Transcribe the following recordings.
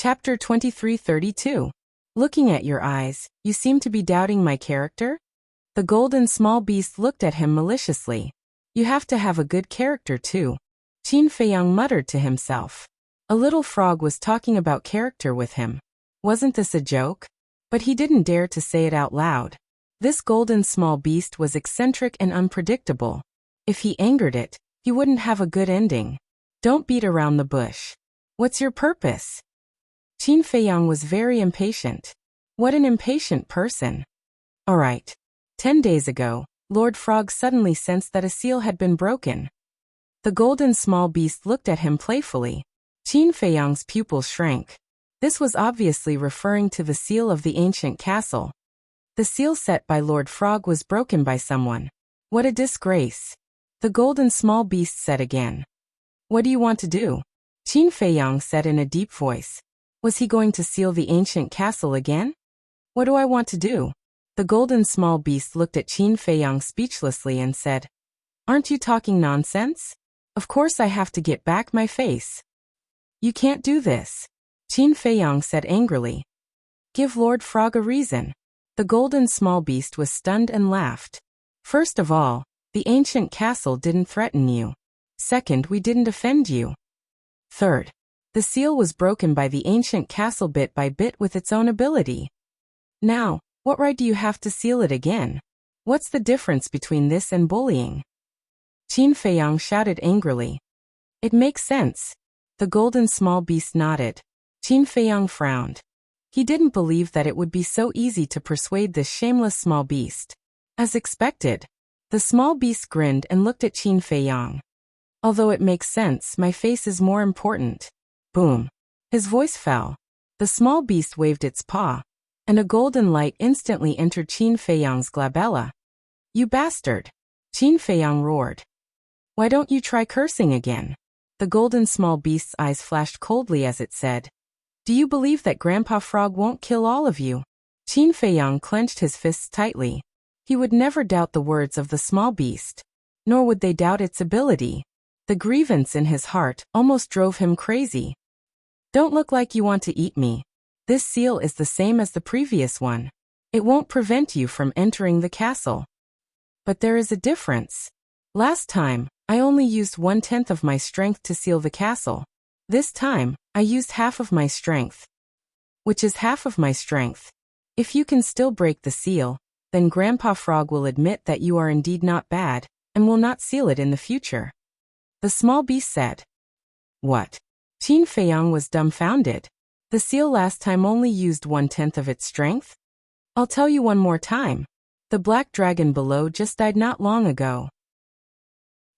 Chapter 2332. Looking at your eyes, you seem to be doubting my character? The golden small beast looked at him maliciously. You have to have a good character too. Qin Feiyang muttered to himself. A little frog was talking about character with him. Wasn't this a joke? But he didn't dare to say it out loud. This golden small beast was eccentric and unpredictable. If he angered it, he wouldn't have a good ending. Don't beat around the bush. What's your purpose? Qin Feiyang was very impatient. What an impatient person. All right. 10 days ago, Lord Frog suddenly sensed that a seal had been broken. The golden small beast looked at him playfully. Qin Feiyang's pupils shrank. This was obviously referring to the seal of the ancient castle. The seal set by Lord Frog was broken by someone. What a disgrace. The golden small beast said again. What do you want to do? Qin Feiyang said in a deep voice. Was he going to seal the ancient castle again? What do I want to do? The golden small beast looked at Qin Feiyang speechlessly and said, Aren't you talking nonsense? Of course I have to get back my face. You can't do this. Qin Feiyang said angrily. Give Lord Frog a reason. The golden small beast was stunned and laughed. First of all, the ancient castle didn't threaten you. Second, we didn't offend you. Third, the seal was broken by the ancient castle bit by bit with its own ability. Now, what right do you have to seal it again? What's the difference between this and bullying? Qin Feiyang shouted angrily. It makes sense. The golden small beast nodded. Qin Feiyang frowned. He didn't believe that it would be so easy to persuade this shameless small beast. As expected, the small beast grinned and looked at Qin Feiyang. Although it makes sense, my face is more important. Boom. His voice fell. The small beast waved its paw, and a golden light instantly entered Qin Feiyang's glabella. You bastard! Qin Feiyang roared. Why don't you try cursing again? The golden small beast's eyes flashed coldly as it said. Do you believe that Grandpa Frog won't kill all of you? Qin Feiyang clenched his fists tightly. He would never doubt the words of the small beast. Nor would they doubt its ability. The grievance in his heart almost drove him crazy. Don't look like you want to eat me. This seal is the same as the previous one. It won't prevent you from entering the castle. But there is a difference. Last time, I only used 1/10 of my strength to seal the castle. This time, I used half of my strength. Which is half of my strength. If you can still break the seal, then Grandpa Frog will admit that you are indeed not bad, and will not seal it in the future. The small beast said. What? Qin Feiyang was dumbfounded. The seal last time only used 1/10 of its strength? I'll tell you one more time. The black dragon below just died not long ago.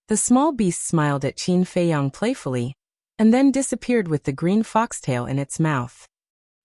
The small beast smiled at Qin Feiyang playfully, and then disappeared with the green foxtail in its mouth.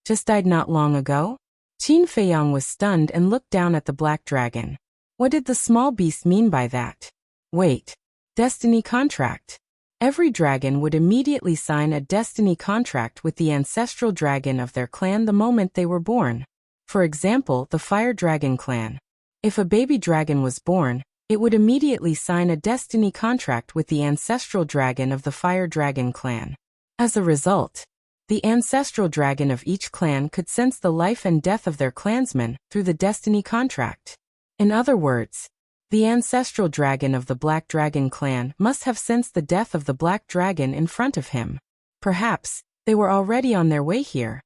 Just died not long ago? Qin Feiyang was stunned and looked down at the black dragon. What did the small beast mean by that? Wait. Destiny contract. Every dragon would immediately sign a destiny contract with the ancestral dragon of their clan the moment they were born. For example, the Fire Dragon clan. If a baby dragon was born, it would immediately sign a destiny contract with the ancestral dragon of the Fire Dragon clan. As a result, the ancestral dragon of each clan could sense the life and death of their clansmen through the destiny contract. In other words, the ancestral dragon of the Black Dragon clan must have sensed the death of the Black Dragon in front of him. Perhaps, they were already on their way here.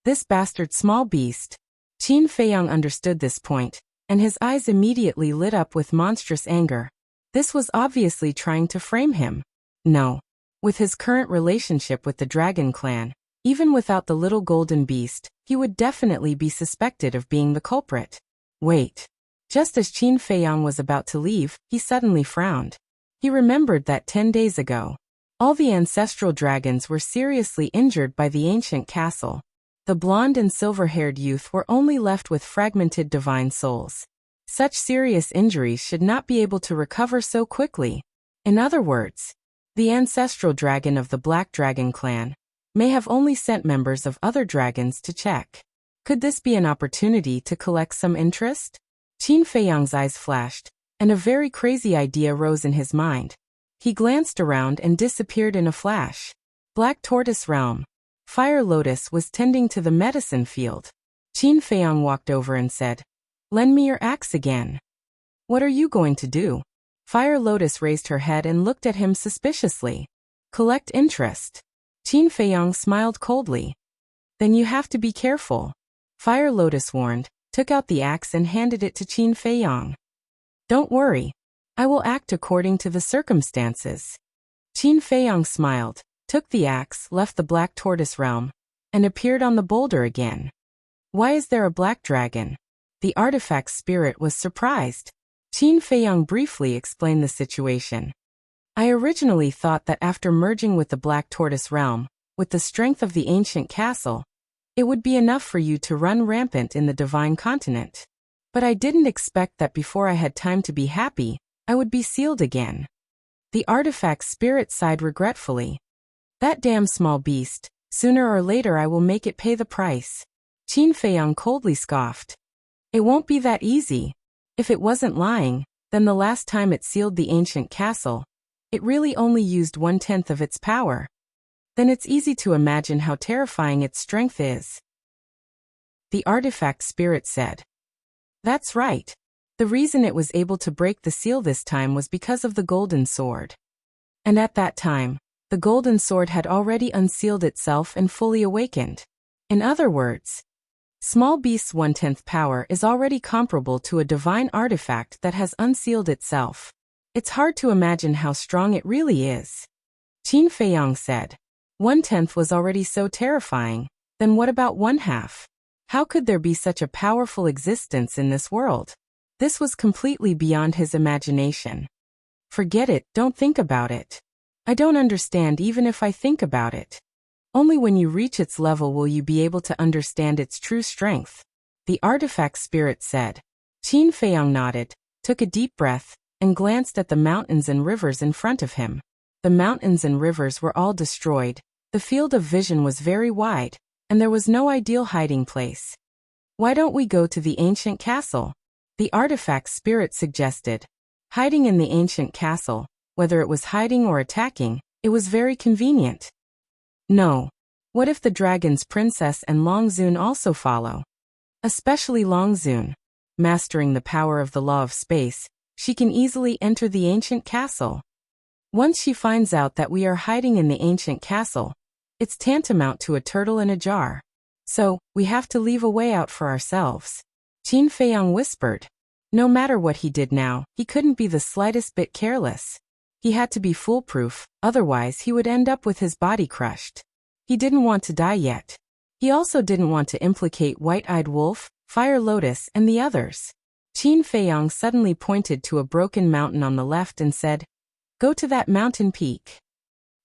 This bastard small beast. Qin Feiyang understood this point, and his eyes immediately lit up with monstrous anger. This was obviously trying to frame him. No. With his current relationship with the Dragon clan, even without the little golden beast, he would definitely be suspected of being the culprit. Wait. Just as Qin Feiyang was about to leave, he suddenly frowned. He remembered that 10 days ago, all the ancestral dragons were seriously injured by the ancient castle. The blonde and silver-haired youth were only left with fragmented divine souls. Such serious injuries should not be able to recover so quickly. In other words, the ancestral dragon of the Black Dragon clan may have only sent members of other dragons to check. Could this be an opportunity to collect some interest? Qin Feiyang's eyes flashed, and a very crazy idea rose in his mind. He glanced around and disappeared in a flash. Black Tortoise Realm. Fire Lotus was tending to the medicine field. Qin Feiyang walked over and said, "Lend me your axe again." "What are you going to do?" Fire Lotus raised her head and looked at him suspiciously. "Collect interest." Qin Feiyang smiled coldly. "Then you have to be careful." Fire Lotus warned, took out the axe and handed it to Qin Feiyang. "Don't worry. I will act according to the circumstances." Qin Feiyang smiled, took the axe, left the Black Tortoise realm, and appeared on the boulder again. "Why is there a black dragon?" The artifact spirit was surprised. Qin Feiyang briefly explained the situation. "I originally thought that after merging with the Black Tortoise realm, with the strength of the ancient castle, it would be enough for you to run rampant in the divine continent. But I didn't expect that before I had time to be happy, I would be sealed again." The artifact spirit sighed regretfully. "That damn small beast, sooner or later I will make it pay the price." Qin Feiyang coldly scoffed. "It won't be that easy. If it wasn't lying, then the last time it sealed the ancient castle, it really only used 1/10 of its power. Then it's easy to imagine how terrifying its strength is." The artifact spirit said. "That's right. The reason it was able to break the seal this time was because of the golden sword. And at that time, the golden sword had already unsealed itself and fully awakened. In other words, small beast's 1/10 power is already comparable to a divine artifact that has unsealed itself. It's hard to imagine how strong it really is." Qin Feiyang said. 1/10 was already so terrifying, then what about 1/2? How could there be such a powerful existence in this world? This was completely beyond his imagination. "Forget it, don't think about it. I don't understand even if I think about it. Only when you reach its level will you be able to understand its true strength," the artifact spirit said. Qin Feiyang nodded, took a deep breath, and glanced at the mountains and rivers in front of him. The mountains and rivers were all destroyed, the field of vision was very wide, and there was no ideal hiding place. "Why don't we go to the ancient castle?" the artifact spirit suggested. Hiding in the ancient castle, whether it was hiding or attacking, it was very convenient. "No. What if the dragon's princess and Longzun also follow? Especially Longzun. Mastering the power of the law of space, she can easily enter the ancient castle. Once she finds out that we are hiding in the ancient castle, it's tantamount to a turtle in a jar. So, we have to leave a way out for ourselves." Qin Feiyang whispered. No matter what he did now, he couldn't be the slightest bit careless. He had to be foolproof, otherwise he would end up with his body crushed. He didn't want to die yet. He also didn't want to implicate White-Eyed Wolf, Fire Lotus, and the others. Qin Feiyang suddenly pointed to a broken mountain on the left and said, "Go to that mountain peak."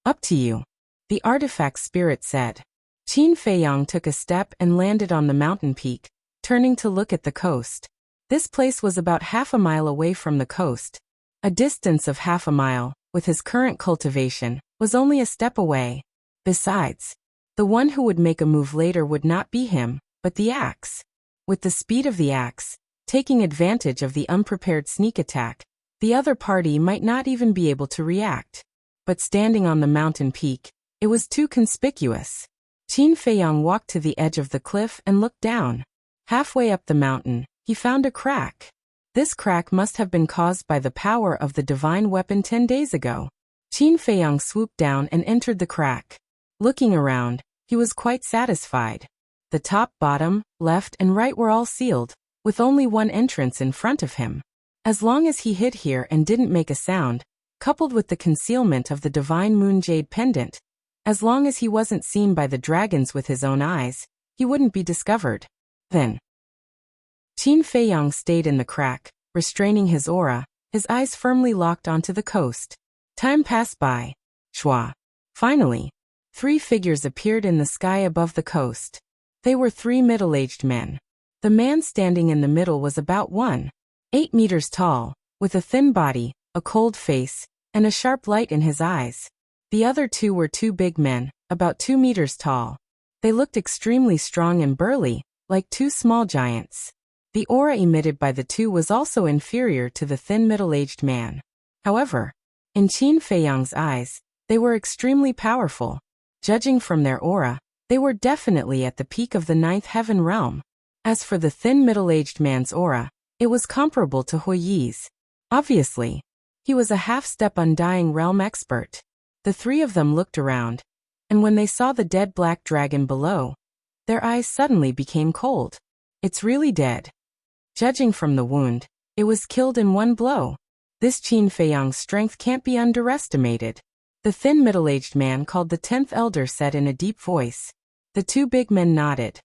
"Up to you," the artifact spirit said. Qin Feiyang took a step and landed on the mountain peak, turning to look at the coast. This place was about half a mile away from the coast. A distance of half a mile, with his current cultivation, was only a step away. Besides, the one who would make a move later would not be him, but the axe. With the speed of the axe, taking advantage of the unprepared sneak attack, the other party might not even be able to react. But standing on the mountain peak, it was too conspicuous. Qin Feiyang walked to the edge of the cliff and looked down. Halfway up the mountain, he found a crack. This crack must have been caused by the power of the divine weapon 10 days ago. Qin Feiyang swooped down and entered the crack. Looking around, he was quite satisfied. The top, bottom, left, and right were all sealed, with only one entrance in front of him. As long as he hid here and didn't make a sound, coupled with the concealment of the divine moon jade pendant, as long as he wasn't seen by the dragons with his own eyes, he wouldn't be discovered. Then, Qin Feiyang stayed in the crack, restraining his aura, his eyes firmly locked onto the coast. Time passed by. Shwa. Finally, 3 figures appeared in the sky above the coast. They were 3 middle-aged men. The man standing in the middle was about 1.8 meters tall, with a thin body, a cold face, and a sharp light in his eyes. The other 2 were 2 big men, about 2 meters tall. They looked extremely strong and burly, like 2 small giants. The aura emitted by the 2 was also inferior to the thin middle-aged man. However, in Qin Feiyang's eyes, they were extremely powerful. Judging from their aura, They were definitely at the peak of the ninth heaven realm. As for the thin middle-aged man's aura, it was comparable to Huiyi's. Obviously, he was a half-step undying realm expert. The three of them looked around, and when they saw the dead black dragon below, their eyes suddenly became cold. It's really dead. Judging from the wound, it was killed in one blow. This Qin Feiyang's strength can't be underestimated. The thin middle-aged man called the 10th elder said in a deep voice. The two big men nodded.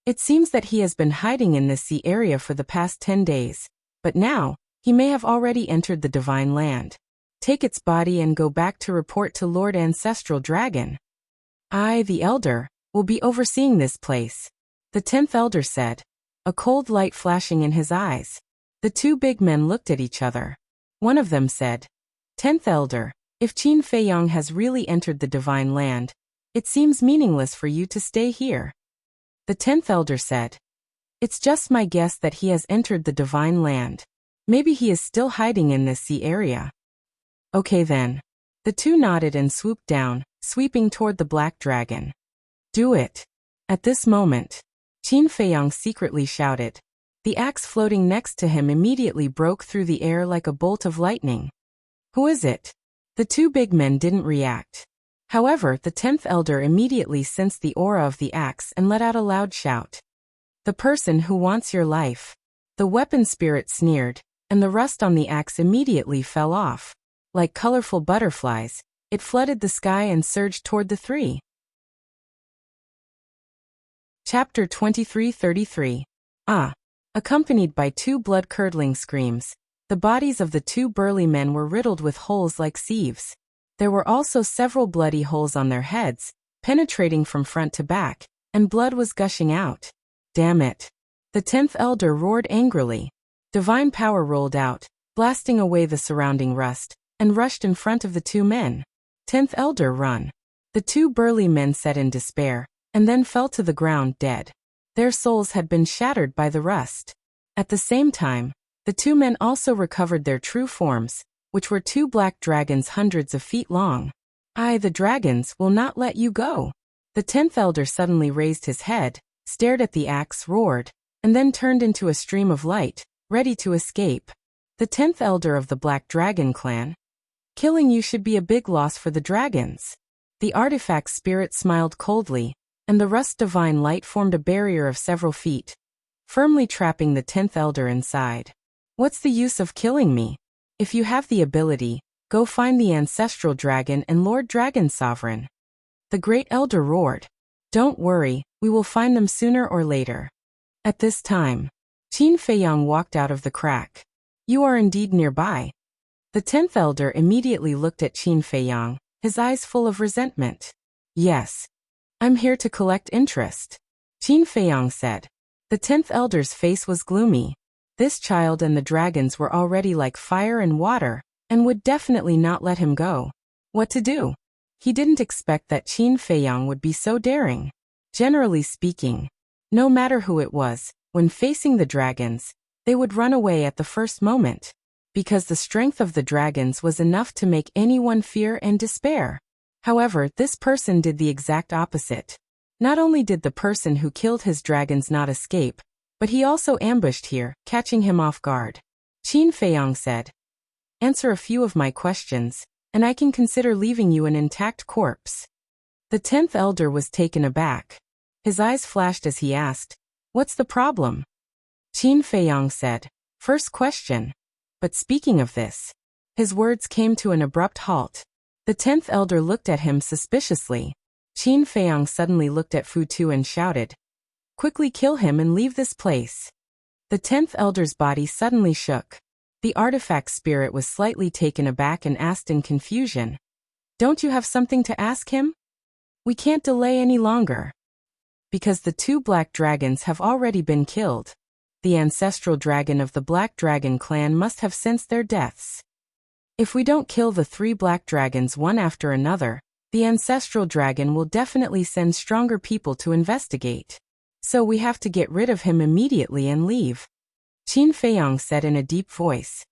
It seems that he has been hiding in this sea area for the past 10 days, but now, he may have already entered the divine land. Take its body and go back to report to Lord Ancestral Dragon. I, the elder, will be overseeing this place, the 10th elder said, a cold light flashing in his eyes. The two big men looked at each other. One of them said, 10th elder, if Qin Feiyang has really entered the divine land, it seems meaningless for you to stay here. The 10th elder said, it's just my guess that he has entered the divine land. Maybe he is still hiding in this sea area. Okay then. The two nodded and swooped down, sweeping toward the black dragon. Do it. At this moment, Qin Feiyang secretly shouted. The axe floating next to him immediately broke through the air like a bolt of lightning. Who is it? The two big men didn't react. However, the 10th elder immediately sensed the aura of the axe and let out a loud shout. The person who wants your life. The weapon spirit sneered, and the rust on the axe immediately fell off. Like colorful butterflies, it flooded the sky and surged toward the three. Chapter 23:33. Accompanied by two blood-curdling screams, the bodies of the two burly men were riddled with holes like sieves. There were also several bloody holes on their heads, penetrating from front to back, and blood was gushing out. Damn it! The 10th elder roared angrily. Divine power rolled out, blasting away the surrounding rust, and rushed in front of the two men. 10th elder, run! The two burly men said in despair, and then fell to the ground dead. Their souls had been shattered by the rust. At the same time, the two men also recovered their true forms, which were two black dragons hundreds of feet long. I, the dragons, will not let you go. The 10th elder suddenly raised his head, stared at the axe, roared, and then turned into a stream of light, ready to escape. The 10th elder of the Black Dragon clan. Killing you should be a big loss for the dragons. The artifact spirit smiled coldly, and the rust divine light formed a barrier of several feet, firmly trapping the 10th elder inside. What's the use of killing me? If you have the ability, go find the ancestral dragon and Lord Dragon Sovereign. The great elder roared. Don't worry, we will find them sooner or later. At this time, Qin Feiyang walked out of the crack. You are indeed nearby. The 10th elder immediately looked at Qin Feiyang, his eyes full of resentment. Yes. I'm here to collect interest. Qin Feiyang said. The 10th elder's face was gloomy. This child and the dragons were already like fire and water, and would definitely not let him go. What to do? He didn't expect that Qin Feiyang would be so daring. Generally speaking, no matter who it was, when facing the dragons, they would run away at the first moment, because the strength of the dragons was enough to make anyone fear and despair. However, this person did the exact opposite. Not only did the person who killed his dragons not escape, but he also ambushed here, catching him off guard. Qin Feiyang said, answer a few of my questions, and I can consider leaving you an intact corpse. The 10th elder was taken aback. His eyes flashed as he asked, what's the problem? Qin Feiyang said, first question. But speaking of this, his words came to an abrupt halt. The 10th elder looked at him suspiciously. Qin Feiyang suddenly looked at Fu Tu and shouted, quickly kill him and leave this place. The 10th elder's body suddenly shook. The artifact spirit was slightly taken aback and asked in confusion, don't you have something to ask him? We can't delay any longer. Because the two black dragons have already been killed. The ancestral dragon of the Black Dragon clan must have sensed their deaths. If we don't kill the three black dragons one after another, the ancestral dragon will definitely send stronger people to investigate. So we have to get rid of him immediately and leave. Qin Feiyang said in a deep voice.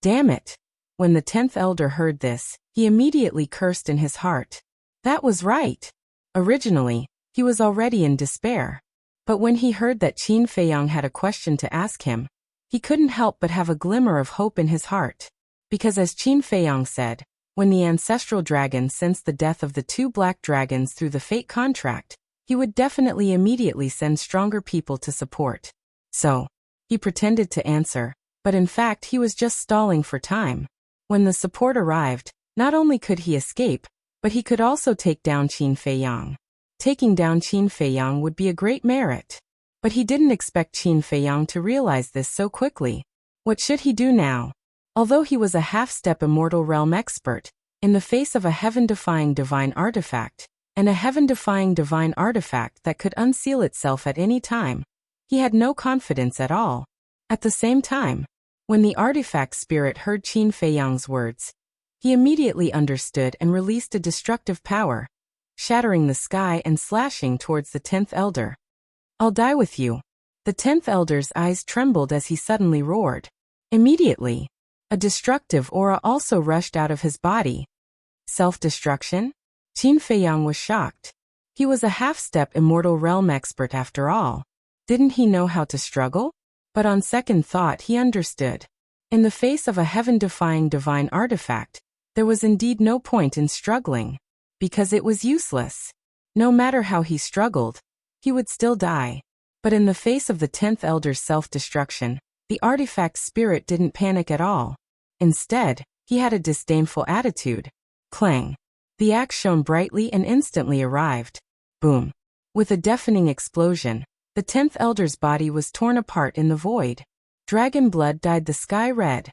Damn it! When the 10th elder heard this, he immediately cursed in his heart. That was right. Originally, he was already in despair. But when he heard that Qin Feiyang had a question to ask him, he couldn't help but have a glimmer of hope in his heart. Because as Qin Feiyang said, when the ancestral dragon sensed the death of the two black dragons through the fate contract, he would definitely immediately send stronger people to support. So, he pretended to answer, but in fact he was just stalling for time. When the support arrived, not only could he escape, but he could also take down Qin Feiyang. Taking down Qin Feiyang would be a great merit. But he didn't expect Qin Feiyang to realize this so quickly. What should he do now? Although he was a half-step immortal realm expert, in the face of a heaven-defying divine artifact, and a heaven-defying divine artifact that could unseal itself at any time, he had no confidence at all. At the same time, when the artifact spirit heard Qin Feiyang's words, he immediately understood and released a destructive power, shattering the sky and slashing towards the 10th elder. "I'll die with you." The 10th elder's eyes trembled as he suddenly roared. Immediately, a destructive aura also rushed out of his body. Self-destruction? Qin Feiyang was shocked. He was a half-step immortal realm expert after all. Didn't he know how to struggle? But on second thought he understood. In the face of a heaven-defying divine artifact, there was indeed no point in struggling, because it was useless. No matter how he struggled, he would still die. But in the face of the 10th elder's self-destruction, the artifact spirit didn't panic at all. Instead, he had a disdainful attitude. Clang. The axe shone brightly and instantly arrived. Boom. With a deafening explosion, the 10th elder's body was torn apart in the void. Dragon blood dyed the sky red.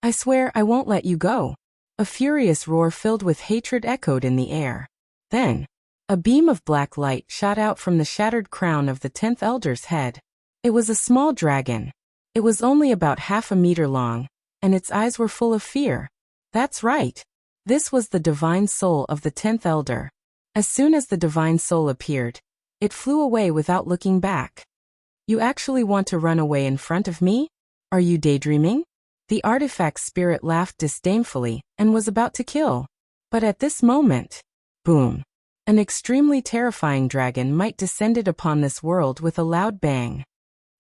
"I swear I won't let you go." A furious roar filled with hatred echoed in the air. Then, a beam of black light shot out from the shattered crown of the 10th elder's head. It was a small dragon. It was only about half a meter long, and its eyes were full of fear. That's right. This was the divine soul of the 10th elder. As soon as the divine soul appeared, it flew away without looking back. "You actually want to run away in front of me? Are you daydreaming?" The artifact spirit laughed disdainfully and was about to kill. But at this moment, boom, an extremely terrifying dragon might descended upon this world with a loud bang.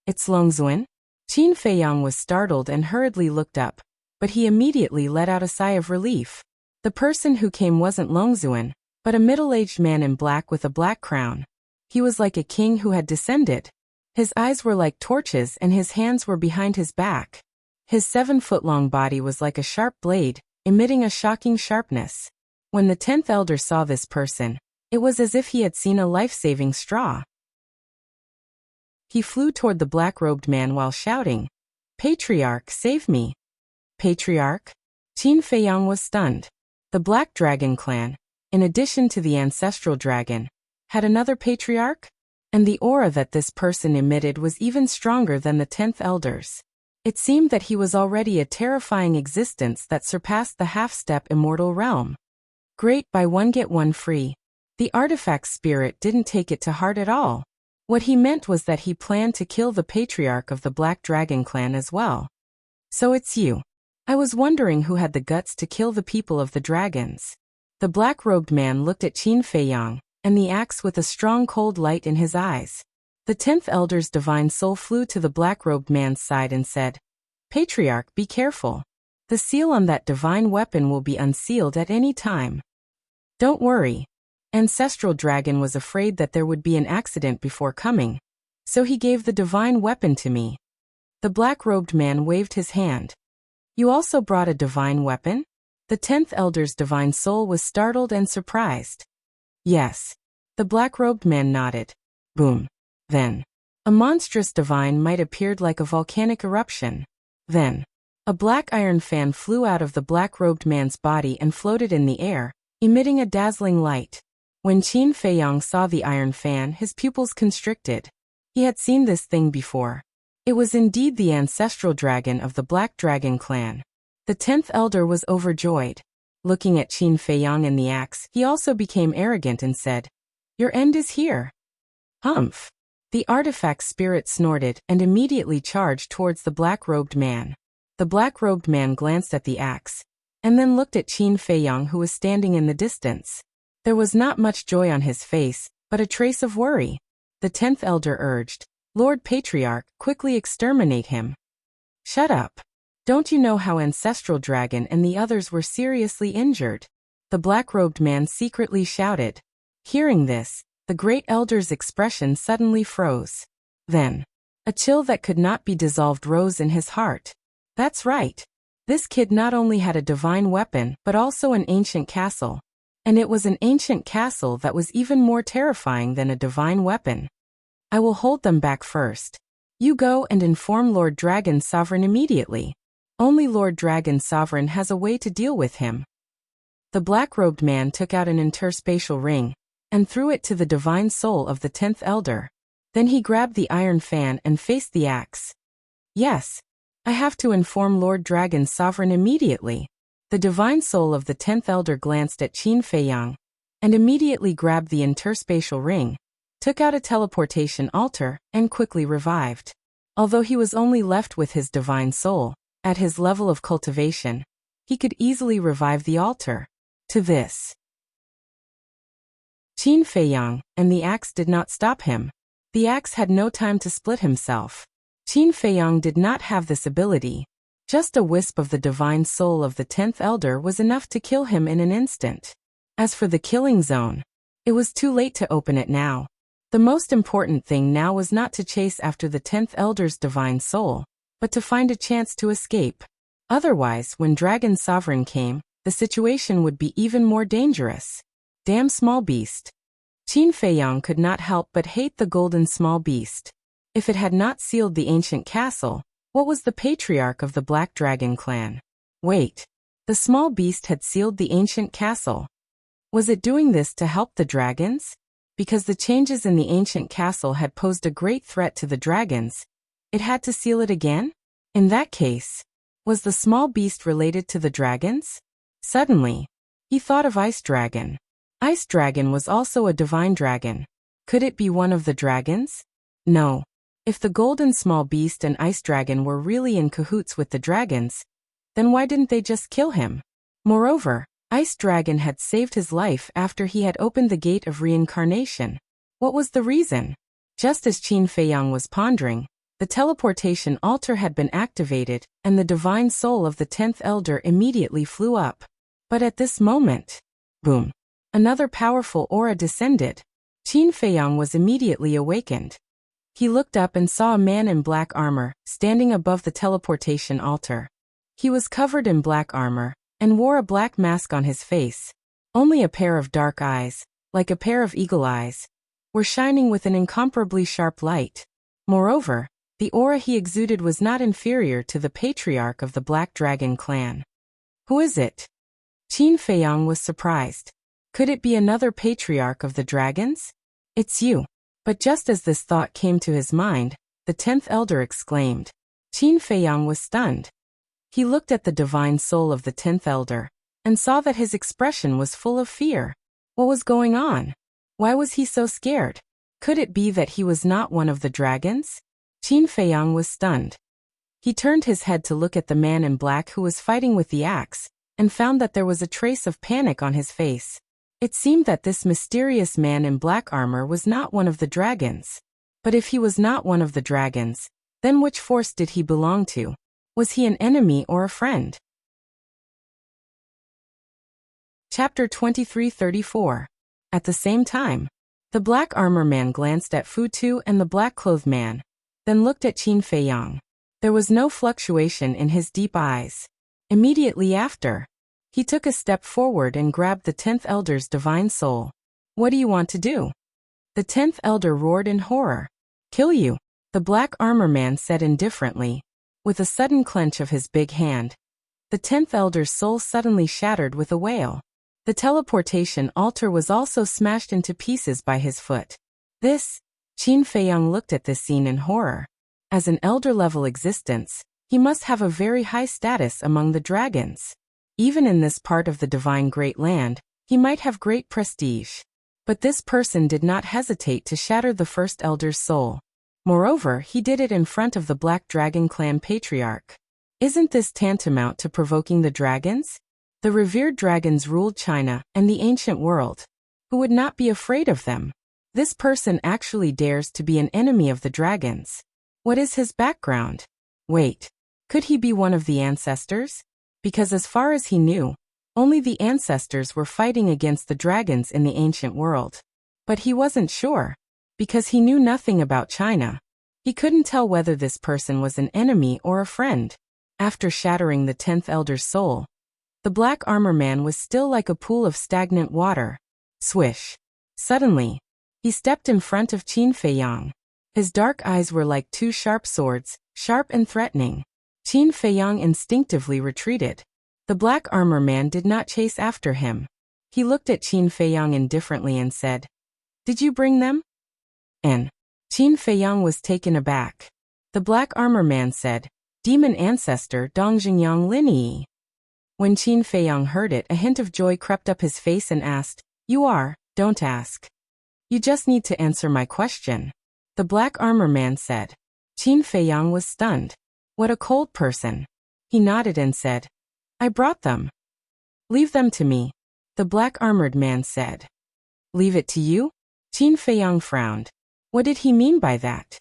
"It's Longzuan?" Qin Feiyang was startled and hurriedly looked up, but he immediately let out a sigh of relief. The person who came wasn't Longzuan, but a middle-aged man in black with a black crown. He was like a king who had descended. His eyes were like torches and his hands were behind his back. His 7-foot-long body was like a sharp blade, emitting a shocking sharpness. When the 10th elder saw this person, it was as if he had seen a life-saving straw. He flew toward the black-robed man while shouting, "Patriarch, save me!" Patriarch? Qin Feiyang was stunned. The Black Dragon clan, in addition to the ancestral dragon, had another patriarch? And the aura that this person emitted was even stronger than the 10th elder's. It seemed that he was already a terrifying existence that surpassed the half-step immortal realm. Great, buy one get one free. The artifact spirit didn't take it to heart at all. What he meant was that he planned to kill the patriarch of the Black Dragon clan as well. "So it's you. I was wondering who had the guts to kill the people of the dragons." The black-robed man looked at Qin Feiyang, and the axe with a strong cold light in his eyes. The 10th elder's divine soul flew to the black-robed man's side and said, "Patriarch, be careful. The seal on that divine weapon will be unsealed at any time." "Don't worry." Ancestral Dragon was afraid that there would be an accident before coming, so he gave the divine weapon to me. The black-robed man waved his hand. "You also brought a divine weapon?" The 10th elder's divine soul was startled and surprised. "Yes." The black-robed man nodded. Boom. Then, a monstrous divine might appeared like a volcanic eruption. Then, a black iron fan flew out of the black-robed man's body and floated in the air, emitting a dazzling light. When Qin Feiyang saw the iron fan, his pupils constricted. He had seen this thing before. It was indeed the ancestral dragon of the Black Dragon clan. The 10th elder was overjoyed. Looking at Qin Feiyang and the axe, he also became arrogant and said, "Your end is here." "Humph." The artifact spirit snorted and immediately charged towards the black-robed man. The black-robed man glanced at the axe, and then looked at Qin Feiyang who was standing in the distance. There was not much joy on his face, but a trace of worry. The 10th elder urged, "Lord Patriarch, quickly exterminate him." "Shut up. Don't you know how Ancestral Dragon and the others were seriously injured?" the black-robed man secretly shouted. Hearing this, the great elder's expression suddenly froze. Then, a chill that could not be dissolved rose in his heart. That's right. This kid not only had a divine weapon but also an ancient castle. And it was an ancient castle that was even more terrifying than a divine weapon. "I will hold them back first. You go and inform Lord Dragon Sovereign immediately. Only Lord Dragon Sovereign has a way to deal with him." The black-robed man took out an interspatial ring and threw it to the divine soul of the 10th elder. Then he grabbed the iron fan and faced the axe. "Yes. I have to inform Lord Dragon Sovereign immediately." The divine soul of the 10th elder glanced at Qin Feiyang and immediately grabbed the interspatial ring, took out a teleportation altar, and quickly revived. Although he was only left with his divine soul, at his level of cultivation, he could easily revive the altar. To this, Qin Feiyang and the axe did not stop him. The axe had no time to split himself. Qin Feiyang did not have this ability. Just a wisp of the divine soul of the 10th elder was enough to kill him in an instant. As for the killing zone, it was too late to open it now. The most important thing now was not to chase after the 10th elder's divine soul, but to find a chance to escape. Otherwise, when Dragon Sovereign came, the situation would be even more dangerous. Damn small beast. Qin Feiyang could not help but hate the golden small beast. If it had not sealed the ancient castle, what was the patriarch of the Black Dragon clan? Wait. The small beast had sealed the ancient castle. Was it doing this to help the dragons? Because the changes in the ancient castle had posed a great threat to the dragons, it had to seal it again? In that case, was the small beast related to the dragons? Suddenly, he thought of Ice Dragon. Ice Dragon was also a divine dragon. Could it be one of the dragons? No. If the golden small beast and Ice Dragon were really in cahoots with the dragons, then why didn't they just kill him? Moreover, Ice Dragon had saved his life after he had opened the gate of reincarnation. What was the reason? Just as Qin Feiyang was pondering, the teleportation altar had been activated, and the divine soul of the 10th elder immediately flew up. But at this moment, boom, another powerful aura descended. Qin Feiyang was immediately awakened. He looked up and saw a man in black armor, standing above the teleportation altar. He was covered in black armor, and wore a black mask on his face. Only a pair of dark eyes, like a pair of eagle eyes, were shining with an incomparably sharp light. Moreover, the aura he exuded was not inferior to the patriarch of the Black Dragon clan. Who is it? Qin Feiyang was surprised. Could it be another patriarch of the dragons? It's you. But just as this thought came to his mind, the 10th elder exclaimed. Qin Feiyang was stunned. He looked at the divine soul of the 10th elder, and saw that his expression was full of fear. What was going on? Why was he so scared? Could it be that he was not one of the dragons? Qin Feiyang was stunned. He turned his head to look at the man in black who was fighting with the axe, and found that there was a trace of panic on his face. It seemed that this mysterious man in black armor was not one of the dragons. But if he was not one of the dragons, then which force did he belong to? Was he an enemy or a friend? Chapter 2334. At the same time, the black armor man glanced at Fu Tu and the black-clothed man, then looked at Qin Feiyang. There was no fluctuation in his deep eyes. Immediately after, he took a step forward and grabbed the 10th elder's divine soul. What do you want to do? The 10th elder roared in horror. Kill you, the black armor man said indifferently. With a sudden clench of his big hand, the 10th elder's soul suddenly shattered with a wail. The teleportation altar was also smashed into pieces by his foot. Qin Feiyang looked at this scene in horror. As an elder-level existence, he must have a very high status among the dragons. Even in this part of the divine great land, he might have great prestige. But this person did not hesitate to shatter the first elder's soul. Moreover, he did it in front of the Black Dragon clan patriarch. Isn't this tantamount to provoking the dragons? The revered dragons ruled China and the ancient world. who would not be afraid of them. This person actually dares to be an enemy of the dragons. What is his background? Wait, could he be one of the ancestors? Because as far as he knew, only the ancestors were fighting against the dragons in the ancient world. But he wasn't sure, because he knew nothing about China. He couldn't tell whether this person was an enemy or a friend. After shattering the 10th elder's soul, the black armor man was still like a pool of stagnant water. Swish. Suddenly, he stepped in front of Qin Feiyang. His dark eyes were like two sharp swords, sharp and threatening. Qin Feiyang instinctively retreated. The black armor man did not chase after him. He looked at Qin Feiyang indifferently and said, "Did you bring them?" And Qin Feiyang was taken aback. The black armor man said, "Demon ancestor Dongjingyang Linyi." When Qin Feiyang heard it, a hint of joy crept up his face and asked, "You are, don't ask. You just need to answer my question." The black armor man said. Qin Feiyang was stunned. What a cold person. He nodded and said, "I brought them." "Leave them to me," the black armored man said. "Leave it to you?" Qin Feiyang frowned. What did he mean by that?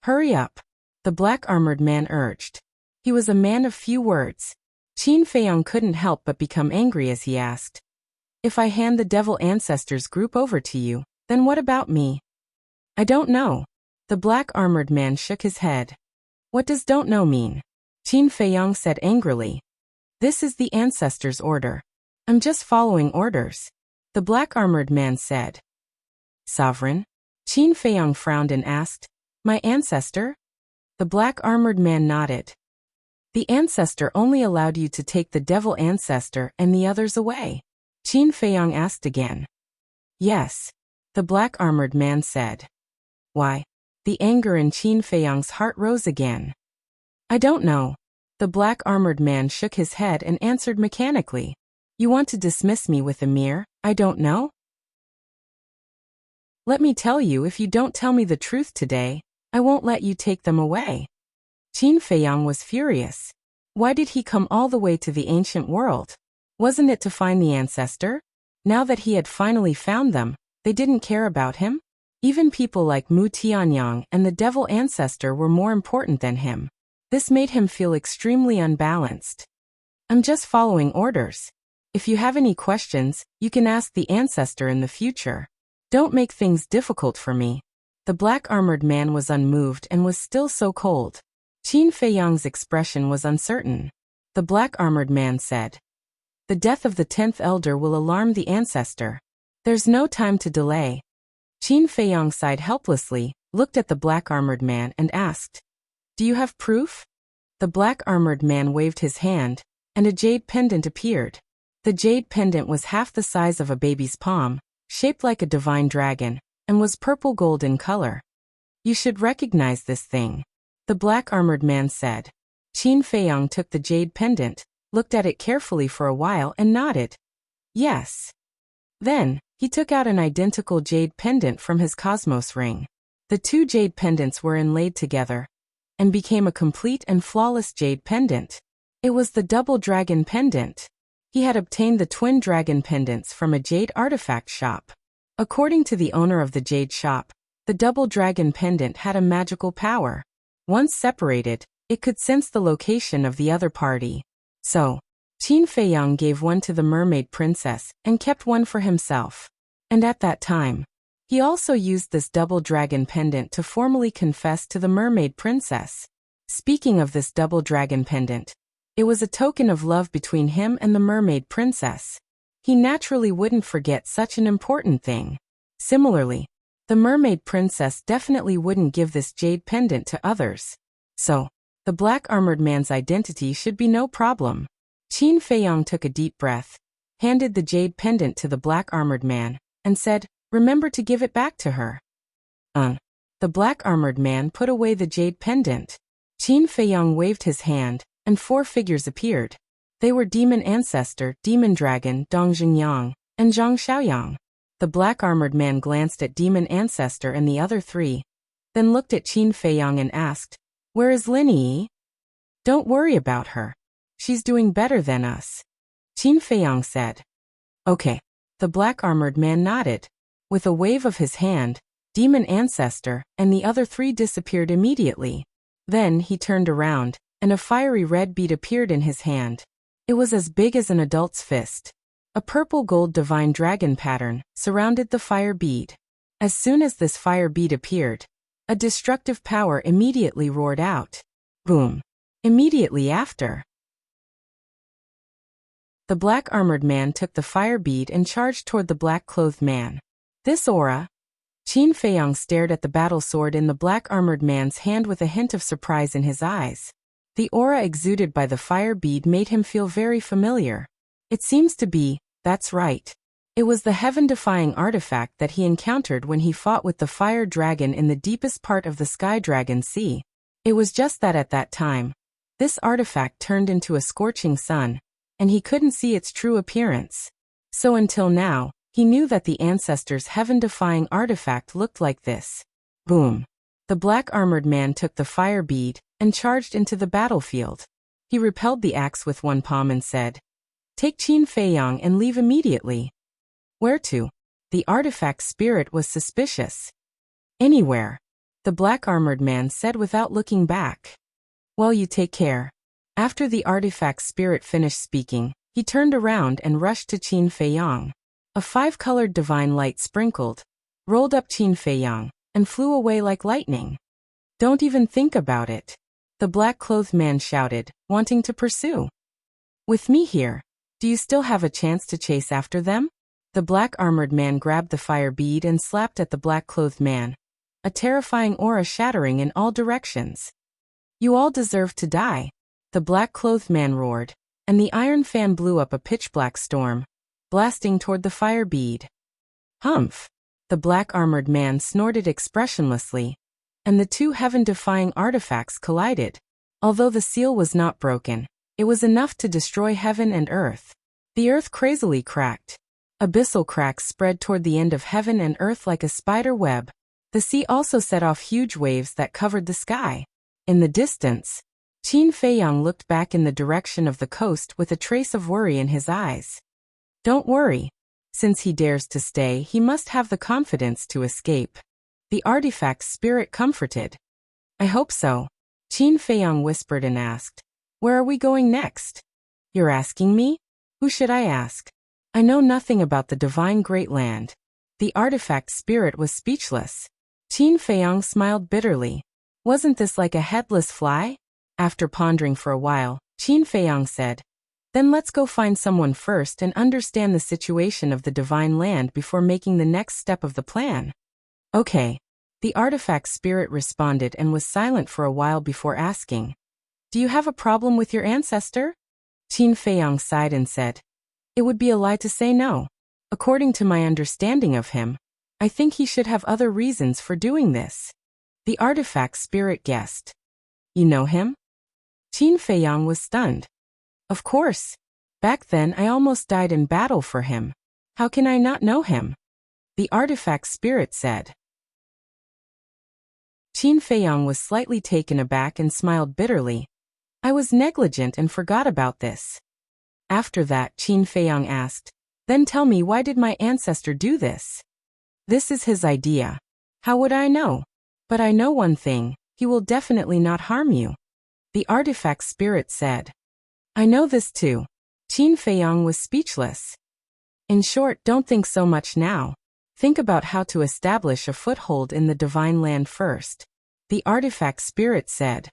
"Hurry up," the black armored man urged. He was a man of few words. Qin Feiyang couldn't help but become angry as he asked, "If I hand the devil ancestors group over to you, then what about me?" "I don't know." The black armored man shook his head. "What does don't know mean?" Qin Feiyang said angrily. "This is the ancestors' order. I'm just following orders," the black armored man said. "Sovereign?" Qin Feiyang frowned and asked, "My ancestor?" The black armored man nodded. "The ancestor only allowed you to take the devil ancestor and the others away?" Qin Feiyang asked again. "Yes," the black armored man said. "Why?" The anger in Qin Feiyang's heart rose again. "I don't know." The black armored man shook his head and answered mechanically. "You want to dismiss me with a mere, 'I don't know'? Let me tell you, if you don't tell me the truth today, I won't let you take them away." Qin Feiyang was furious. Why did he come all the way to the ancient world? Wasn't it to find the ancestor? Now that he had finally found them, they didn't care about him? Even people like Mu Tianyang and the devil ancestor were more important than him. This made him feel extremely unbalanced. "I'm just following orders. If you have any questions, you can ask the ancestor in the future. Don't make things difficult for me." The black armored man was unmoved and was still so cold. Qin Feiyang's expression was uncertain. The black armored man said, "The death of the 10th elder will alarm the ancestor. There's no time to delay." Qin Feiyang sighed helplessly, looked at the black armored man and asked, "Do you have proof?" The black armored man waved his hand, and a jade pendant appeared. The jade pendant was half the size of a baby's palm, shaped like a divine dragon, and was purple gold in color. "You should recognize this thing," the black armored man said. Qin Feiyang took the jade pendant, looked at it carefully for a while and nodded. "Yes." Then, he took out an identical jade pendant from his cosmos ring. The two jade pendants were inlaid together, and became a complete and flawless jade pendant. It was the double dragon pendant. He had obtained the twin dragon pendants from a jade artifact shop. According to the owner of the jade shop, the double dragon pendant had a magical power. Once separated, it could sense the location of the other party. So, Qin Feiyang gave one to the mermaid princess and kept one for himself. And at that time, he also used this double dragon pendant to formally confess to the mermaid princess. Speaking of this double dragon pendant, it was a token of love between him and the mermaid princess. He naturally wouldn't forget such an important thing. Similarly, the mermaid princess definitely wouldn't give this jade pendant to others. So, the black armored man's identity should be no problem. Qin Feiyang took a deep breath, handed the jade pendant to the black armored man, and said, "Remember to give it back to her." The black armored man put away the jade pendant. Qin Feiyang waved his hand, and 4 figures appeared. They were Demon Ancestor, Demon Dragon, Dongjingyang, and Zhang Xiaoyang. The black armored man glanced at Demon Ancestor and the other 3, then looked at Qin Feiyang and asked, "Where is Linyi?" "Don't worry about her. She's doing better than us," Qin Feiyang said. "Okay, The black-armored man nodded. With a wave of his hand, Demon Ancestor and the other three disappeared immediately. Then he turned around, and a fiery red bead appeared in his hand. It was as big as an adult's fist. A purple gold divine dragon pattern surrounded the fire bead. As soon as this fire bead appeared, a destructive power immediately roared out. Boom! Immediately after, the black-armored man took the fire bead and charged toward the black-clothed man. This aura. Qin Feiyang stared at the battle sword in the black-armored man's hand with a hint of surprise in his eyes. The aura exuded by the fire bead made him feel very familiar. It seems to be, that's right. It was the heaven-defying artifact that he encountered when he fought with the fire dragon in the deepest part of the Sky Dragon Sea. It was just that at that time, this artifact turned into a scorching sun, and he couldn't see its true appearance. So until now, he knew that the ancestor's heaven-defying artifact looked like this. Boom! The black-armored man took the fire bead and charged into the battlefield. He repelled the axe with one palm and said, "Take Qin Feiyang and leave immediately." Where to? The artifact spirit was suspicious. Anywhere, the black-armored man said without looking back. Well, you take care. After the artifact spirit finished speaking, he turned around and rushed to Qin Feiyang. A five-colored divine light sprinkled, rolled up Qin Feiyang, and flew away like lightning. Don't even think about it, the black-clothed man shouted, wanting to pursue. With me here, do you still have a chance to chase after them? The black-armored man grabbed the fire bead and slapped at the black-clothed man, a terrifying aura shattering in all directions. You all deserve to die, the black-clothed man roared, and the iron fan blew up a pitch-black storm, blasting toward the fire bead. Humph! The black-armored man snorted expressionlessly, and the two heaven-defying artifacts collided. Although the seal was not broken, it was enough to destroy heaven and earth. The earth crazily cracked. Abyssal cracks spread toward the end of heaven and earth like a spider web. The sea also set off huge waves that covered the sky. In the distance, Qin Feiyang looked back in the direction of the coast with a trace of worry in his eyes. Don't worry. Since he dares to stay, he must have the confidence to escape. The artifact's spirit comforted. I hope so. Qin Feiyang whispered and asked, Where are we going next? You're asking me? Who should I ask? I know nothing about the divine great land. The artifact spirit was speechless. Qin Feiyang smiled bitterly. Wasn't this like a headless fly? After pondering for a while, Qin Feiyang said, Then let's go find someone first and understand the situation of the divine land before making the next step of the plan. Okay. The artifact spirit responded and was silent for a while before asking, Do you have a problem with your ancestor? Qin Feiyang sighed and said, It would be a lie to say no. According to my understanding of him, I think he should have other reasons for doing this. The artifact spirit guessed. You know him? Qin Feiyang was stunned. Of course. Back then I almost died in battle for him. How can I not know him? The artifact spirit said. Qin Feiyang was slightly taken aback and smiled bitterly. I was negligent and forgot about this. After that, Qin Feiyang asked, Then tell me, why did my ancestor do this? This is his idea. How would I know? But I know one thing, he will definitely not harm you. The artifact spirit said. I know this too. Qin Feiyang was speechless. In short, don't think so much now. Think about how to establish a foothold in the divine land first. The artifact spirit said.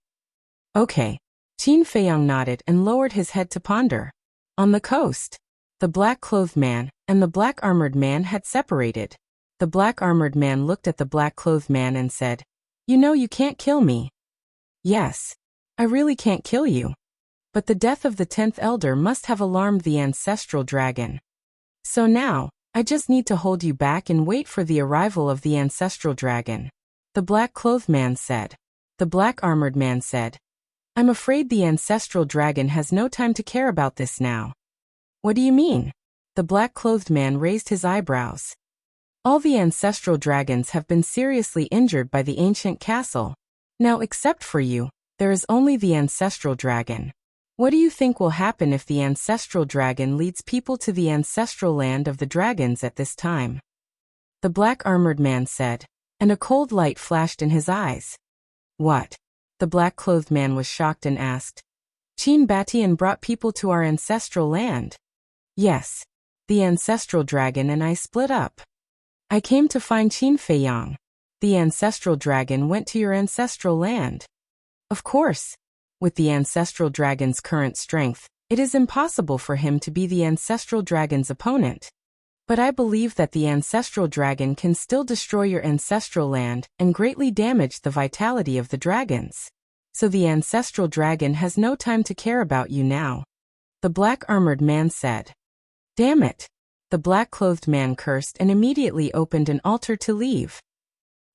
Okay. Qin Feiyang nodded and lowered his head to ponder. On the coast, the black-clothed man and the black-armored man had separated. The black-armored man looked at the black-clothed man and said, You know you can't kill me. Yes, I really can't kill you. But the death of the 10th elder must have alarmed the ancestral dragon. So now, I just need to hold you back and wait for the arrival of the ancestral dragon. The black-clothed man said. The black-armored man said, I'm afraid the ancestral dragon has no time to care about this now. What do you mean? The black-clothed man raised his eyebrows. All the ancestral dragons have been seriously injured by the ancient castle. Now, except for you, there is only the ancestral dragon. What do you think will happen if the ancestral dragon leads people to the ancestral land of the dragons at this time? The black-armored man said, and a cold light flashed in his eyes. What? The black-clothed man was shocked and asked. Qin Batian brought people to our ancestral land. Yes. The ancestral dragon and I split up. I came to find Qin Feiyang. The ancestral dragon went to your ancestral land. Of course. With the ancestral dragon's current strength, it is impossible for him to be the ancestral dragon's opponent. But I believe that the ancestral dragon can still destroy your ancestral land and greatly damage the vitality of the dragons. So the ancestral dragon has no time to care about you now. The black-armored man said. Damn it! The black-clothed man cursed and immediately opened an altar to leave.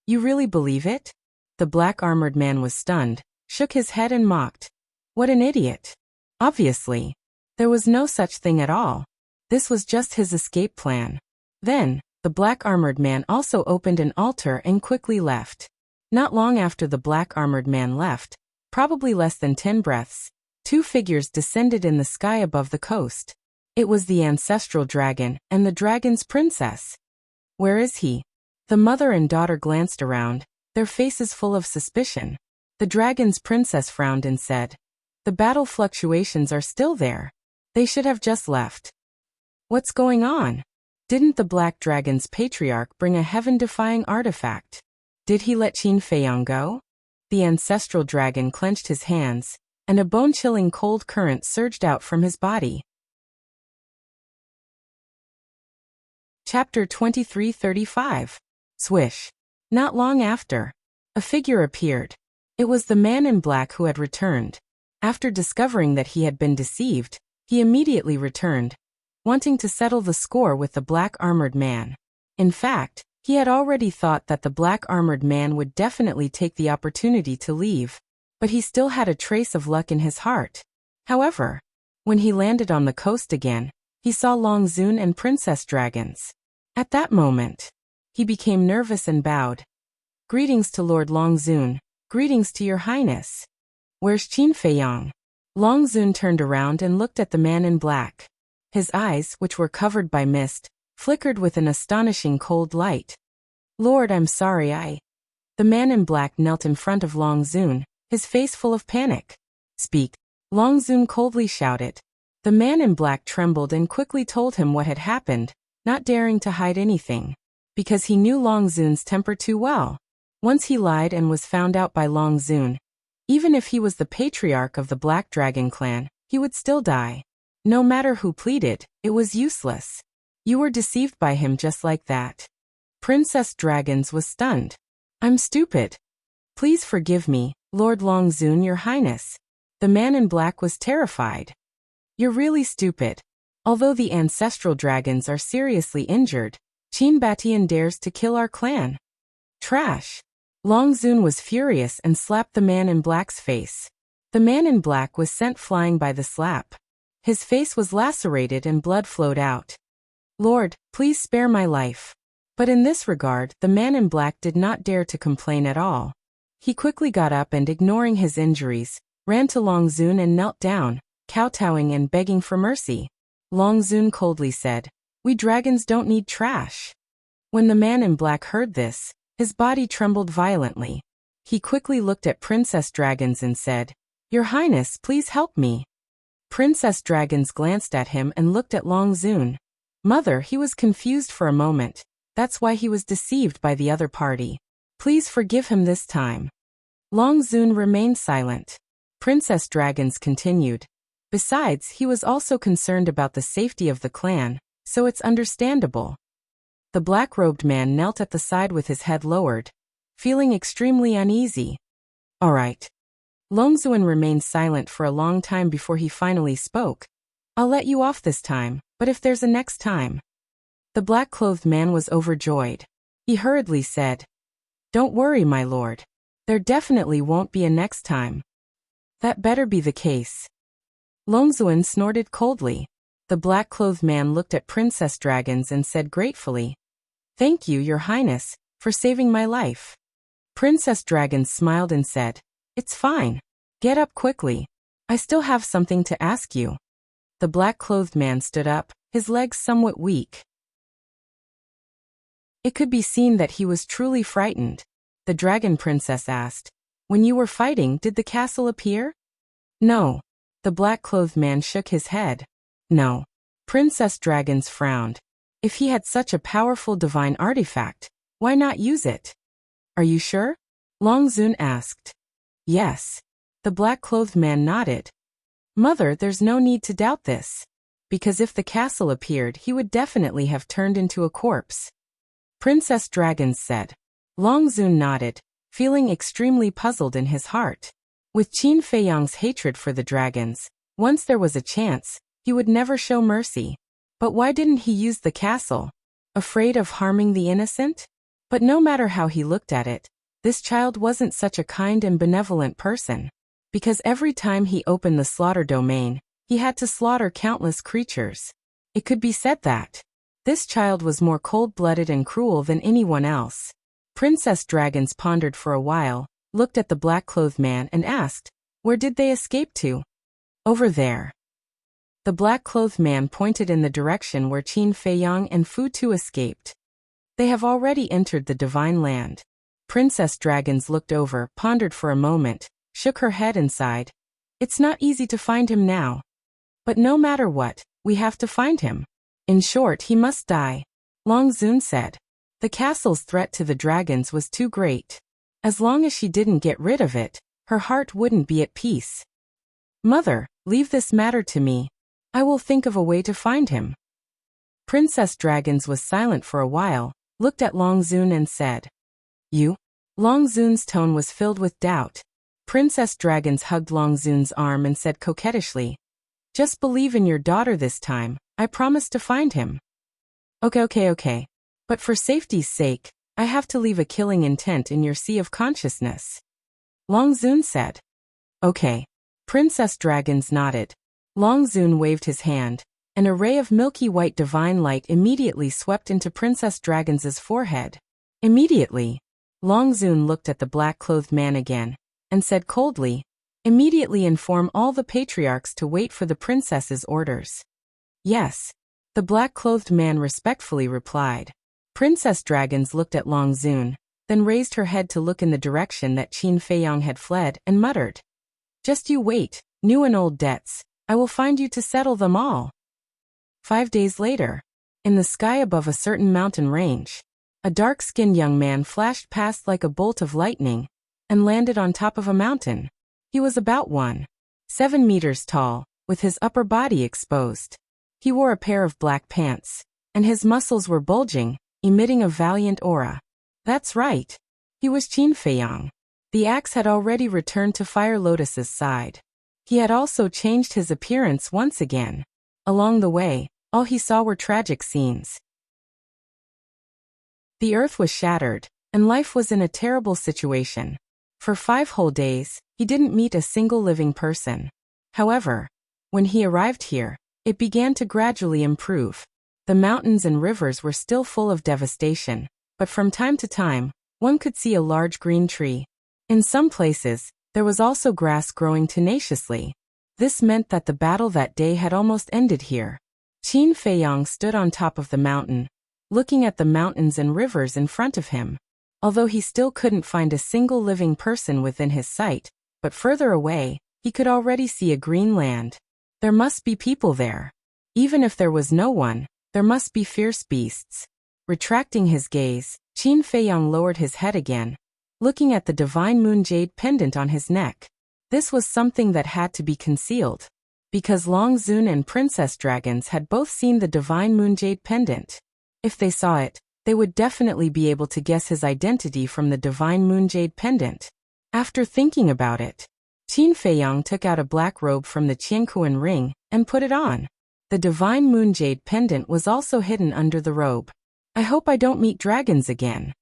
You really believe it? The black-armored man was stunned, shook his head and mocked. What an idiot! Obviously. There was no such thing at all. This was just his escape plan. Then, the black-armored man also opened an altar and quickly left. Not long after the black-armored man left, probably less than 10 breaths, 2 figures descended in the sky above the coast. It was the ancestral dragon and the dragon's princess. Where is he? The mother and daughter glanced around, their faces full of suspicion. The dragon's princess frowned and said, the battle fluctuations are still there. They should have just left. What's going on? Didn't the black dragon's patriarch bring a heaven-defying artifact? Did he let Qin Feiyang go? The ancestral dragon clenched his hands, and a bone-chilling cold current surged out from his body. Chapter 2335. Swish. Not long after, a figure appeared. It was the man in black who had returned. After discovering that he had been deceived, he immediately returned, wanting to settle the score with the black-armored man. In fact, he had already thought that the black-armored man would definitely take the opportunity to leave, but he still had a trace of luck in his heart. However, when he landed on the coast again, he saw Long Zun and Princess Dragons. At that moment, he became nervous and bowed. Greetings to Lord Long Zun, greetings to your highness. Where's Qin Feiyang? Long Zun turned around and looked at the man in black. His eyes, which were covered by mist, flickered with an astonishing cold light. Lord, I'm sorry, The man in black knelt in front of Long Zun, his face full of panic. Speak. Long Zun coldly shouted. The man in black trembled and quickly told him what had happened, not daring to hide anything. Because he knew Long Zun's temper too well. Once he lied and was found out by Long Zun, even if he was the patriarch of the Black Dragon clan, he would still die. No matter who pleaded, it was useless. You were deceived by him just like that. Princess Dragons was stunned. I'm stupid. Please forgive me, Lord Long Zun, your highness. The man in black was terrified. You're really stupid. Although the ancestral dragons are seriously injured, Qin Batian dares to kill our clan. Trash. Long Zun was furious and slapped the man in black's face. The man in black was sent flying by the slap. His face was lacerated and blood flowed out. Lord, please spare my life. But in this regard, the man in black did not dare to complain at all. He quickly got up and, ignoring his injuries, ran to Long Zun and knelt down, kowtowing and begging for mercy. Long Zun coldly said, We dragons don't need trash. When the man in black heard this, his body trembled violently. He quickly looked at Princess Dragons and said, Your Highness, please help me. Princess Dragons glanced at him and looked at Long Zun. Mother, he was confused for a moment. That's why he was deceived by the other party. Please forgive him this time. Long Zun remained silent. Princess Dragons continued. Besides, he was also concerned about the safety of the clan, so it's understandable. The black-robed man knelt at the side with his head lowered, feeling extremely uneasy. All right. Long Zun remained silent for a long time before he finally spoke. I'll let you off this time, but if there's a next time. The black-clothed man was overjoyed. He hurriedly said, Don't worry, my lord. There definitely won't be a next time. That better be the case. Long Zun snorted coldly. The black-clothed man looked at Princess Dragons and said gratefully, Thank you, your highness, for saving my life. Princess Dragons smiled and said, It's fine. Get up quickly. I still have something to ask you. The black-clothed man stood up, his legs somewhat weak. It could be seen that he was truly frightened. The dragon princess asked, "When you were fighting, did the castle appear?" "No." The black-clothed man shook his head. "No." Princess Dragons frowned. If he had such a powerful divine artifact, why not use it? "Are you sure?" Long Zun asked. "Yes." The black-clothed man nodded. "Mother, there's no need to doubt this. Because if the castle appeared, he would definitely have turned into a corpse." Princess Dragons said. Long Zun nodded, feeling extremely puzzled in his heart. With Qin Feiyang's hatred for the dragons, once there was a chance, he would never show mercy. But why didn't he use the castle? Afraid of harming the innocent? But no matter how he looked at it, this child wasn't such a kind and benevolent person. Because every time he opened the slaughter domain, he had to slaughter countless creatures. It could be said that this child was more cold-blooded and cruel than anyone else. Princess Dragons pondered for a while, looked at the black-clothed man and asked, "Where did they escape to?" "Over there." The black-clothed man pointed in the direction where Qin Feiyang and Fu Tu escaped. "They have already entered the divine land." Princess Dragons looked over, pondered for a moment, shook her head and sighed. "It's not easy to find him now. But no matter what, we have to find him. In short, he must die." Long Zun said. The castle's threat to the dragons was too great. As long as she didn't get rid of it, her heart wouldn't be at peace. "Mother, leave this matter to me. I will think of a way to find him." Princess Dragons was silent for a while, looked at Long Zun and said, "You?" Long Zun's tone was filled with doubt. Princess Dragons hugged Long Zun's arm and said coquettishly, "Just believe in your daughter this time. I promise to find him." Okay. But for safety's sake, I have to leave a killing intent in your sea of consciousness." Long Zun said. "Okay." Princess Dragons nodded. Long Zun waved his hand. An array of milky white divine light immediately swept into Princess Dragons's forehead. Immediately, Long Zun looked at the black-clothed man again, and said coldly, "Immediately inform all the patriarchs to wait for the princess's orders." "Yes." The black-clothed man respectfully replied. Princess Dragons looked at Long Zun, then raised her head to look in the direction that Qin Feiyang had fled, and muttered, "Just you wait, new and old debts, I will find you to settle them all." 5 days later, in the sky above a certain mountain range, a dark-skinned young man flashed past like a bolt of lightning, and landed on top of a mountain. He was about 1.7 meters tall, with his upper body exposed. He wore a pair of black pants, and his muscles were bulging, emitting a valiant aura. That's right. He was Qin Feiyang. The axe had already returned to Fire Lotus's side. He had also changed his appearance once again. Along the way, all he saw were tragic scenes. The earth was shattered, and life was in a terrible situation. For 5 whole days, he didn't meet a single living person. However, when he arrived here, it began to gradually improve. The mountains and rivers were still full of devastation, but from time to time, one could see a large green tree. In some places, there was also grass growing tenaciously. This meant that the battle that day had almost ended here. Qin Feiyang stood on top of the mountain, looking at the mountains and rivers in front of him. Although he still couldn't find a single living person within his sight, but further away, he could already see a green land. There must be people there. Even if there was no one, there must be fierce beasts. Retracting his gaze, Qin Feiyang lowered his head again, looking at the divine moon jade pendant on his neck. This was something that had to be concealed, because Long Zun and Princess Dragons had both seen the divine moon jade pendant. If they saw it, they would definitely be able to guess his identity from the divine moon jade pendant. After thinking about it, Qin Feiyang took out a black robe from the Qiankuan ring and put it on. The divine moon jade pendant was also hidden under the robe. "I hope I don't meet dragons again."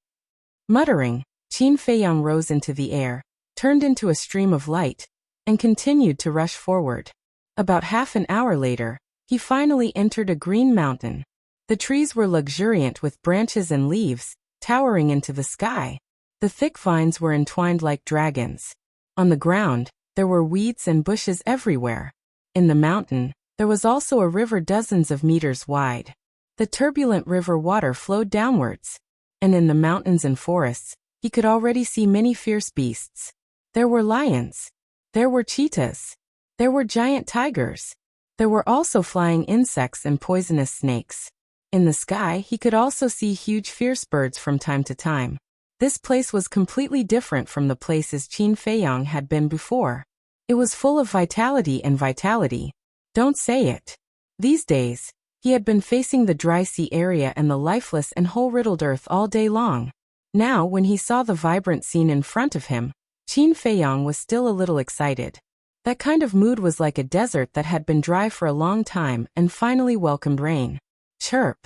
Muttering, Qin Feiyang rose into the air, turned into a stream of light, and continued to rush forward. About half an hour later, he finally entered a green mountain. The trees were luxuriant with branches and leaves, towering into the sky. The thick vines were entwined like dragons. On the ground, There were weeds and bushes everywhere. In the mountain, there was also a river dozens of meters wide. The turbulent river water flowed downwards. And in the mountains and forests, he could already see many fierce beasts. There were lions. There were cheetahs. There were giant tigers. There were also flying insects and poisonous snakes. In the sky, he could also see huge fierce birds from time to time. This place was completely different from the places Qin Feiyang had been before. It was full of vitality and vitality. Don't say it. These days, he had been facing the dry sea area and the lifeless and hole-riddled earth all day long. Now, when he saw the vibrant scene in front of him, Qin Feiyang was still a little excited. That kind of mood was like a desert that had been dry for a long time and finally welcomed rain. Chirp.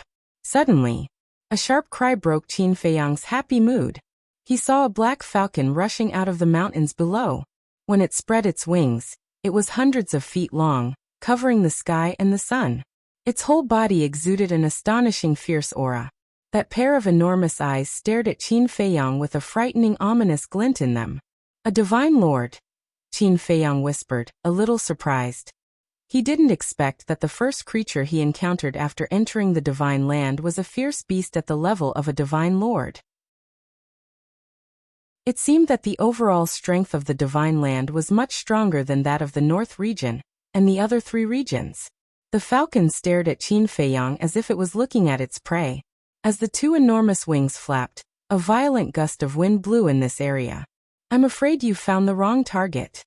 Suddenly, a sharp cry broke Qin Feiyang's happy mood. He saw a black falcon rushing out of the mountains below. When it spread its wings, it was hundreds of feet long, covering the sky and the sun. Its whole body exuded an astonishing fierce aura. That pair of enormous eyes stared at Qin Feiyang with a frightening, ominous glint in them. A divine lord, Qin Feiyang whispered, a little surprised. He didn't expect that the first creature he encountered after entering the divine land was a fierce beast at the level of a divine lord. It seemed that the overall strength of the divine land was much stronger than that of the North region and the other 3 regions. The falcon stared at Qin Feiyang as if it was looking at its prey. As the 2 enormous wings flapped, a violent gust of wind blew in this area. I'm afraid you found the wrong target.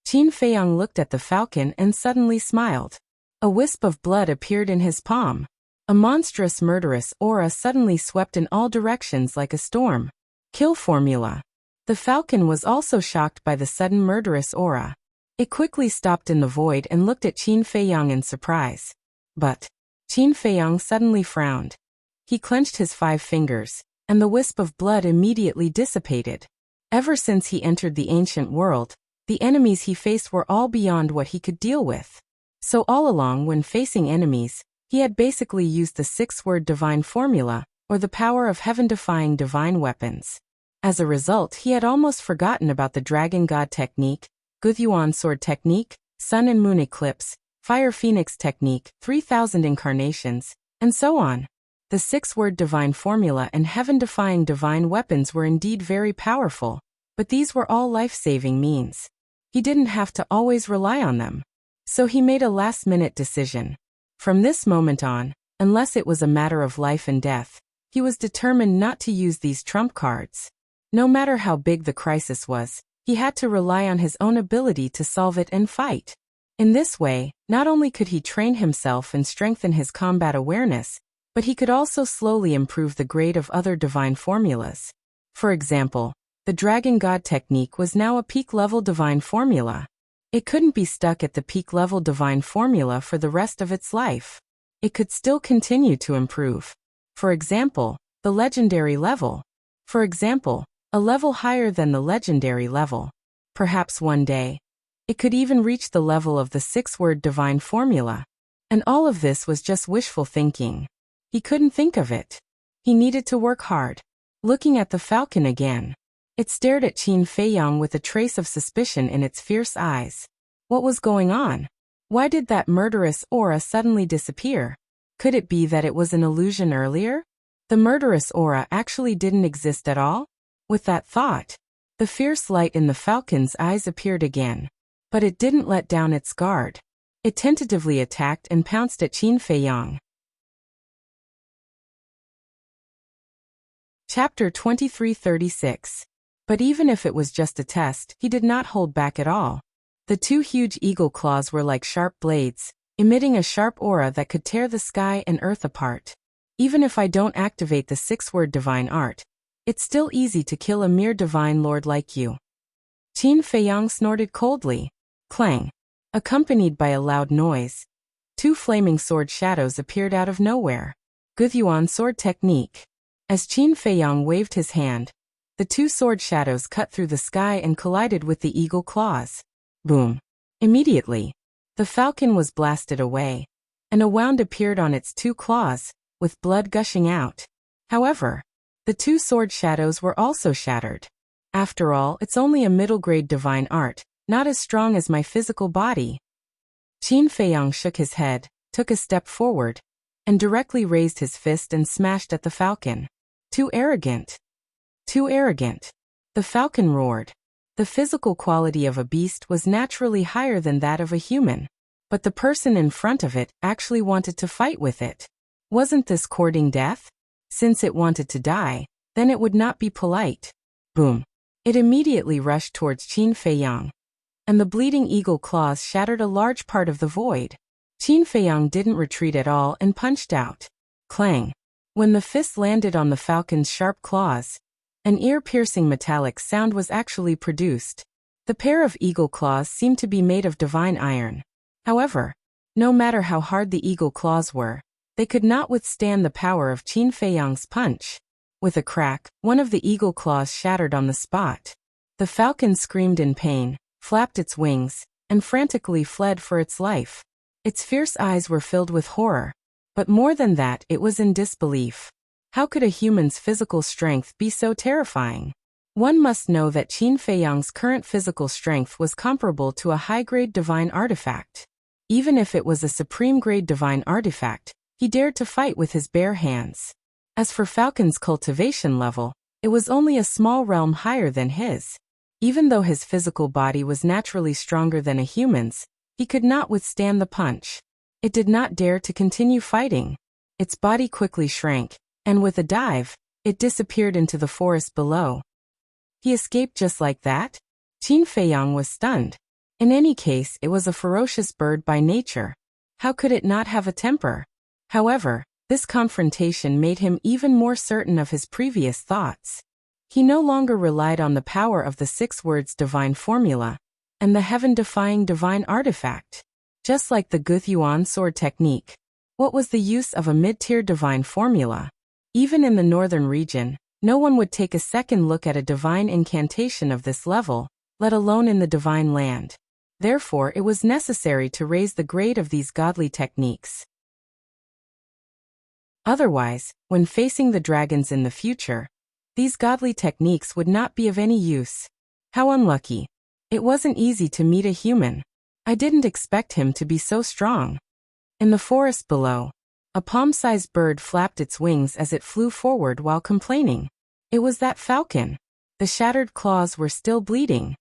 Qin Feiyang looked at the falcon and suddenly smiled. A wisp of blood appeared in his palm. A monstrous murderous aura suddenly swept in all directions like a storm. Kill formula. The falcon was also shocked by the sudden murderous aura. It quickly stopped in the void and looked at Qin Feiyang in surprise. But Qin Feiyang suddenly frowned. He clenched his 5 fingers, and the wisp of blood immediately dissipated. Ever since he entered the ancient world, the enemies he faced were all beyond what he could deal with. So all along when facing enemies, he had basically used the 6-word divine formula, or the power of heaven-defying divine weapons. As a result, he had almost forgotten about the Dragon God technique, Guyuan sword technique, Sun and Moon eclipse, Fire Phoenix technique, 3000 incarnations, and so on. The 6-word divine formula and heaven-defying divine weapons were indeed very powerful, but these were all life-saving means. He didn't have to always rely on them. So he made a last-minute decision. From this moment on, unless it was a matter of life and death, he was determined not to use these trump cards. No matter how big the crisis was, he had to rely on his own ability to solve it and fight. In this way, not only could he train himself and strengthen his combat awareness, but he could also slowly improve the grade of other divine formulas. For example, the Dragon God technique was now a peak-level divine formula. It couldn't be stuck at the peak-level divine formula for the rest of its life. It could still continue to improve. For example, the legendary level. For example, a level higher than the legendary level. Perhaps one day, it could even reach the level of the 6-word divine formula. And all of this was just wishful thinking. He couldn't think of it. He needed to work hard. Looking at the falcon again, it stared at Qin Feiyang with a trace of suspicion in its fierce eyes. What was going on? Why did that murderous aura suddenly disappear? Could it be that it was an illusion earlier? The murderous aura actually didn't exist at all? With that thought, the fierce light in the falcon's eyes appeared again. But it didn't let down its guard. It tentatively attacked and pounced at Qin Feiyang. Chapter 2336. But even if it was just a test, he did not hold back at all. The 2 huge eagle claws were like sharp blades, emitting a sharp aura that could tear the sky and earth apart. Even if I don't activate the 6-word divine art, it's still easy to kill a mere divine lord like you. Qin Feiyang snorted coldly. Clang. Accompanied by a loud noise, 2 flaming sword shadows appeared out of nowhere. Guyuan sword technique. As Qin Feiyang waved his hand, the 2 sword shadows cut through the sky and collided with the eagle claws. Boom. Immediately, the falcon was blasted away, and a wound appeared on its 2 claws, with blood gushing out. However, the 2 sword shadows were also shattered. After all, it's only a middle-grade divine art, Not as strong as my physical body. Qin Feiyang shook his head, took a step forward, and directly raised his fist and smashed at the falcon. Too arrogant. Too arrogant. The falcon roared. The physical quality of a beast was naturally higher than that of a human. But the person in front of it actually wanted to fight with it. Wasn't this courting death? Since it wanted to die, then it would not be polite. Boom. It immediately rushed towards Qin Feiyang, and the bleeding eagle claws shattered a large part of the void. Qin Feiyang didn't retreat at all and punched out. Clang. When the fist landed on the falcon's sharp claws, an ear-piercing metallic sound was actually produced. The pair of eagle claws seemed to be made of divine iron. However, no matter how hard the eagle claws were, they could not withstand the power of Qin Feiyang's punch. With a crack, one of the eagle claws shattered on the spot. The falcon screamed in pain, flapped its wings, and frantically fled for its life. Its fierce eyes were filled with horror. But more than that, it was in disbelief. How could a human's physical strength be so terrifying? One must know that Qin Feiyang's current physical strength was comparable to a high-grade divine artifact. Even if it was a supreme-grade divine artifact, he dared to fight with his bare hands. As for Falcon's cultivation level, it was only a small realm higher than his. Even though his physical body was naturally stronger than a human's, he could not withstand the punch. It did not dare to continue fighting. Its body quickly shrank, and with a dive, it disappeared into the forest below. He escaped just like that? Qin Feiyang was stunned. In any case, it was a ferocious bird by nature. How could it not have a temper? However, this confrontation made him even more certain of his previous thoughts. He no longer relied on the power of the 6 words divine formula and the heaven-defying divine artifact. Just like the Guthyuan sword technique, what was the use of a mid-tier divine formula? Even in the northern region, no one would take a second look at a divine incantation of this level, let alone in the divine land. Therefore, it was necessary to raise the grade of these godly techniques. Otherwise, when facing the dragons in the future, these godly techniques would not be of any use. How unlucky. It wasn't easy to meet a human. I didn't expect him to be so strong. In the forest below, a palm-sized bird flapped its wings as it flew forward while complaining. It was that falcon. The shattered claws were still bleeding.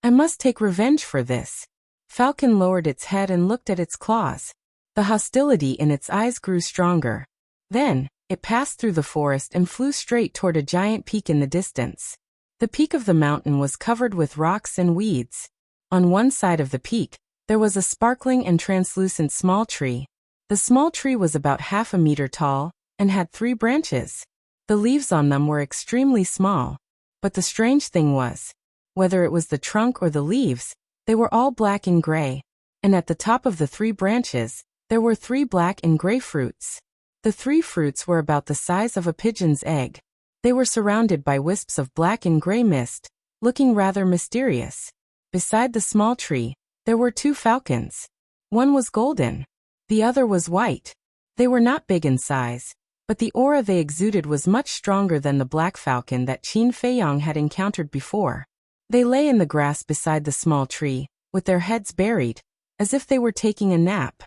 I must take revenge for this. Falcon lowered its head and looked at its claws. The hostility in its eyes grew stronger. Then, it passed through the forest and flew straight toward a giant peak in the distance. The peak of the mountain was covered with rocks and weeds. On one side of the peak, there was a sparkling and translucent small tree. The small tree was about half a meter tall and had 3 branches. The leaves on them were extremely small. But the strange thing was, whether it was the trunk or the leaves, they were all black and gray. And at the top of the 3 branches, there were 3 black and gray fruits. The 3 fruits were about the size of a pigeon's egg. They were surrounded by wisps of black and gray mist, looking rather mysterious. Beside the small tree, there were 2 falcons. One was golden. The other was white. They were not big in size, but the aura they exuded was much stronger than the black falcon that Qin Feiyang had encountered before. They lay in the grass beside the small tree, with their heads buried, as if they were taking a nap.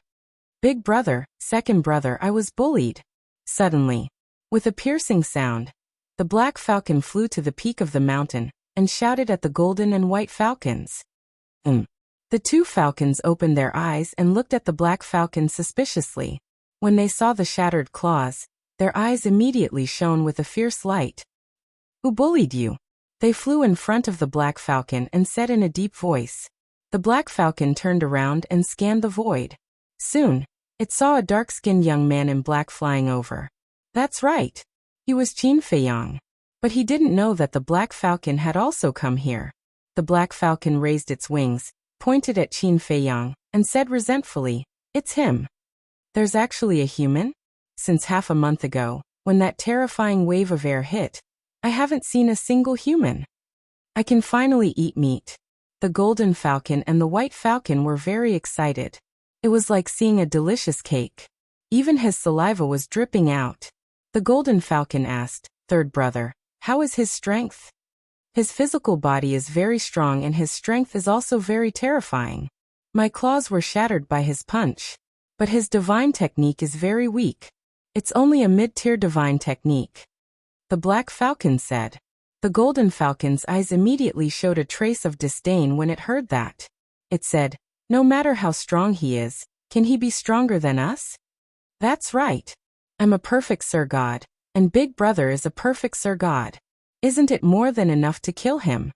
Big brother, second brother, I was bullied. Suddenly, with a piercing sound, the black falcon flew to the peak of the mountain and shouted at the golden and white falcons. The 2 falcons opened their eyes and looked at the black falcon suspiciously. When they saw the shattered claws, their eyes immediately shone with a fierce light. Who bullied you? They flew in front of the black falcon and said in a deep voice. The black falcon turned around and scanned the void. Soon, it saw a dark-skinned young man in black flying over. That's right. He was Qin Feiyang. But he didn't know that the black falcon had also come here. The black falcon raised its wings, pointed at Qin Feiyang, and said resentfully, "It's him." There's actually a human? Since half a month ago, when that terrifying wave of air hit, I haven't seen a single human. I can finally eat meat. The golden falcon and the white falcon were very excited. It was like seeing a delicious cake. Even his saliva was dripping out. The golden falcon asked, "Third brother, how is his strength?" His physical body is very strong and his strength is also very terrifying. My claws were shattered by his punch. But his divine technique is very weak. It's only a mid-tier divine technique. The Black Falcon said. The Golden Falcon's eyes immediately showed a trace of disdain when it heard that. It said, no matter how strong he is, can he be stronger than us? That's right. I'm a perfect Sir God, and Big Brother is a perfect Sir God. Isn't it more than enough to kill him?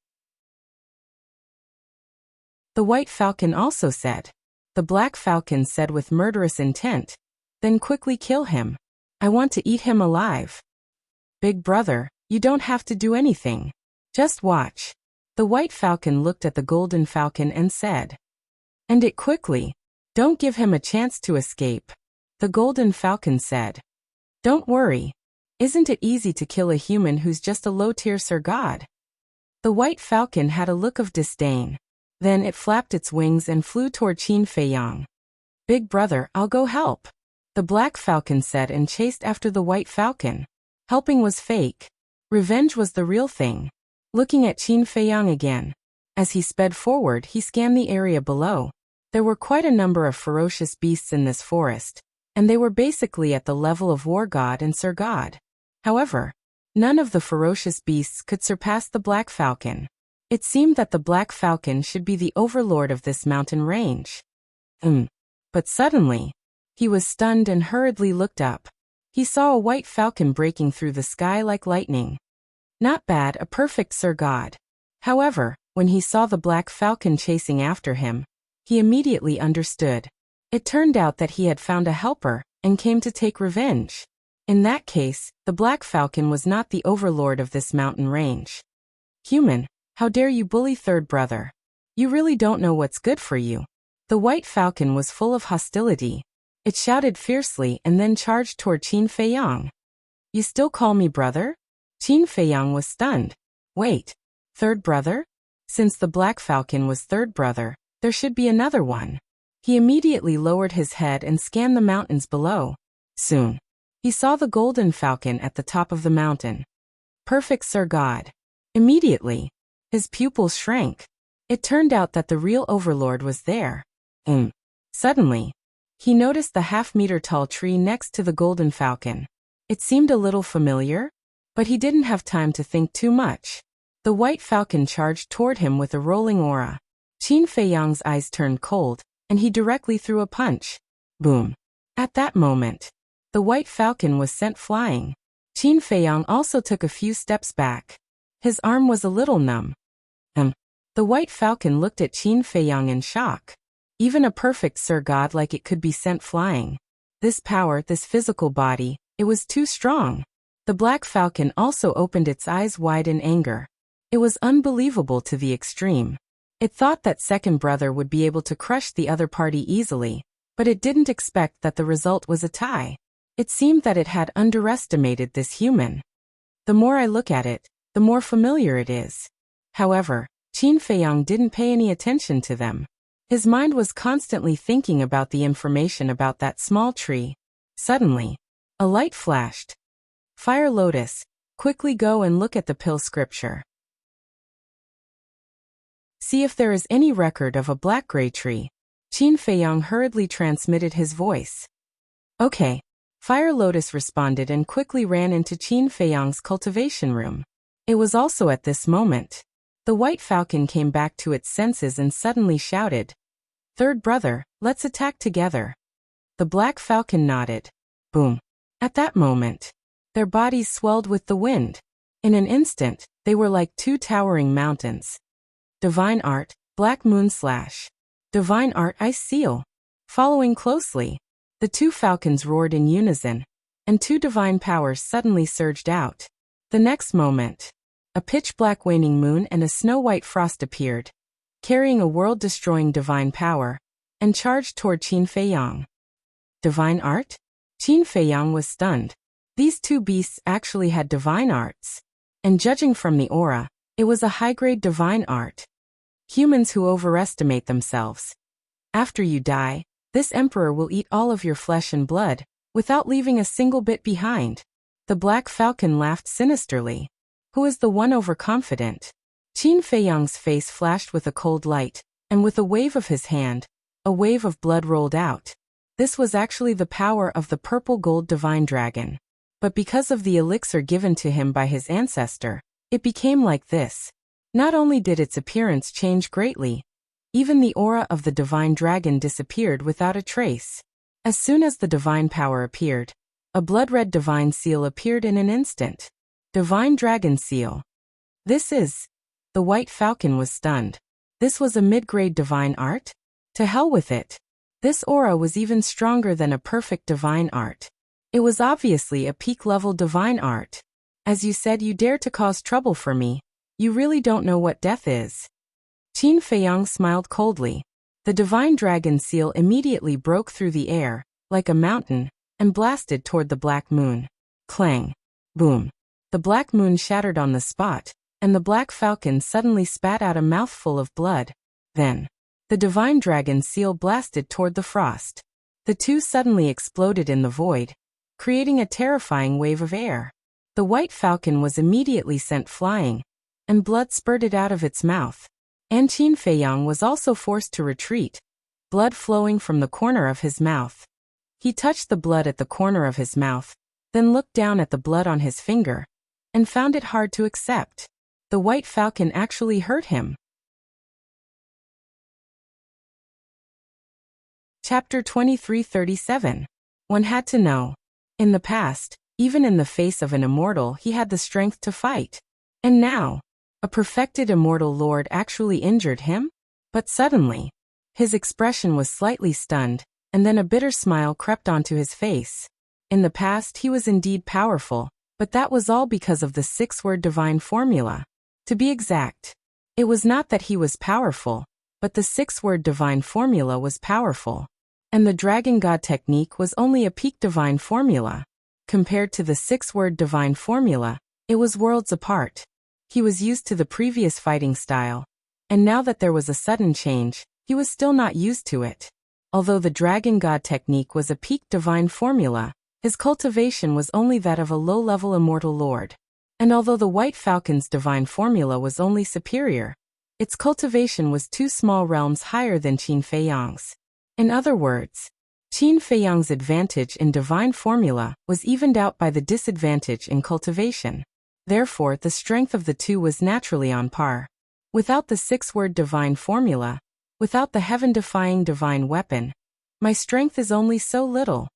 The White Falcon also said. The Black Falcon said with murderous intent, then quickly kill him. I want to eat him alive. Big Brother, you don't have to do anything. Just watch. The White Falcon looked at the Golden Falcon and said. End it quickly. Don't give him a chance to escape. The Golden Falcon said. Don't worry. Isn't it easy to kill a human who's just a low-tier Sir God? The White Falcon had a look of disdain. Then it flapped its wings and flew toward Qin Feiyang. Big Brother, I'll go help. The Black Falcon said and chased after the White Falcon. Helping was fake. Revenge was the real thing. Looking at Qin Feiyang again. As he sped forward, he scanned the area below. There were quite a number of ferocious beasts in this forest, and they were basically at the level of War God and Sir God. However, none of the ferocious beasts could surpass the Black Falcon. It seemed that the Black Falcon should be the overlord of this mountain range. But suddenly, he was stunned and hurriedly looked up. He saw a White Falcon breaking through the sky like lightning. Not bad, a perfect Sir God. However, when he saw the Black Falcon chasing after him, he immediately understood. It turned out that he had found a helper and came to take revenge. In that case, the Black Falcon was not the overlord of this mountain range. Human, how dare you bully Third Brother? You really don't know what's good for you. The White Falcon was full of hostility. It shouted fiercely and then charged toward Qin Feiyang. You still call me brother? Qin Feiyang was stunned. Wait, Third Brother? Since the Black Falcon was Third Brother, there should be another one. He immediately lowered his head and scanned the mountains below. Soon, he saw the Golden Falcon at the top of the mountain. Perfect Sir God. Immediately, his pupils shrank. It turned out that the real overlord was there. Suddenly, he noticed the half-meter-tall tree next to the Golden Falcon. It seemed a little familiar, but he didn't have time to think too much. The White Falcon charged toward him with a rolling aura. Qin Feiyang's eyes turned cold, and he directly threw a punch. Boom. At that moment, the White Falcon was sent flying. Qin Feiyang also took a few steps back. His arm was a little numb. The White Falcon looked at Qin Feiyang in shock. Even a perfect Sir God like it could be sent flying. This power, this physical body, it was too strong. The Black Falcon also opened its eyes wide in anger. It was unbelievable to the extreme. It thought that Second Brother would be able to crush the other party easily, but it didn't expect that the result was a tie. It seemed that it had underestimated this human. The more I look at it, the more familiar it is. However, Qin Feiyang didn't pay any attention to them. His mind was constantly thinking about the information about that small tree. Suddenly, a light flashed. Fire Lotus, quickly go and look at the pill scripture. See if there is any record of a black-gray tree. Qin Feiyang hurriedly transmitted his voice. Okay. Fire Lotus responded and quickly ran into Qin Feiyang's cultivation room. It was also at this moment. The White Falcon came back to its senses and suddenly shouted, Third Brother, let's attack together. The Black Falcon nodded. Boom. At that moment, their bodies swelled with the wind. In an instant, they were like two towering mountains. Divine Art, Black Moon Slash. Divine Art Ice Seal. Following closely, the two falcons roared in unison, and two divine powers suddenly surged out. The next moment, a pitch-black waning moon and a snow-white frost appeared, carrying a world-destroying divine power, and charged toward Qin Feiyang. Divine Art? Qin Feiyang was stunned. These two beasts actually had divine arts. And judging from the aura, it was a high-grade divine art. Humans who overestimate themselves. After you die, this emperor will eat all of your flesh and blood, without leaving a single bit behind. The Black Falcon laughed sinisterly. Who is the one overconfident? Qin Feiyang's face flashed with a cold light, and with a wave of his hand, a wave of blood rolled out. This was actually the power of the purple gold divine dragon. But because of the elixir given to him by his ancestor, it became like this. Not only did its appearance change greatly, even the aura of the divine dragon disappeared without a trace. As soon as the divine power appeared, a blood-red divine seal appeared in an instant. Divine dragon seal. This is... The white falcon was stunned. This was a mid-grade divine art? To hell with it. This aura was even stronger than a perfect divine art. It was obviously a peak-level divine art. As you said, you dare to cause trouble for me. You really don't know what death is. Qin Feiyang smiled coldly. The divine dragon seal immediately broke through the air, like a mountain, and blasted toward the black moon. Clang. Boom. The black moon shattered on the spot, and the black falcon suddenly spat out a mouthful of blood. Then, the divine dragon seal blasted toward the frost. The two suddenly exploded in the void, creating a terrifying wave of air. The white falcon was immediately sent flying, and blood spurted out of its mouth. And Qin Feiyang was also forced to retreat, blood flowing from the corner of his mouth. He touched the blood at the corner of his mouth, then looked down at the blood on his finger, and found it hard to accept. The white falcon actually hurt him. Chapter 2337. One had to know. In the past, even in the face of an immortal, he had the strength to fight. And now, a perfected immortal lord actually injured him? But suddenly, his expression was slightly stunned, and then a bitter smile crept onto his face. In the past he was indeed powerful, but that was all because of the six-word divine formula. To be exact, it was not that he was powerful, but the six-word divine formula was powerful. And the dragon god technique was only a peak divine formula. Compared to the six-word divine formula, it was worlds apart. He was used to the previous fighting style, and now that there was a sudden change, he was still not used to it. Although the dragon god technique was a peak divine formula, his cultivation was only that of a low-level immortal lord. And although the white falcon's divine formula was only superior, its cultivation was two small realms higher than Qin Feiyang's. In other words, Qin Feiyang's advantage in divine formula was evened out by the disadvantage in cultivation. Therefore, the strength of the two was naturally on par. Without the six-word divine formula, without the heaven-defying divine weapon, my strength is only so little.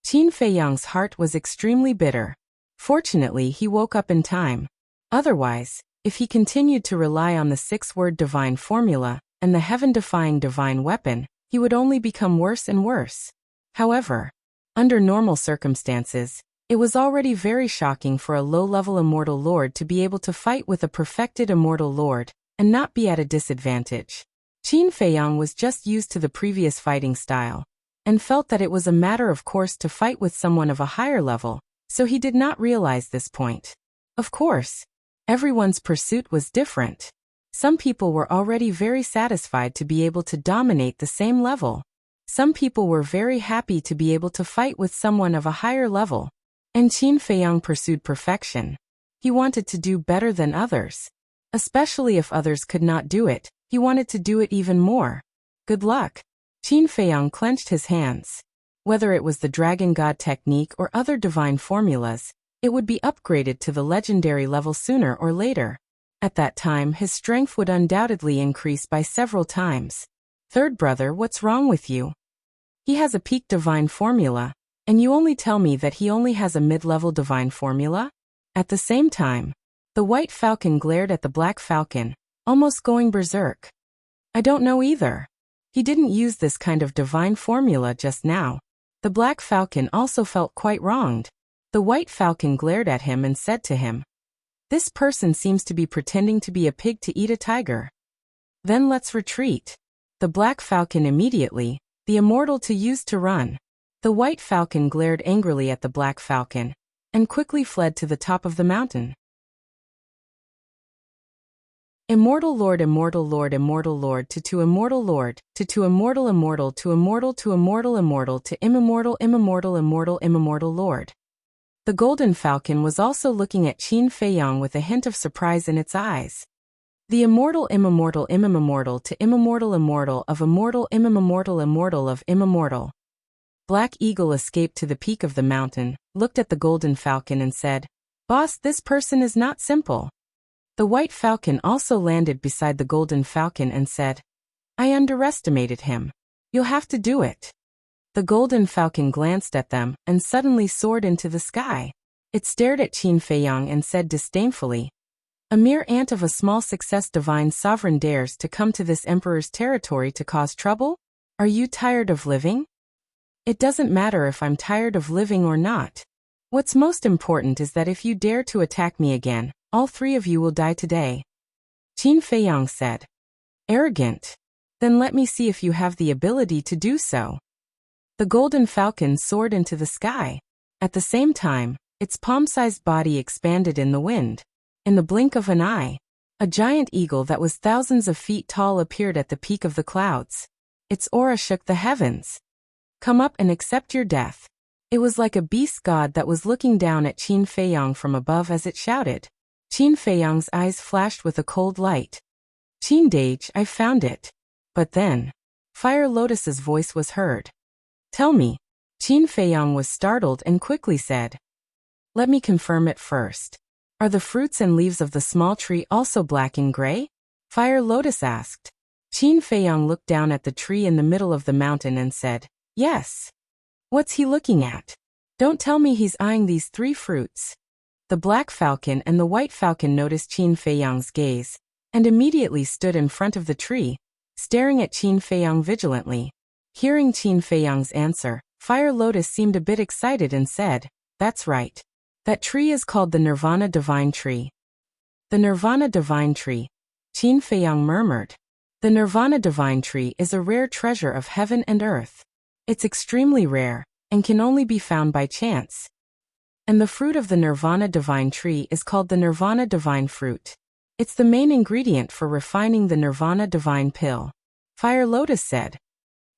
Qin Feiyang's heart was extremely bitter. Fortunately, he woke up in time. Otherwise, if he continued to rely on the six-word divine formula and the heaven-defying divine weapon, he would only become worse and worse. However, under normal circumstances, it was already very shocking for a low-level immortal lord to be able to fight with a perfected immortal lord and not be at a disadvantage. Qin Feiyang was just used to the previous fighting style and felt that it was a matter of course to fight with someone of a higher level, so he did not realize this point. Of course, everyone's pursuit was different. Some people were already very satisfied to be able to dominate the same level. Some people were very happy to be able to fight with someone of a higher level. And Qin Feiyang pursued perfection. He wanted to do better than others. Especially if others could not do it, he wanted to do it even more. Good luck. Qin Feiyang clenched his hands. Whether it was the dragon god technique or other divine formulas, it would be upgraded to the legendary level sooner or later. At that time, his strength would undoubtedly increase by several times. Third brother, what's wrong with you? He has a peak divine formula, and you only tell me that he only has a mid-level divine formula? At the same time, the white falcon glared at the black falcon, almost going berserk. I don't know either. He didn't use this kind of divine formula just now. The black falcon also felt quite wronged. The white falcon glared at him and said to him, "This person seems to be pretending to be a pig to eat a tiger. Then let's retreat." The black falcon immediately, the immortal to use to run. The white falcon glared angrily at the black falcon, and quickly fled to the top of the mountain. Immortal Lord, Immortal Lord, Immortal Lord, to Immortal Lord, to Immortal Immortal, to Immortal Immortal, to Immortal Immortal Immortal Immortal Lord. The golden falcon was also looking at Qin Feiyang with a hint of surprise in its eyes. The immortal immortal immortal to immortal immortal of immortal immortal immortal of immortal. Black Eagle escaped to the peak of the mountain, looked at the golden falcon and said, "Boss, this person is not simple." The white falcon also landed beside the golden falcon and said, "I underestimated him. You'll have to do it." The golden falcon glanced at them and suddenly soared into the sky. It stared at Qin Feiyang and said disdainfully, "A mere ant of a small success, divine sovereign dares to come to this emperor's territory to cause trouble? Are you tired of living?" "It doesn't matter if I'm tired of living or not. What's most important is that if you dare to attack me again, all three of you will die today." Qin Feiyang said. "Arrogant. Then let me see if you have the ability to do so." The golden falcon soared into the sky. At the same time, its palm-sized body expanded in the wind. In the blink of an eye, a giant eagle that was thousands of feet tall appeared at the peak of the clouds. Its aura shook the heavens. "Come up and accept your death." It was like a beast god that was looking down at Qin Feiyang from above as it shouted. Qin Feiyang's eyes flashed with a cold light. "Qin Dage, I found it." But then, Fire Lotus's voice was heard. "Tell me." Qin Feiyang was startled and quickly said, "Let me confirm it first. Are the fruits and leaves of the small tree also black and gray?" Fire Lotus asked. Qin Feiyang looked down at the tree in the middle of the mountain and said, "Yes." "What's he looking at? Don't tell me he's eyeing these three fruits." The black falcon and the white falcon noticed Qin Feiyang's gaze, and immediately stood in front of the tree, staring at Qin Feiyang vigilantly. Hearing Qin Feiyang's answer, Fire Lotus seemed a bit excited and said, "That's right. That tree is called the Nirvana Divine Tree." "The Nirvana Divine Tree," Qin Feiyang murmured. "The Nirvana Divine Tree is a rare treasure of heaven and earth. It's extremely rare, and can only be found by chance. And the fruit of the Nirvana Divine Tree is called the Nirvana Divine Fruit. It's the main ingredient for refining the Nirvana Divine Pill." Fire Lotus said.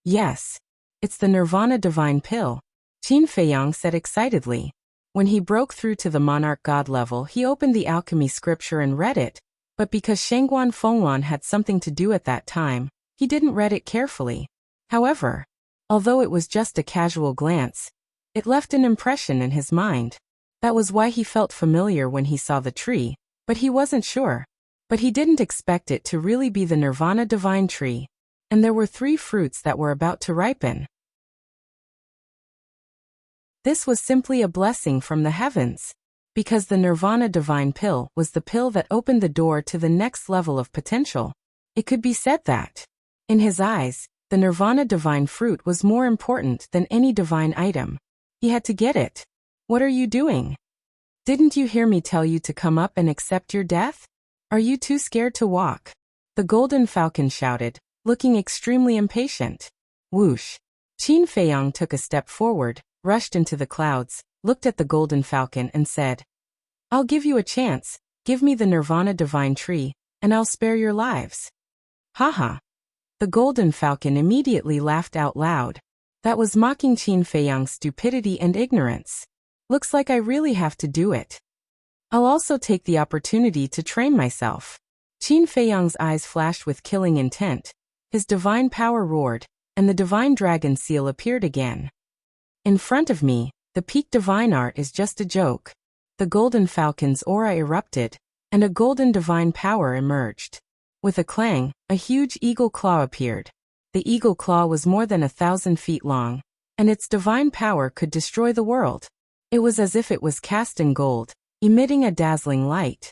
"Yes. It's the Nirvana Divine Pill," Qin Feiyang said excitedly. When he broke through to the monarch god level, he opened the alchemy scripture and read it, but because Shangguan Fenghuan had something to do at that time, he didn't read it carefully. However, although it was just a casual glance, it left an impression in his mind. That was why he felt familiar when he saw the tree, but he wasn't sure. But he didn't expect it to really be the Nirvana Divine Tree, and there were three fruits that were about to ripen. This was simply a blessing from the heavens, because the Nirvana Divine Pill was the pill that opened the door to the next level of potential. It could be said that, in his eyes, the Nirvana Divine Fruit was more important than any divine item. He had to get it. "What are you doing? Didn't you hear me tell you to come up and accept your death? Are you too scared to walk?" The golden falcon shouted, looking extremely impatient. Whoosh! Qin Feiyang took a step forward, rushed into the clouds, looked at the golden falcon and said, "I'll give you a chance. Give me the Nirvana Divine Tree, and I'll spare your lives." "Haha." The golden falcon immediately laughed out loud. That was mocking Qin Feiyang's stupidity and ignorance. "Looks like I really have to do it. I'll also take the opportunity to train myself." Qin Feiyang's eyes flashed with killing intent. His divine power roared, and the divine dragon seal appeared again. "In front of me, the peak divine art is just a joke." The golden falcon's aura erupted, and a golden divine power emerged. With a clang, a huge eagle claw appeared. The eagle claw was more than 1,000 feet long, and its divine power could destroy the world. It was as if it was cast in gold, emitting a dazzling light.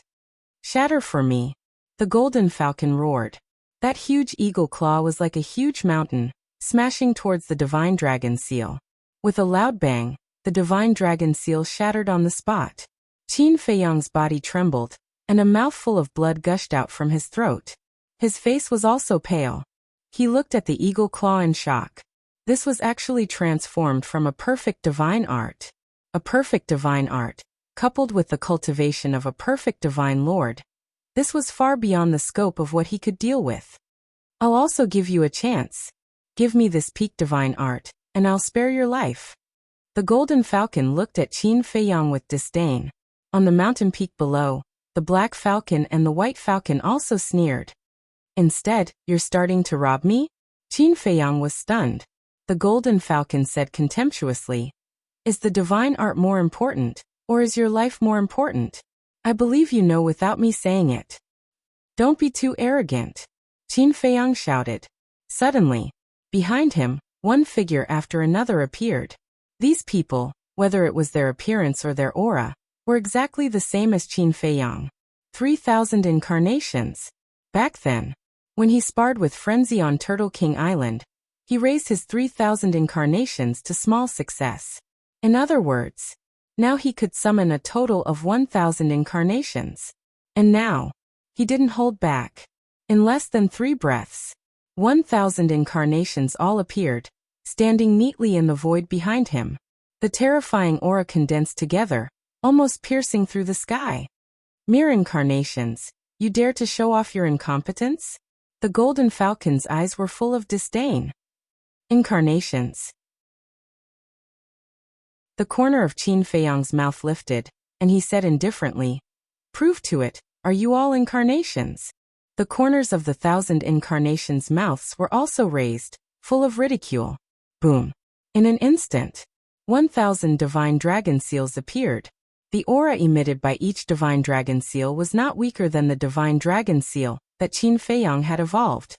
"Shatter for me," the golden falcon roared. That huge eagle claw was like a huge mountain, smashing towards the divine dragon seal. With a loud bang, the divine dragon seal shattered on the spot. Qin Feiyang's body trembled, and a mouthful of blood gushed out from his throat. His face was also pale. He looked at the eagle claw in shock. This was actually transformed from a perfect divine art. A perfect divine art, coupled with the cultivation of a perfect divine lord. This was far beyond the scope of what he could deal with. "I'll also give you a chance. Give me this peak divine art, and I'll spare your life." The golden falcon looked at Qin Feiyang with disdain. On the mountain peak below, the The black falcon and the white falcon also sneered. Instead, you're starting to rob me? Qin Feiyang was stunned. The golden falcon said contemptuously, is the divine art more important, or is your life more important? I believe you know without me saying it. Don't be too arrogant, Qin Feiyang shouted. Suddenly, behind him, one figure after another appeared. These people, whether it was their appearance or their aura, were exactly the same as Qin Feiyang. 3,000 incarnations. Back then, when he sparred with Frenzy on Turtle King Island, he raised his 3,000 incarnations to small success. In other words, now he could summon a total of 1,000 incarnations. And now, he didn't hold back. In less than 3 breaths, 1,000 incarnations all appeared, standing neatly in the void behind him. The terrifying aura condensed together, almost piercing through the sky. Mere incarnations, you dare to show off your incompetence? The golden falcon's eyes were full of disdain. Incarnations. The corner of Qin Feiyang's mouth lifted, and he said indifferently, prove to it, are you all incarnations? The corners of the 1,000 incarnations' mouths were also raised, full of ridicule. Boom. In an instant, 1,000 divine dragon seals appeared. The aura emitted by each divine dragon seal was not weaker than the divine dragon seal that Qin Feiyang had evolved.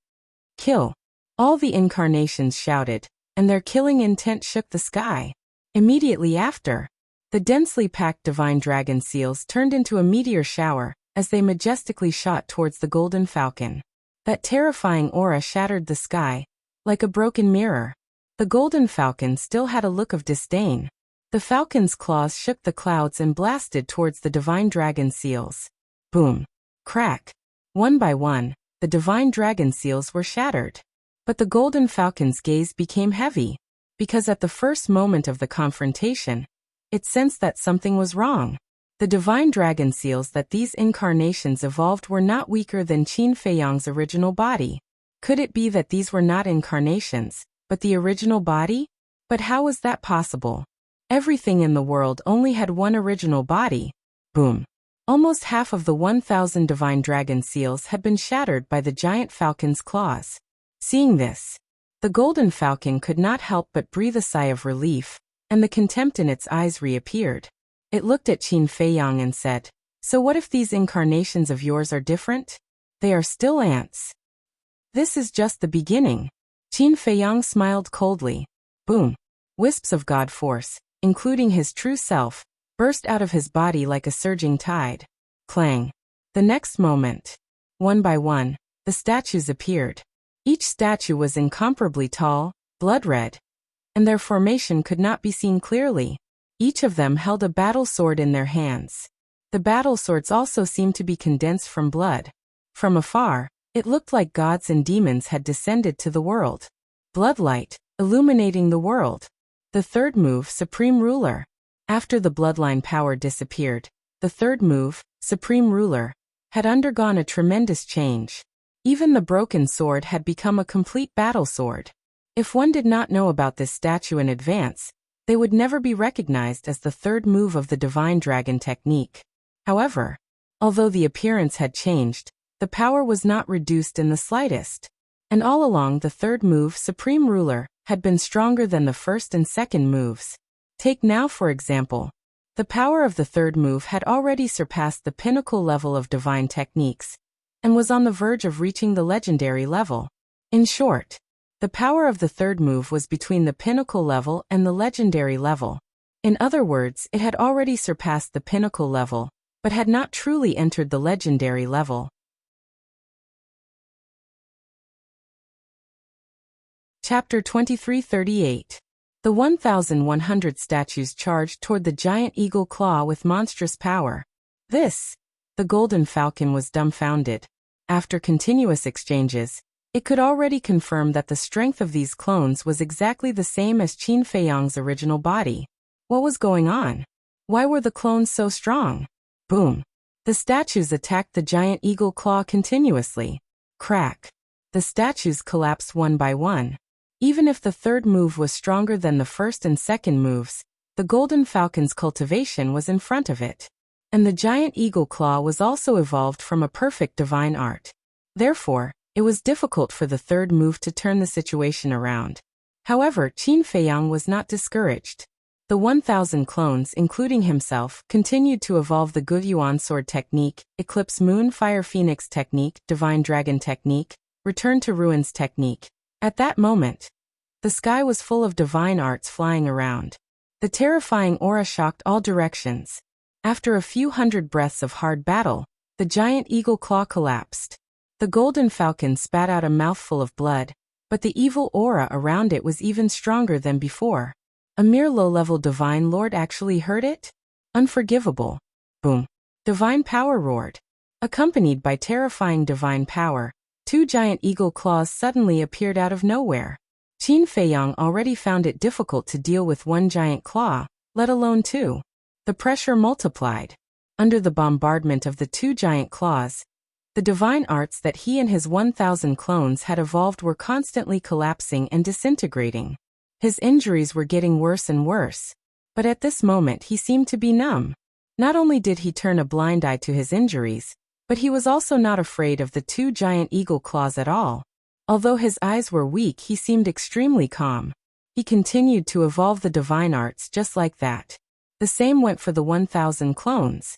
Kill. All the incarnations shouted, and their killing intent shook the sky. Immediately after, the densely packed divine dragon seals turned into a meteor shower as they majestically shot towards the golden falcon. That terrifying aura shattered the sky, like a broken mirror. The golden falcon still had a look of disdain. The falcon's claws shook the clouds and blasted towards the divine dragon seals. Boom. Crack. One by one, the divine dragon seals were shattered. But the golden falcon's gaze became heavy, because at the first moment of the confrontation, it sensed that something was wrong. The divine dragon seals that these incarnations evolved were not weaker than Qin Feiyang's original body. Could it be that these were not incarnations, but the original body? But how was that possible? Everything in the world only had one original body. Boom. Almost half of the 1,000 divine dragon seals had been shattered by the giant falcon's claws. Seeing this, the golden falcon could not help but breathe a sigh of relief, and the contempt in its eyes reappeared. It looked at Qin Feiyang and said, so what if these incarnations of yours are different? They are still ants. This is just the beginning. Qin Feiyang smiled coldly. Boom. Wisps of God force, including his true self, burst out of his body like a surging tide. Clang. The next moment, one by one, the statues appeared. Each statue was incomparably tall, blood-red, and their formation could not be seen clearly. Each of them held a battle sword in their hands. The battle swords also seemed to be condensed from blood. From afar, it looked like gods and demons had descended to the world. Bloodlight, illuminating the world. The third move, Supreme Ruler. After the bloodline power disappeared, the third move, Supreme Ruler, had undergone a tremendous change. Even the broken sword had become a complete battle sword. If one did not know about this statue in advance, they would never be recognized as the third move of the divine dragon technique. However, although the appearance had changed, the power was not reduced in the slightest. And all along the third move, Supreme Ruler, had been stronger than the first and second moves. Take now for example. The power of the third move had already surpassed the pinnacle level of divine techniques, and was on the verge of reaching the legendary level. In short, the power of the third move was between the pinnacle level and the legendary level. In other words, it had already surpassed the pinnacle level, but had not truly entered the legendary level. Chapter 2338. The 1,100 statues charged toward the giant eagle claw with monstrous power. The golden falcon was dumbfounded. After continuous exchanges, it could already confirm that the strength of these clones was exactly the same as Qin Feiyang's original body. What was going on? Why were the clones so strong? Boom. The statues attacked the giant eagle claw continuously. Crack. The statues collapsed one by one. Even if the third move was stronger than the first and second moves, the golden falcon's cultivation was in front of it. And the giant eagle claw was also evolved from a perfect divine art. Therefore, it was difficult for the third move to turn the situation around. However, Qin Feiyang was not discouraged. The 1,000 clones, including himself, continued to evolve the Guiyuan sword technique, Eclipse Moon Fire Phoenix technique, Divine Dragon technique, Return to Ruins technique. At that moment, the sky was full of divine arts flying around. The terrifying aura shocked all directions. After a few hundred breaths of hard battle, the giant eagle claw collapsed. The golden falcon spat out a mouthful of blood, but the evil aura around it was even stronger than before. A mere low-level divine lord actually heard it? Unforgivable. Boom. Divine power roared. Accompanied by terrifying divine power, 2 giant eagle claws suddenly appeared out of nowhere. Qin Feiyang already found it difficult to deal with 1 giant claw, let alone 2. The pressure multiplied. Under the bombardment of the 2 giant claws, the divine arts that he and his 1,000 clones had evolved were constantly collapsing and disintegrating. His injuries were getting worse and worse. But at this moment he seemed to be numb. Not only did he turn a blind eye to his injuries, but he was also not afraid of the 2 giant eagle claws at all. Although his eyes were weak, he seemed extremely calm. He continued to evolve the divine arts just like that. The same went for the 1,000 clones.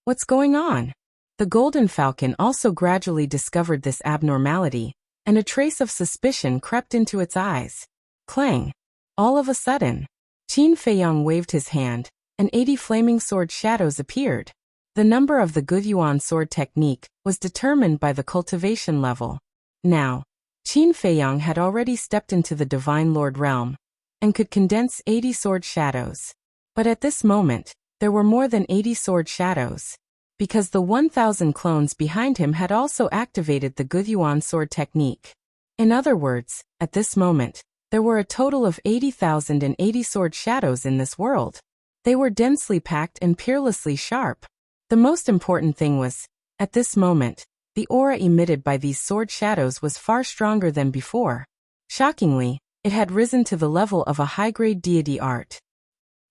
What's going on? The golden falcon also gradually discovered this abnormality, and a trace of suspicion crept into its eyes. Clang! All of a sudden, Qin Feiyang waved his hand, and 80 flaming sword shadows appeared. The number of the Guiyuan sword technique was determined by the cultivation level. Now, Qin Feiyang had already stepped into the Divine Lord realm, and could condense 80 sword shadows. But at this moment, there were more than 80 sword shadows. Because the 1,000 clones behind him had also activated the Guiyuan sword technique. In other words, at this moment, there were a total of 80,080 sword shadows in this world. They were densely packed and peerlessly sharp. The most important thing was, at this moment, the aura emitted by these sword shadows was far stronger than before. Shockingly, it had risen to the level of a high-grade deity art.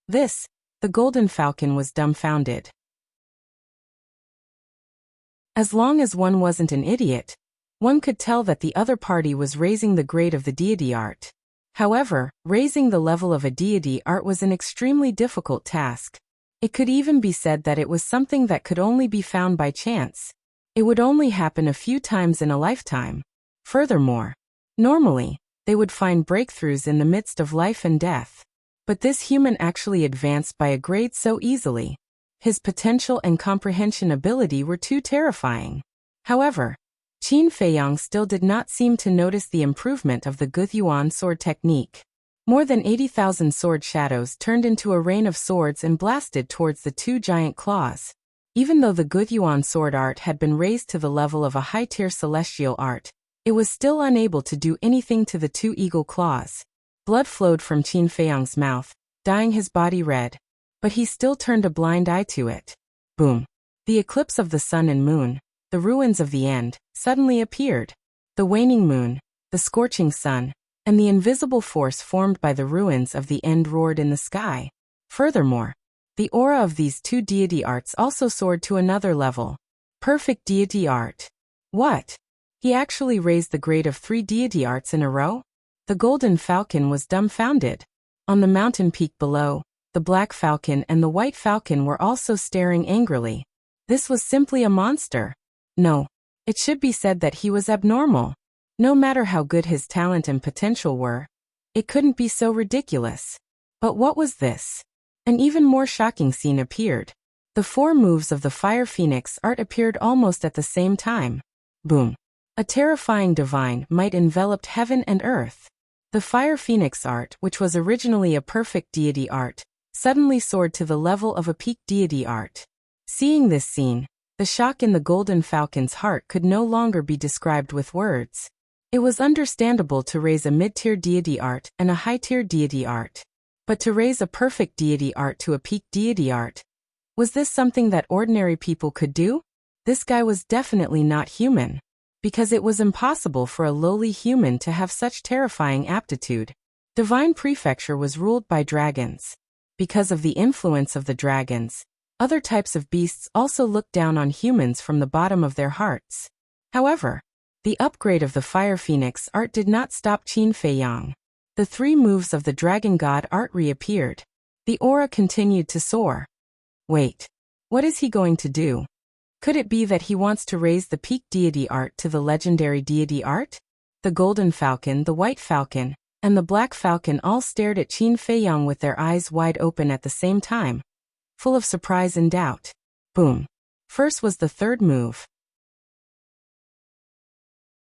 This, the golden falcon was dumbfounded. As long as one wasn't an idiot, one could tell that the other party was raising the grade of the deity art. However, raising the level of a deity art was an extremely difficult task. It could even be said that it was something that could only be found by chance. It would only happen a few times in a lifetime. Furthermore, normally, they would find breakthroughs in the midst of life and death. But this human actually advanced by a grade so easily. His potential and comprehension ability were too terrifying. However, Qin Feiyang still did not seem to notice the improvement of the Guiyuan sword technique. More than 80,000 sword shadows turned into a rain of swords and blasted towards the 2 giant claws. Even though the Guiyuan sword art had been raised to the level of a high-tier celestial art, it was still unable to do anything to the 2 eagle claws. Blood flowed from Qin Feiyang's mouth, dyeing his body red. But he still turned a blind eye to it. Boom! The eclipse of the sun and moon, the ruins of the end, suddenly appeared. The waning moon, the scorching sun, and the invisible force formed by the ruins of the end roared in the sky. Furthermore, the aura of these 2 deity arts also soared to another level. Perfect deity art. What? He actually raised the grade of 3 deity arts in a row? The golden falcon was dumbfounded. On the mountain peak below, the black falcon and the white falcon were also staring angrily. This was simply a monster. No, it should be said that he was abnormal. No matter how good his talent and potential were, it couldn't be so ridiculous. But what was this? An even more shocking scene appeared. The 4 moves of the Fire Phoenix art appeared almost at the same time. Boom! A terrifying divine might enveloped heaven and earth. The Fire Phoenix art, which was originally a perfect deity art, suddenly soared to the level of a peak deity art. Seeing this scene, the shock in the golden falcon's heart could no longer be described with words. It was understandable to raise a mid-tier deity art and a high-tier deity art. But to raise a perfect deity art to a peak deity art, was this something that ordinary people could do? This guy was definitely not human. Because it was impossible for a lowly human to have such terrifying aptitude. Divine Prefecture was ruled by dragons. Because of the influence of the dragons, Other types of beasts also looked down on humans from the bottom of their hearts. However, the upgrade of the Fire Phoenix art did not stop Qin Fei Yang. The 3 moves of the Dragon God art reappeared. The aura continued to soar. Wait. What is he going to do? Could it be that he wants to raise the peak deity art to the legendary deity art? The Golden Falcon, the White Falcon, and the Black Falcon all stared at Qin Fei Yang with their eyes wide open at the same time, full of surprise and doubt. Boom. First was the 3rd move.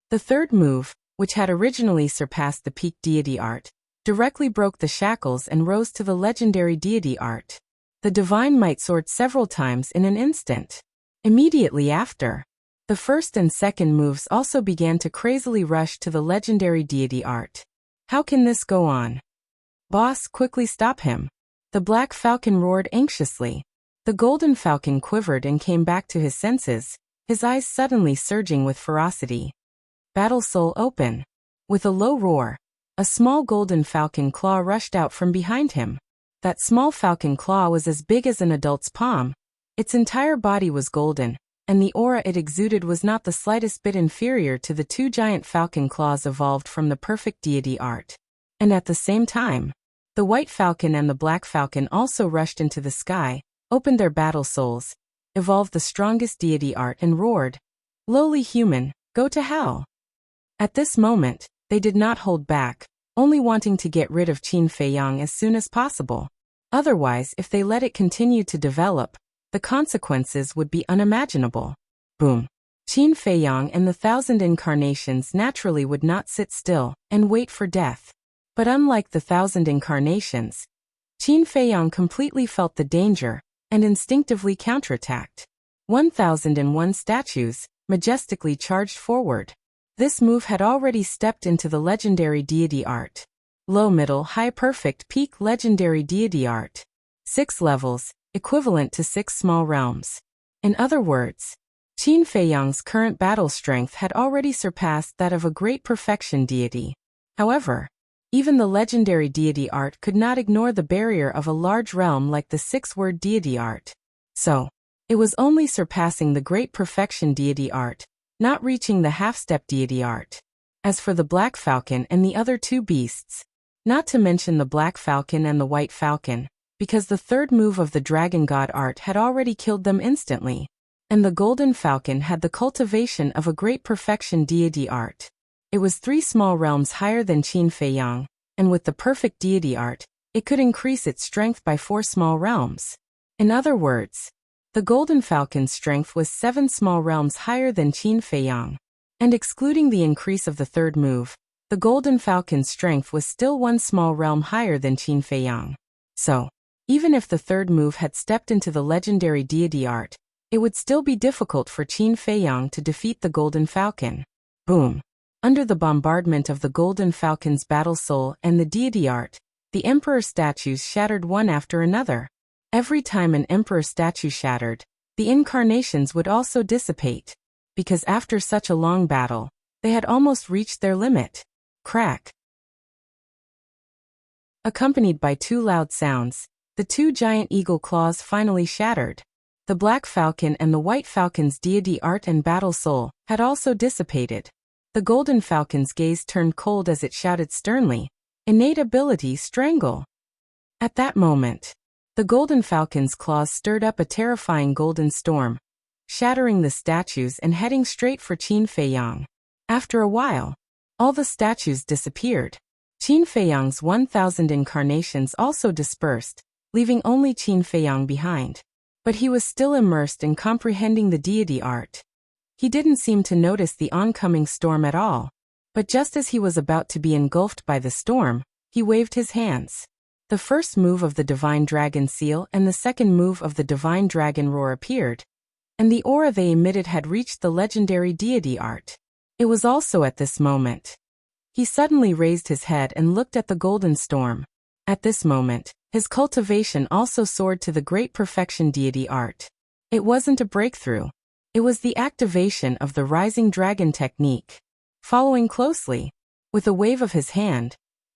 The 3rd move, which had originally surpassed the peak deity art, directly broke the shackles and rose to the legendary deity art. The divine might soared several times in an instant. Immediately after, the 1st and 2nd moves also began to crazily rush to the legendary deity art. How can this go on? Boss, quickly stop him. The Black Falcon roared anxiously. The Golden Falcon quivered and came back to his senses, his eyes suddenly surging with ferocity. Battle Soul open. With a low roar, a small Golden Falcon claw rushed out from behind him. That small falcon claw was as big as an adult's palm. Its entire body was golden, and the aura it exuded was not the slightest bit inferior to the 2 giant falcon claws evolved from the perfect deity art. And at the same time, the White Falcon and the Black Falcon also rushed into the sky, opened their battle souls, evolved the strongest deity art and roared, "Lowly human, go to hell!" At this moment, they did not hold back, only wanting to get rid of Qin Fei Yang as soon as possible. Otherwise, if they let it continue to develop, the consequences would be unimaginable. Boom. Qin Fei Yang and the 1,000 incarnations naturally would not sit still and wait for death. But unlike the 1,000 incarnations, Qin Fei Yang completely felt the danger and instinctively counterattacked. 1,001 statues majestically charged forward. This move had already stepped into the legendary deity art. Low, middle, high, perfect, peak legendary deity art. 6 levels, equivalent to 6 small realms. In other words, Qin Fei Yang's current battle strength had already surpassed that of a great perfection deity. However, even the legendary deity art could not ignore the barrier of a large realm like the 6-word deity art. So, it was only surpassing the great perfection deity art, not reaching the half-step deity art. As for the Black Falcon and the other 2 beasts, not to mention the Black Falcon and the White Falcon, because the 3rd move of the Dragon God art had already killed them instantly, and the Golden Falcon had the cultivation of a great perfection deity art. It was 3 small realms higher than Qin Fei Yang, and with the perfect deity art, it could increase its strength by 4 small realms. In other words, the Golden Falcon's strength was 7 small realms higher than Qin Fei Yang. And excluding the increase of the 3rd move, the Golden Falcon's strength was still 1 small realm higher than Qin Fei Yang. So, even if the 3rd move had stepped into the legendary deity art, it would still be difficult for Qin Fei Yang to defeat the Golden Falcon. Boom. Under the bombardment of the Golden Falcon's battle soul and the deity art, the Emperor statues shattered one after another. Every time an Emperor statue shattered, the incarnations would also dissipate, because after such a long battle, they had almost reached their limit. Crack. Accompanied by 2 loud sounds, the 2 giant eagle claws finally shattered. The Black Falcon and the White Falcon's deity art and battle soul had also dissipated. The Golden Falcon's gaze turned cold as it shouted sternly, "Innate ability, strangle." At that moment, the Golden Falcon's claws stirred up a terrifying golden storm, shattering the statues and heading straight for Qin Fei Yang. After a while, all the statues disappeared. Qin Fei Yang's 1,000 incarnations also dispersed, leaving only Qin Fei Yang behind. But he was still immersed in comprehending the deity art. He didn't seem to notice the oncoming storm at all. But just as he was about to be engulfed by the storm, he waved his hands. The first move of the Divine Dragon Seal and the second move of the Divine Dragon Roar appeared, and the aura they emitted had reached the legendary deity art. It was also at this moment. He suddenly raised his head and looked at the golden storm. At this moment, his cultivation also soared to the great perfection deity art. It wasn't a breakthrough. It was the activation of the Rising Dragon technique. Following closely, with a wave of his hand,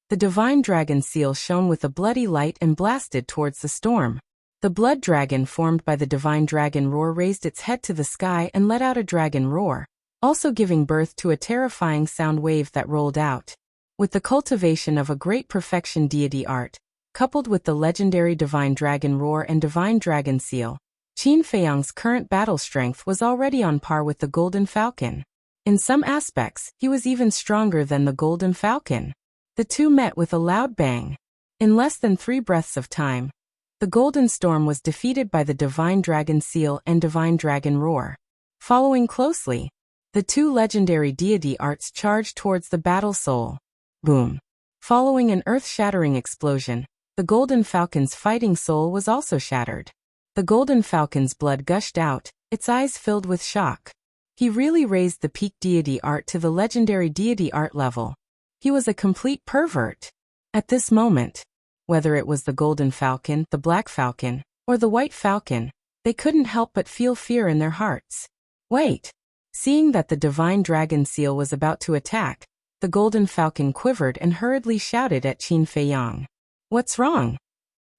the Divine Dragon Seal shone with a bloody light and blasted towards the storm. The blood dragon formed by the divine dragon roar raised its head to the sky and let out a dragon roar, also giving birth to a terrifying sound wave that rolled out. With the cultivation of a great perfection deity art, coupled with the legendary divine dragon roar and divine dragon seal, Qin Feiyang's current battle strength was already on par with the golden falcon. In some aspects, he was even stronger than the golden falcon. The two met with a loud bang. In less than 3 breaths of time, the golden storm was defeated by the divine dragon seal and divine dragon roar. Following closely, the two legendary deity arts charged towards the battle soul. Boom! Following an earth-shattering explosion, the golden falcon's fighting soul was also shattered. The golden falcon's blood gushed out, its eyes filled with shock. He really raised the peak deity art to the legendary deity art level. He was a complete pervert. At this moment, whether it was the golden falcon, the black falcon, or the white falcon, they couldn't help but feel fear in their hearts. Wait! Seeing that the divine dragon seal was about to attack, the golden falcon quivered and hurriedly shouted at Qin Feiyang. What's wrong?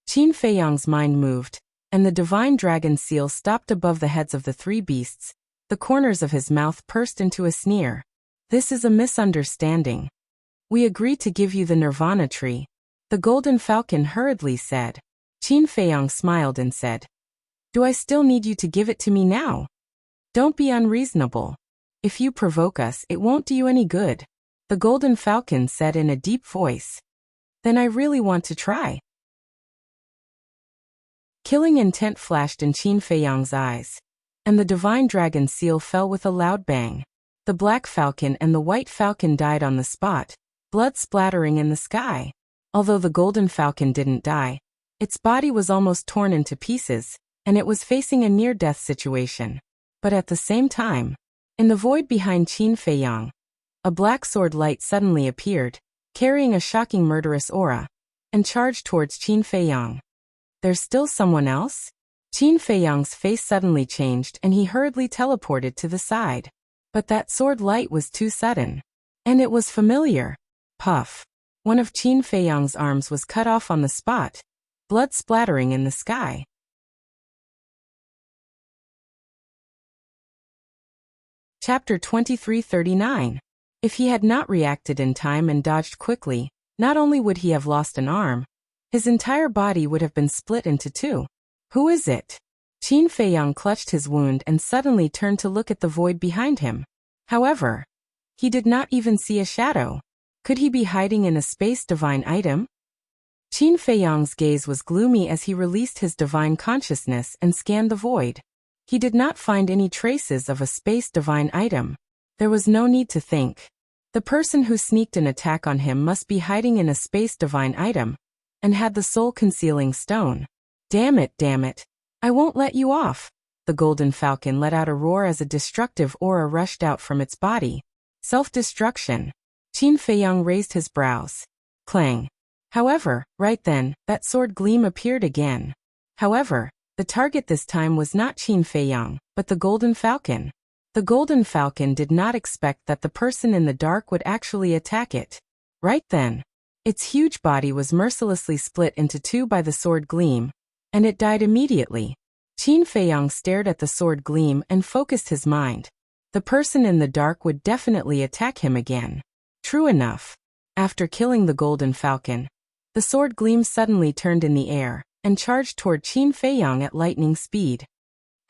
Qin Feiyang's mind moved, and the divine dragon seal stopped above the heads of the 3 beasts. The corners of his mouth pursed into a sneer. This is a misunderstanding. We agreed to give you the Nirvana tree, the golden falcon hurriedly said. Qin Feiyang smiled and said, Do I still need you to give it to me now? Don't be unreasonable. If you provoke us, it won't do you any good, the golden falcon said in a deep voice. Then I really want to try. Killing intent flashed in Qin Feiyang's eyes, and the divine dragon seal fell with a loud bang. The black falcon and the white falcon died on the spot, blood splattering in the sky. Although the golden falcon didn't die, its body was almost torn into pieces, and it was facing a near-death situation. But at the same time, in the void behind Qin Feiyang, a black sword light suddenly appeared, carrying a shocking murderous aura, and charged towards Qin Feiyang. There's still someone else? Qin Feiyang's face suddenly changed and he hurriedly teleported to the side. But that sword light was too sudden. And it was familiar. Puff. One of Qin Feiyang's arms was cut off on the spot, blood splattering in the sky. Chapter 2339. If he had not reacted in time and dodged quickly, not only would he have lost an arm, his entire body would have been split into 2. Who is it? Qin Feiyang clutched his wound and suddenly turned to look at the void behind him. However, he did not even see a shadow. Could he be hiding in a space divine item? Qin Feiyang's gaze was gloomy as he released his divine consciousness and scanned the void. He did not find any traces of a space divine item. There was no need to think. The person who sneaked an attack on him must be hiding in a space divine item, and had the soul concealing stone. Damn it, I won't let you off. The golden falcon let out a roar as a destructive aura rushed out from its body. Self-destruction. Qin Feiyang raised his brows. Clang. However, right then, that sword gleam appeared again. However, the target this time was not Qin Feiyang, but the golden falcon. The golden falcon did not expect that the person in the dark would actually attack it. Right then, its huge body was mercilessly split into 2 by the sword gleam, and it died immediately. Qin Feiyang stared at the sword gleam and focused his mind. The person in the dark would definitely attack him again. True enough. After killing the golden falcon, the sword gleam suddenly turned in the air and charged toward Qin Feiyang at lightning speed.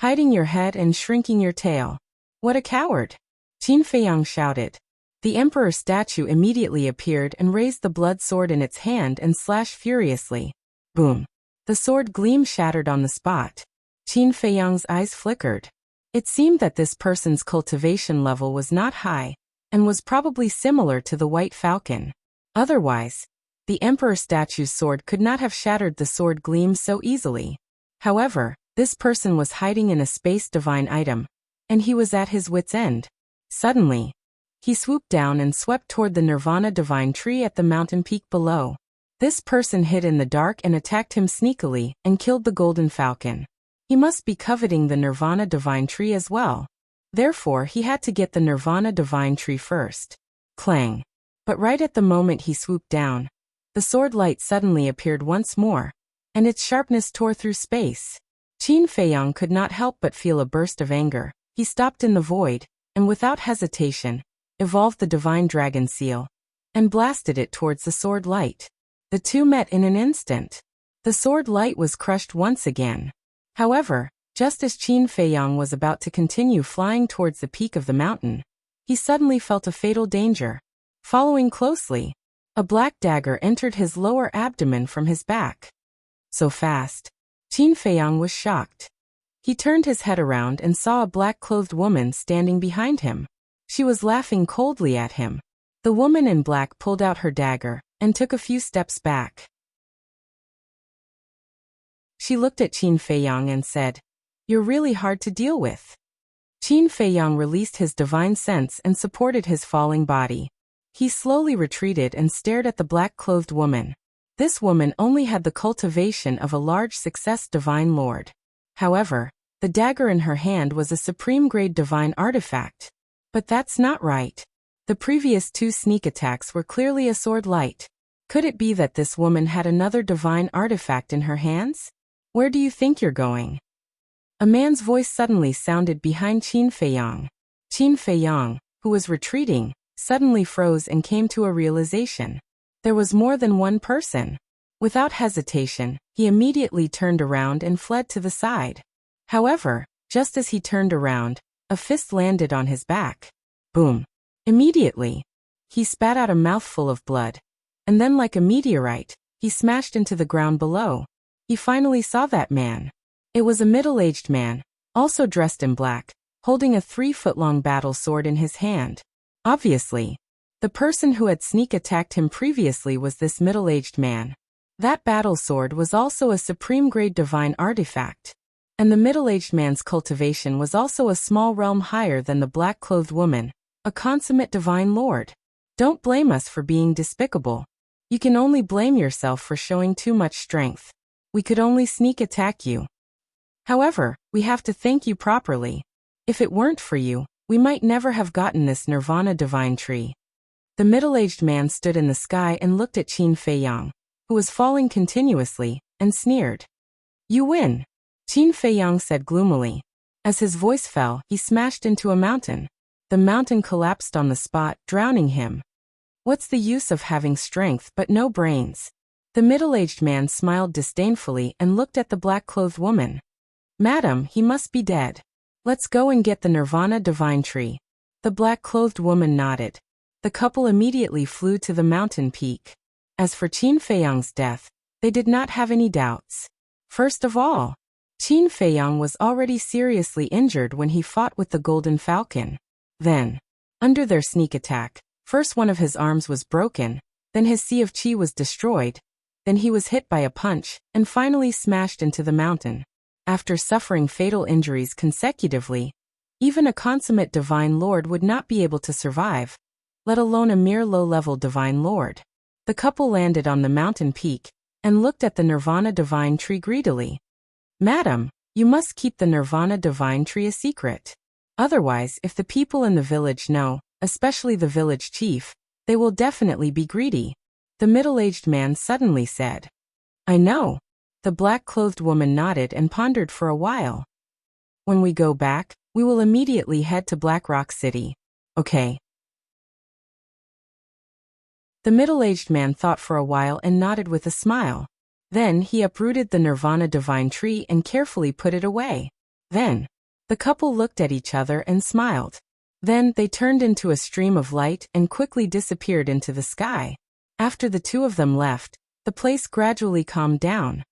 Hiding your head and shrinking your tail. What a coward! Qin Feiyang shouted. The emperor statue immediately appeared and raised the blood sword in its hand and slashed furiously. Boom! The sword gleam shattered on the spot. Qin Feiyang's eyes flickered. It seemed that this person's cultivation level was not high, and was probably similar to the white falcon. Otherwise, the emperor statue's sword could not have shattered the sword gleam so easily. However, this person was hiding in a space divine item, and he was at his wit's end. Suddenly, he swooped down and swept toward the Nirvana divine tree at the mountain peak below. This person hid in the dark and attacked him sneakily and killed the golden falcon. He must be coveting the Nirvana divine tree as well. Therefore, he had to get the Nirvana divine tree first. Clang. But right at the moment he swooped down, the sword light suddenly appeared once more, and its sharpness tore through space. Qin Feiyang could not help but feel a burst of anger. He stopped in the void, and without hesitation, evolved the divine dragon seal, and blasted it towards the sword light. The two met in an instant. The sword light was crushed once again. However, just as Qin Feiyang was about to continue flying towards the peak of the mountain, he suddenly felt a fatal danger. Following closely, a black dagger entered his lower abdomen from his back. So fast, Qin Feiyang was shocked. He turned his head around and saw a black-clothed woman standing behind him. She was laughing coldly at him. The woman in black pulled out her dagger and took a few steps back. She looked at Qin Feiyang and said, "You're really hard to deal with." Qin Feiyang released his divine sense and supported his falling body. He slowly retreated and stared at the black-clothed woman. This woman only had the cultivation of a large success divine lord. However, the dagger in her hand was a supreme-grade divine artifact. But that's not right. The previous two sneak attacks were clearly a sword light. Could it be that this woman had another divine artifact in her hands? Where do you think you're going? A man's voice suddenly sounded behind Qin Feiyang. Qin Feiyang, who was retreating, suddenly froze and came to a realization. There was more than one person. Without hesitation, he immediately turned around and fled to the side. However, just as he turned around, a fist landed on his back. Boom. Immediately, he spat out a mouthful of blood. And then like a meteorite, he smashed into the ground below. He finally saw that man. It was a middle-aged man, also dressed in black, holding a 3-foot-long battle sword in his hand. Obviously, the person who had sneak attacked him previously was this middle-aged man. That battle sword was also a supreme-grade divine artifact. And the middle-aged man's cultivation was also a small realm higher than the black-clothed woman, a consummate divine lord. Don't blame us for being despicable. You can only blame yourself for showing too much strength. We could only sneak attack you. However, we have to thank you properly. If it weren't for you, we might never have gotten this nirvana divine tree. The middle-aged man stood in the sky and looked at Qin Feiyang, who was falling continuously, and sneered. "You win," Qin Feiyang said gloomily. As his voice fell, he smashed into a mountain. The mountain collapsed on the spot, drowning him. What's the use of having strength but no brains? The middle-aged man smiled disdainfully and looked at the black-clothed woman. "Madam, he must be dead. Let's go and get the nirvana divine tree." The black-clothed woman nodded. The couple immediately flew to the mountain peak. As for Qin Feiyang's death, they did not have any doubts. First of all, Qin Feiyang was already seriously injured when he fought with the Golden Falcon. Then, under their sneak attack, first one of his arms was broken, then his sea of qi was destroyed, then he was hit by a punch, and finally smashed into the mountain. After suffering fatal injuries consecutively, even a consummate divine lord would not be able to survive, let alone a mere low-level divine lord. The couple landed on the mountain peak, and looked at the nirvana divine tree greedily. "Madam, you must keep the nirvana divine tree a secret. Otherwise, if the people in the village know, especially the village chief, they will definitely be greedy," the middle-aged man suddenly said. "I know." The black-clothed woman nodded and pondered for a while. "When we go back, we will immediately head to Black Rock City. Okay." The middle-aged man thought for a while and nodded with a smile. Then he uprooted the nirvana divine tree and carefully put it away. Then, the couple looked at each other and smiled. Then they turned into a stream of light and quickly disappeared into the sky. After the two of them left, the place gradually calmed down.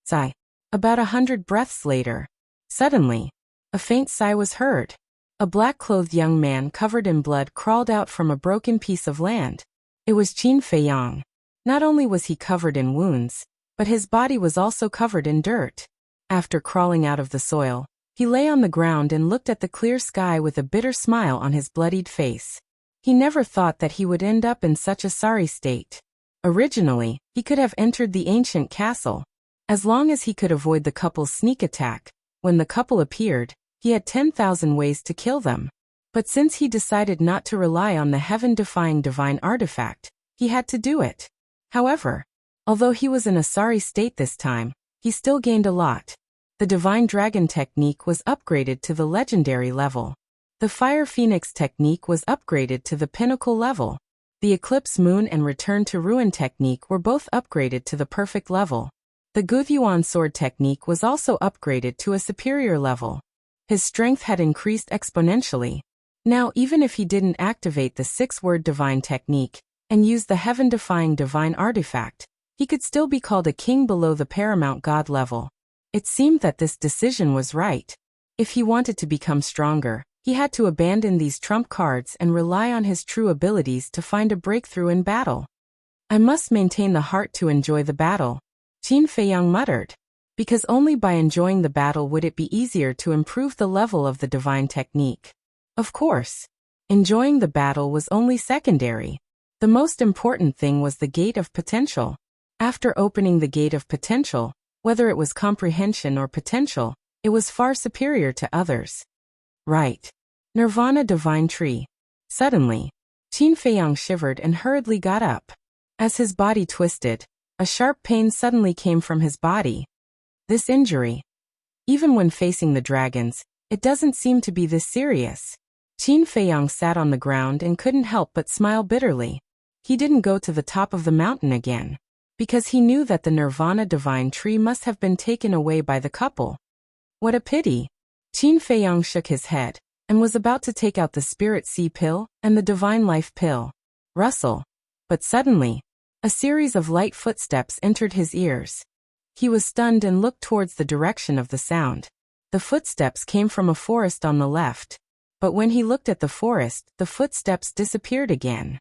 Sigh. About 100 breaths later, suddenly, a faint sigh was heard. A black-clothed young man covered in blood crawled out from a broken piece of land. It was Qin Feiyang. Not only was he covered in wounds, but his body was also covered in dirt. After crawling out of the soil, he lay on the ground and looked at the clear sky with a bitter smile on his bloodied face. He never thought that he would end up in such a sorry state. Originally, he could have entered the ancient castle. As long as he could avoid the couple's sneak attack, when the couple appeared, he had 10,000 ways to kill them. But since he decided not to rely on the heaven-defying divine artifact, he had to do it. However, although he was in a sorry state this time, he still gained a lot. The Divine Dragon technique was upgraded to the legendary level. The Fire Phoenix technique was upgraded to the pinnacle level. The Eclipse Moon and Return to Ruin technique were both upgraded to the perfect level. The Guyuan Sword technique was also upgraded to a superior level. His strength had increased exponentially. Now, even if he didn't activate the 6-word divine technique and use the heaven-defying divine artifact, he could still be called a king below the paramount god level. It seemed that this decision was right. If he wanted to become stronger, he had to abandon these trump cards and rely on his true abilities to find a breakthrough in battle. I must maintain the heart to enjoy the battle, Qin Feiyang muttered. Because only by enjoying the battle would it be easier to improve the level of the divine technique. Of course, enjoying the battle was only secondary. The most important thing was the gate of potential. After opening the gate of potential, whether it was comprehension or potential, it was far superior to others. Right. Nirvana Divine Tree. Suddenly, Qin Feiyang shivered and hurriedly got up. As his body twisted, a sharp pain suddenly came from his body. This injury. Even when facing the dragons, it doesn't seem to be this serious. Qin Feiyang sat on the ground and couldn't help but smile bitterly. He didn't go to the top of the mountain again, because he knew that the Nirvana Divine Tree must have been taken away by the couple. What a pity. Qin Feiyang shook his head, and was about to take out the Spirit Sea Pill and the Divine Life Pill. Rustle. But suddenly, a series of light footsteps entered his ears. He was stunned and looked towards the direction of the sound. The footsteps came from a forest on the left. But when he looked at the forest, the footsteps disappeared again.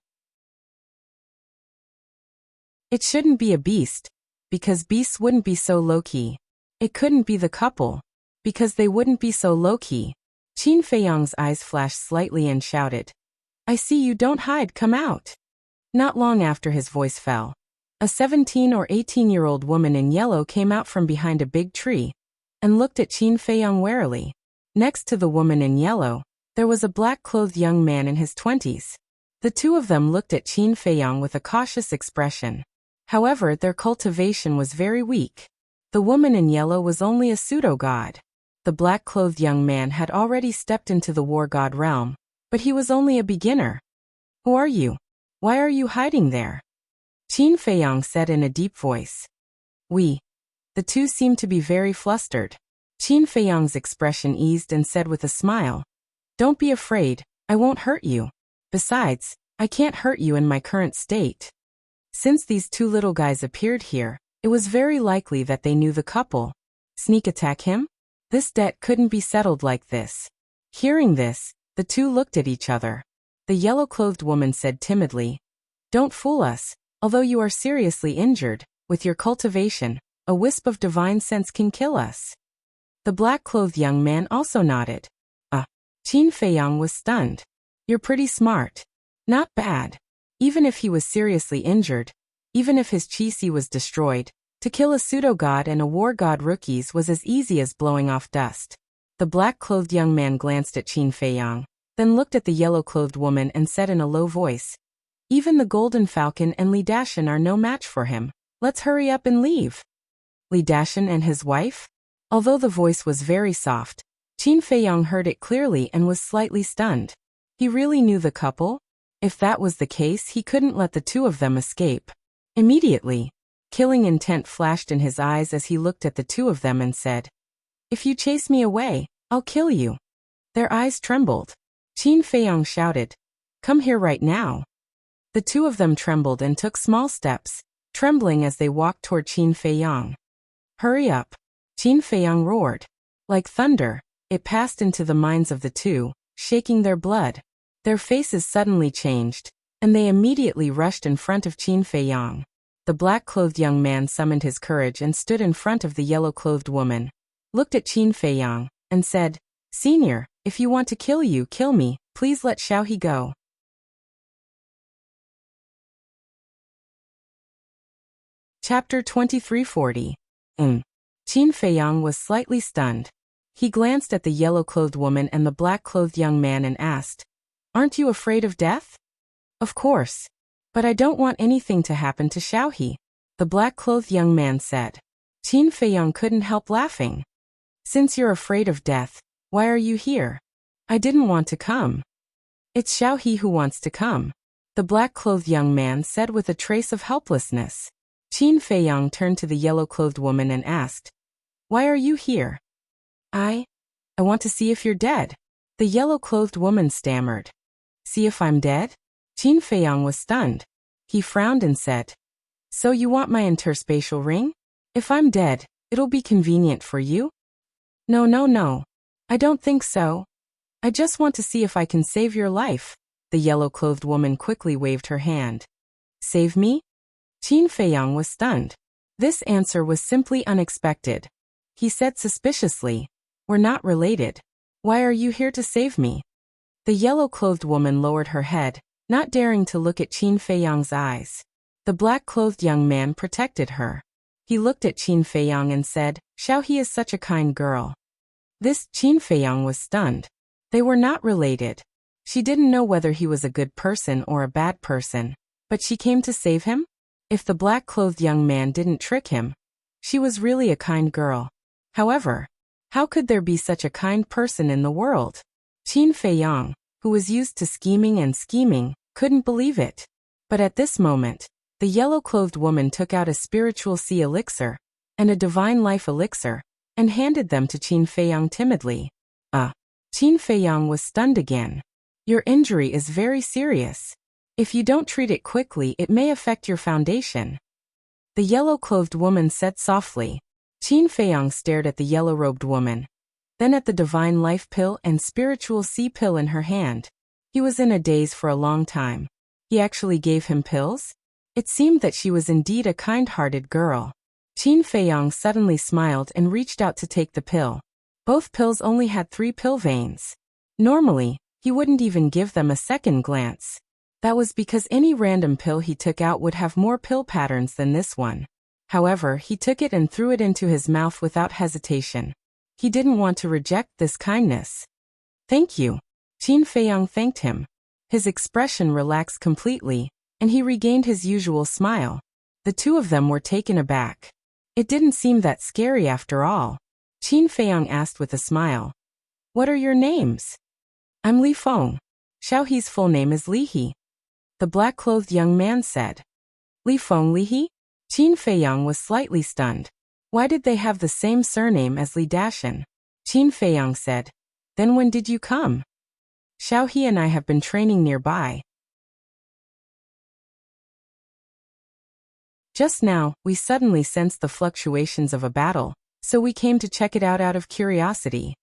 It shouldn't be a beast, because beasts wouldn't be so low-key. It couldn't be the couple, because they wouldn't be so low-key. Qin Feiyang's eyes flashed slightly and shouted, "I see you, don't hide, come out." Not long after his voice fell, a 17 or 18-year-old woman in yellow came out from behind a big tree and looked at Qin Feiyang warily. Next to the woman in yellow, there was a black-clothed young man in his 20s. The two of them looked at Qin Feiyang with a cautious expression. However, their cultivation was very weak. The woman in yellow was only a pseudo-god. The black-clothed young man had already stepped into the war god realm, but he was only a beginner. "Who are you? Why are you hiding there?" Qin Feiyang said in a deep voice. "We." The two seemed to be very flustered. Qin Feiyang's expression eased and said with a smile, "Don't be afraid, I won't hurt you. Besides, I can't hurt you in my current state." Since these two little guys appeared here, it was very likely that they knew the couple. Sneak attack him? This debt couldn't be settled like this. Hearing this, the two looked at each other. The yellow-clothed woman said timidly, "Don't fool us, although you are seriously injured, with your cultivation, a wisp of divine sense can kill us." The black-clothed young man also nodded. Qin Feiyang was stunned. "You're pretty smart." Not bad. Even if he was seriously injured, even if his chi-si was destroyed, to kill a pseudo-god and a war god rookies was as easy as blowing off dust. The black-clothed young man glanced at Qin Feiyang, then looked at the yellow-clothed woman and said in a low voice, "Even the Golden Falcon and Li Dashan are no match for him. Let's hurry up and leave." Li Dashan and his wife? Although the voice was very soft, Qin Feiyang heard it clearly and was slightly stunned. He really knew the couple? If that was the case, he couldn't let the two of them escape. Immediately, killing intent flashed in his eyes as he looked at the two of them and said, "If you chase me away, I'll kill you." Their eyes trembled. Qin Feiyang shouted, "Come here right now." The two of them trembled and took small steps, trembling as they walked toward Qin Feiyang. "Hurry up!" Qin Feiyang roared. Like thunder, it passed into the minds of the two, shaking their blood. Their faces suddenly changed, and they immediately rushed in front of Qin Feiyang. The black-clothed young man summoned his courage and stood in front of the yellow-clothed woman, looked at Qin Feiyang, and said, "Senior, if you want to kill you, kill me, please let Xiaohe go." Chapter 2340. Qin Feiyang was slightly stunned. He glanced at the yellow-clothed woman and the black-clothed young man and asked, "Aren't you afraid of death?" "Of course. But I don't want anything to happen to Xiaohe," the black-clothed young man said. Qin Feiyang couldn't help laughing. Since you're afraid of death, why are you here? I didn't want to come. It's Xiao He who wants to come, the black-clothed young man said with a trace of helplessness. Qin Feiyang turned to the yellow-clothed woman and asked, Why are you here? I want to see if you're dead. The yellow-clothed woman stammered. See if I'm dead? Qin Feiyang was stunned. He frowned and said, So you want my interspatial ring? If I'm dead, it'll be convenient for you? No. I don't think so. I just want to see if I can save your life. The yellow-clothed woman quickly waved her hand. Save me? Qin Feiyang was stunned. This answer was simply unexpected. He said suspiciously, We're not related. Why are you here to save me? The yellow-clothed woman lowered her head, not daring to look at Qin Feiyang's eyes. The black-clothed young man protected her. He looked at Qin Feiyang and said, Xiao He is such a kind girl. This Qin Feiyang was stunned. They were not related. She didn't know whether he was a good person or a bad person, but she came to save him? If the black-clothed young man didn't trick him, she was really a kind girl. However, how could there be such a kind person in the world? Qin Feiyang, who was used to scheming, couldn't believe it. But at this moment, the yellow-clothed woman took out a spiritual sea elixir and a divine life elixir and handed them to Qin Feiyang timidly. Qin Feiyang was stunned again. Your injury is very serious. If you don't treat it quickly, it may affect your foundation. The yellow-clothed woman said softly. Qin Feiyang stared at the yellow-robed woman, then at the divine life pill and spiritual sea pill in her hand. He was in a daze for a long time. He actually gave him pills? It seemed that she was indeed a kind-hearted girl. Qin Feiyang suddenly smiled and reached out to take the pill. Both pills only had 3 pill veins. Normally, he wouldn't even give them a second glance. That was because any random pill he took out would have more pill patterns than this one. However, he took it and threw it into his mouth without hesitation. He didn't want to reject this kindness. Thank you. Qin Feiyang thanked him. His expression relaxed completely, and he regained his usual smile. The two of them were taken aback. It didn't seem that scary after all. Qin Feiyang asked with a smile. What are your names? I'm Li Feng. Xiao He's full name is Li He. The black-clothed young man said. Li Feng Li He? Qin Feiyang was slightly stunned. Why did they have the same surname as Li Dashan? Qin Feiyang said. Then when did you come? Xiao He and I have been training nearby. Just now, we suddenly sensed the fluctuations of a battle, so we came to check it out of curiosity.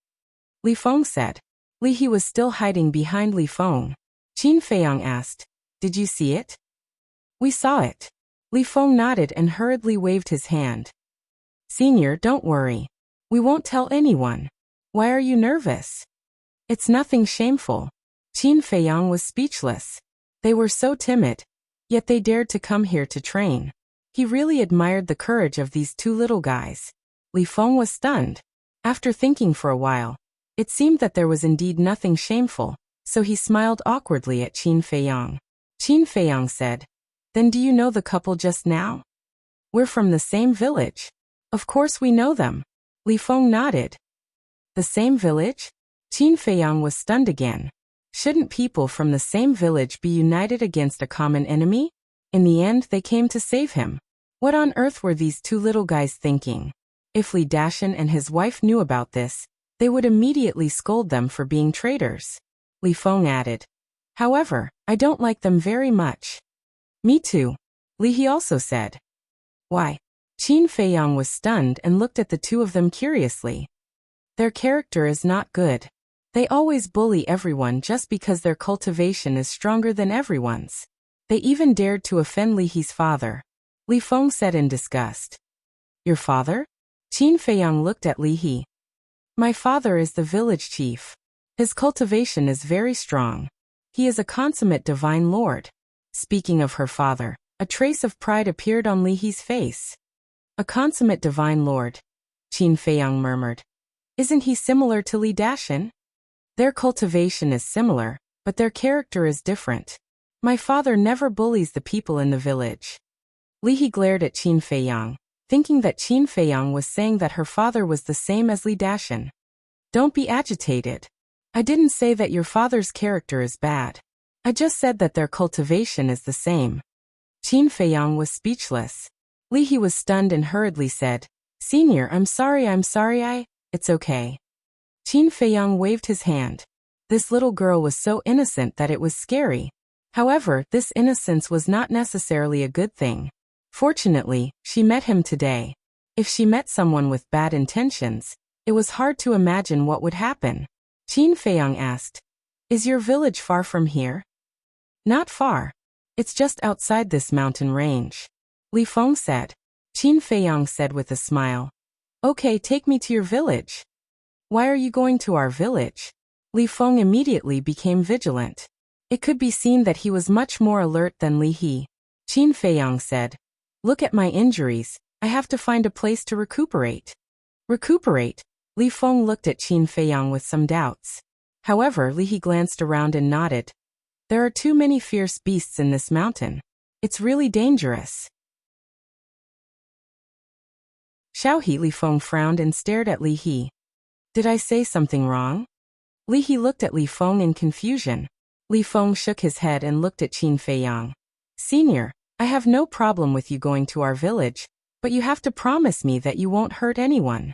Li Feng said. Li He was still hiding behind Li Feng. Qin Feiyang asked, Did you see it? We saw it. Li Feng nodded and hurriedly waved his hand. Senior, don't worry. We won't tell anyone. Why are you nervous? It's nothing shameful. Qin Feiyang was speechless. They were so timid, yet they dared to come here to train. He really admired the courage of these two little guys. Li Feng was stunned. After thinking for a while, it seemed that there was indeed nothing shameful, so he smiled awkwardly at Qin Feiyang. Qin Feiyang said, Then do you know the couple just now? We're from the same village. Of course we know them. Li Feng nodded. The same village? Qin Feiyang was stunned again. Shouldn't people from the same village be united against a common enemy? In the end, they came to save him. What on earth were these two little guys thinking? If Li Dashan and his wife knew about this, they would immediately scold them for being traitors. Li Feng added. However, I don't like them very much. Me too. Li He also said. Why? Qin Feiyang was stunned and looked at the two of them curiously. Their character is not good. They always bully everyone just because their cultivation is stronger than everyone's. They even dared to offend Li He's father. Li Feng said in disgust. Your father? Qin Feiyang looked at Li He. My father is the village chief. His cultivation is very strong. He is a consummate divine lord. Speaking of her father, a trace of pride appeared on Li He's face. A consummate divine lord, Qin Feiyang murmured. Isn't he similar to Li Dashan? Their cultivation is similar, but their character is different. My father never bullies the people in the village. Li He glared at Qin Feiyang, thinking that Qin Feiyang was saying that her father was the same as Li Dashan. Don't be agitated. I didn't say that your father's character is bad. I just said that their cultivation is the same. Qin Feiyang was speechless. Li He was stunned and hurriedly said, Senior, I'm sorry, it's okay. Qin Feiyang waved his hand. This little girl was so innocent that it was scary. However, this innocence was not necessarily a good thing. Fortunately, she met him today. If she met someone with bad intentions, it was hard to imagine what would happen. Qin Feiyang asked, Is your village far from here? Not far. It's just outside this mountain range. Li Feng said. Qin Feiyang said with a smile, Okay, take me to your village. Why are you going to our village? Li Feng immediately became vigilant. It could be seen that he was much more alert than Li He. Qin Feiyang said, Look at my injuries, I have to find a place to recuperate. Recuperate? Li Feng looked at Qin Feiyang with some doubts. However, Li He glanced around and nodded. There are too many fierce beasts in this mountain. It's really dangerous. Xiaohe Li Feng frowned and stared at Li He. Did I say something wrong? Li He looked at Li Feng in confusion. Li Feng shook his head and looked at Qin Feiyang. Senior, I have no problem with you going to our village, but you have to promise me that you won't hurt anyone.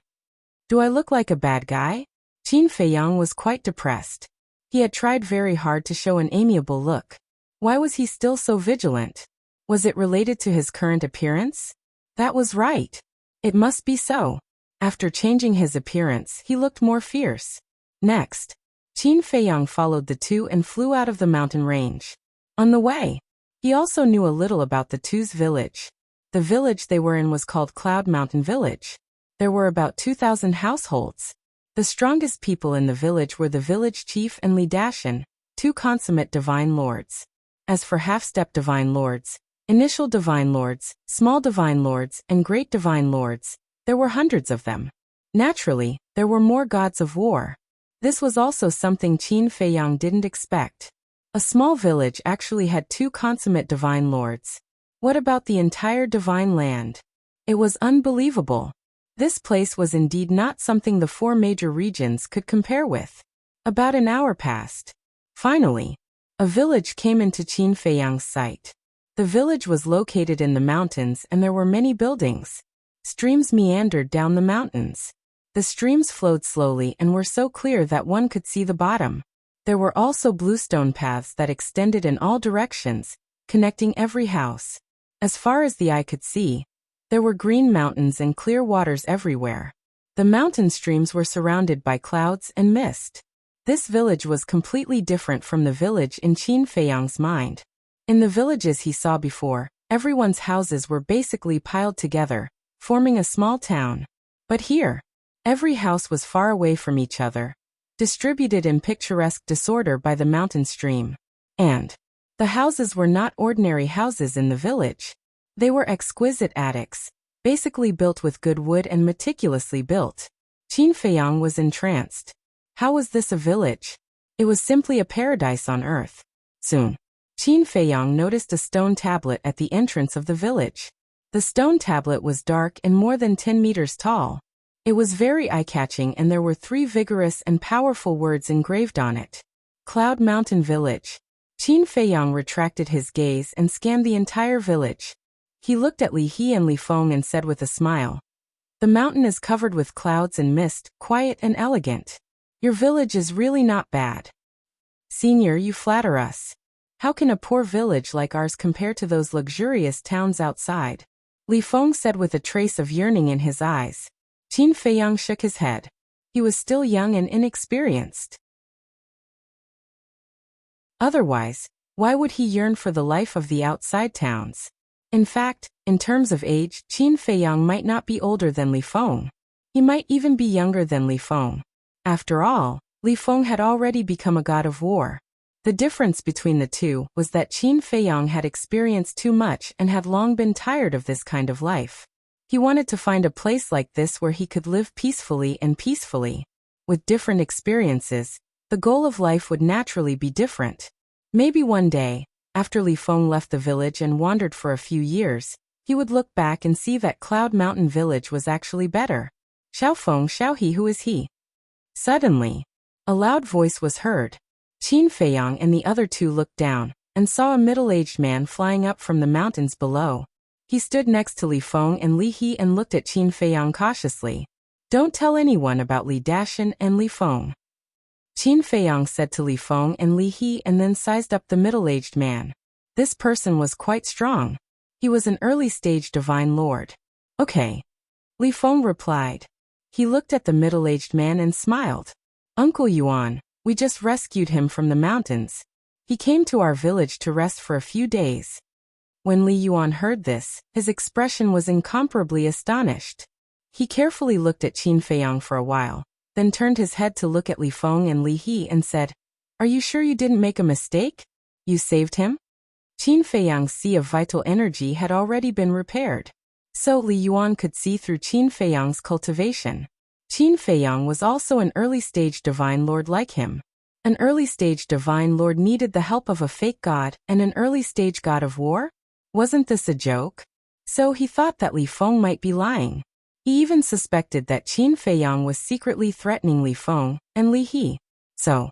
Do I look like a bad guy? Qin Feiyang was quite depressed. He had tried very hard to show an amiable look. Why was he still so vigilant? Was it related to his current appearance? That was right. It must be so. After changing his appearance, he looked more fierce. Next, Qin Feiyang followed the two and flew out of the mountain range. On the way, he also knew a little about the two's village. The village they were in was called Cloud Mountain Village. There were about 2,000 households. The strongest people in the village were the village chief and Li Dashan, two consummate divine lords. As for half-step divine lords, initial divine lords, small divine lords, and great divine lords, there were hundreds of them. Naturally, there were more gods of war. This was also something Qin Feiyang didn't expect. A small village actually had two consummate divine lords. What about the entire divine land? It was unbelievable. This place was indeed not something the four major regions could compare with. About an hour passed. Finally, a village came into Qin Feiyang's sight. The village was located in the mountains and there were many buildings. Streams meandered down the mountains. The streams flowed slowly and were so clear that one could see the bottom. There were also bluestone paths that extended in all directions, connecting every house. As far as the eye could see, there were green mountains and clear waters everywhere. The mountain streams were surrounded by clouds and mist. This village was completely different from the village in Qin Feiyang's mind. In the villages he saw before, everyone's houses were basically piled together, forming a small town. But here, every house was far away from each other, distributed in picturesque disorder by the mountain stream. And the houses were not ordinary houses in the village. They were exquisite attics, basically built with good wood and meticulously built. Qin Feiyang was entranced. How was this a village? It was simply a paradise on earth. Soon, Qin Feiyang noticed a stone tablet at the entrance of the village. The stone tablet was dark and more than 10 meters tall. It was very eye-catching and there were 3 vigorous and powerful words engraved on it. Cloud Mountain Village. Qin Feiyang retracted his gaze and scanned the entire village. He looked at Li He and Li Feng and said with a smile, The mountain is covered with clouds and mist, quiet and elegant. Your village is really not bad. Senior, you flatter us. How can a poor village like ours compare to those luxurious towns outside? Li Feng said with a trace of yearning in his eyes. Qin Feiyang shook his head. He was still young and inexperienced. Otherwise, why would he yearn for the life of the outside towns? In fact, in terms of age, Qin Feiyang might not be older than Li Feng. He might even be younger than Li Feng. After all, Li Feng had already become a god of war. The difference between the two was that Qin Feiyang had experienced too much and had long been tired of this kind of life. He wanted to find a place like this where he could live peacefully. With different experiences, the goal of life would naturally be different. Maybe one day, after Li Feng left the village and wandered for a few years, he would look back and see that Cloud Mountain Village was actually better. Xiaofeng, Xiaohe, who is he? Suddenly, a loud voice was heard. Qin Feiyang and the other two looked down and saw a middle-aged man flying up from the mountains below. He stood next to Li Feng and Li He and looked at Qin Feiyang cautiously. Don't tell anyone about Li Dashan and Li Feng. Qin Feiyang said to Li Feng and Li He and then sized up the middle-aged man. This person was quite strong. He was an early-stage divine lord. Okay. Li Feng replied. He looked at the middle-aged man and smiled. Uncle Yuan, we just rescued him from the mountains. He came to our village to rest for a few days. When Li Yuan heard this, his expression was incomparably astonished. He carefully looked at Qin Feiyang for a while, then turned his head to look at Li Feng and Li He and said, Are you sure you didn't make a mistake? You saved him? Qin Feiyang's sea of vital energy had already been repaired. So Li Yuan could see through Qin Feiyang's cultivation. Qin Feiyang was also an early-stage divine lord like him. An early-stage divine lord needed the help of a fake god and an early-stage god of war? Wasn't this a joke? So he thought that Li Feng might be lying. He even suspected that Qin Feiyang was secretly threatening Li Feng and Li He. So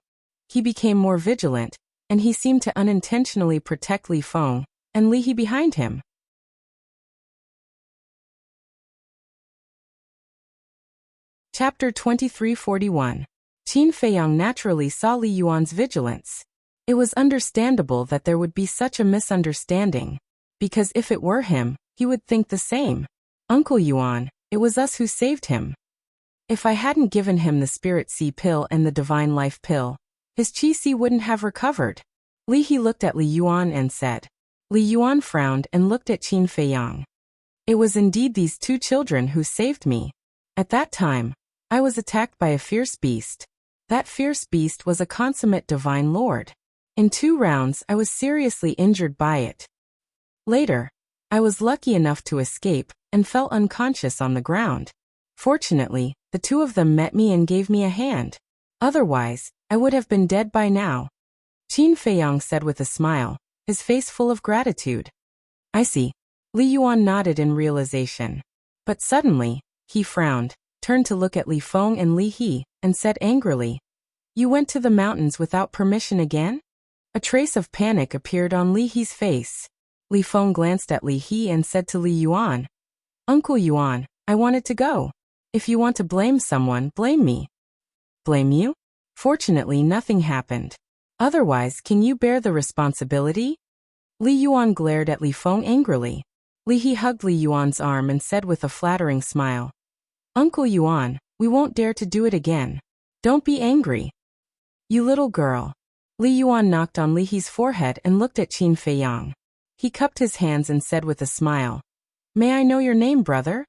he became more vigilant, and he seemed to unintentionally protect Li Feng and Li He behind him. Chapter 2341. Qin Feiyang naturally saw Li Yuan's vigilance. It was understandable that there would be such a misunderstanding, because if it were him, he would think the same. Uncle Yuan, it was us who saved him. If I hadn't given him the Spirit Sea pill and the Divine Life pill, his Qi Sea wouldn't have recovered. Li He looked at Li Yuan and said. Li Yuan frowned and looked at Qin Feiyang. It was indeed these two children who saved me. At that time, I was attacked by a fierce beast. That fierce beast was a consummate divine lord. In 2 rounds, I was seriously injured by it. Later, I was lucky enough to escape and fell unconscious on the ground. Fortunately, the two of them met me and gave me a hand. Otherwise, I would have been dead by now. Qin Feiyang said with a smile, his face full of gratitude. I see. Li Yuan nodded in realization. But suddenly, he frowned, turned to look at Li Feng and Li He, and said angrily, You went to the mountains without permission again? A trace of panic appeared on Li He's face. Li Feng glanced at Li He and said to Li Yuan, Uncle Yuan, I wanted to go. If you want to blame someone, blame me. Blame you? Fortunately, nothing happened. Otherwise, can you bear the responsibility? Li Yuan glared at Li Feng angrily. Li He hugged Li Yuan's arm and said with a flattering smile, Uncle Yuan, we won't dare to do it again. Don't be angry. You little girl. Li Yuan knocked on Li He's forehead and looked at Qin Feiyang. He cupped his hands and said with a smile, May I know your name, brother?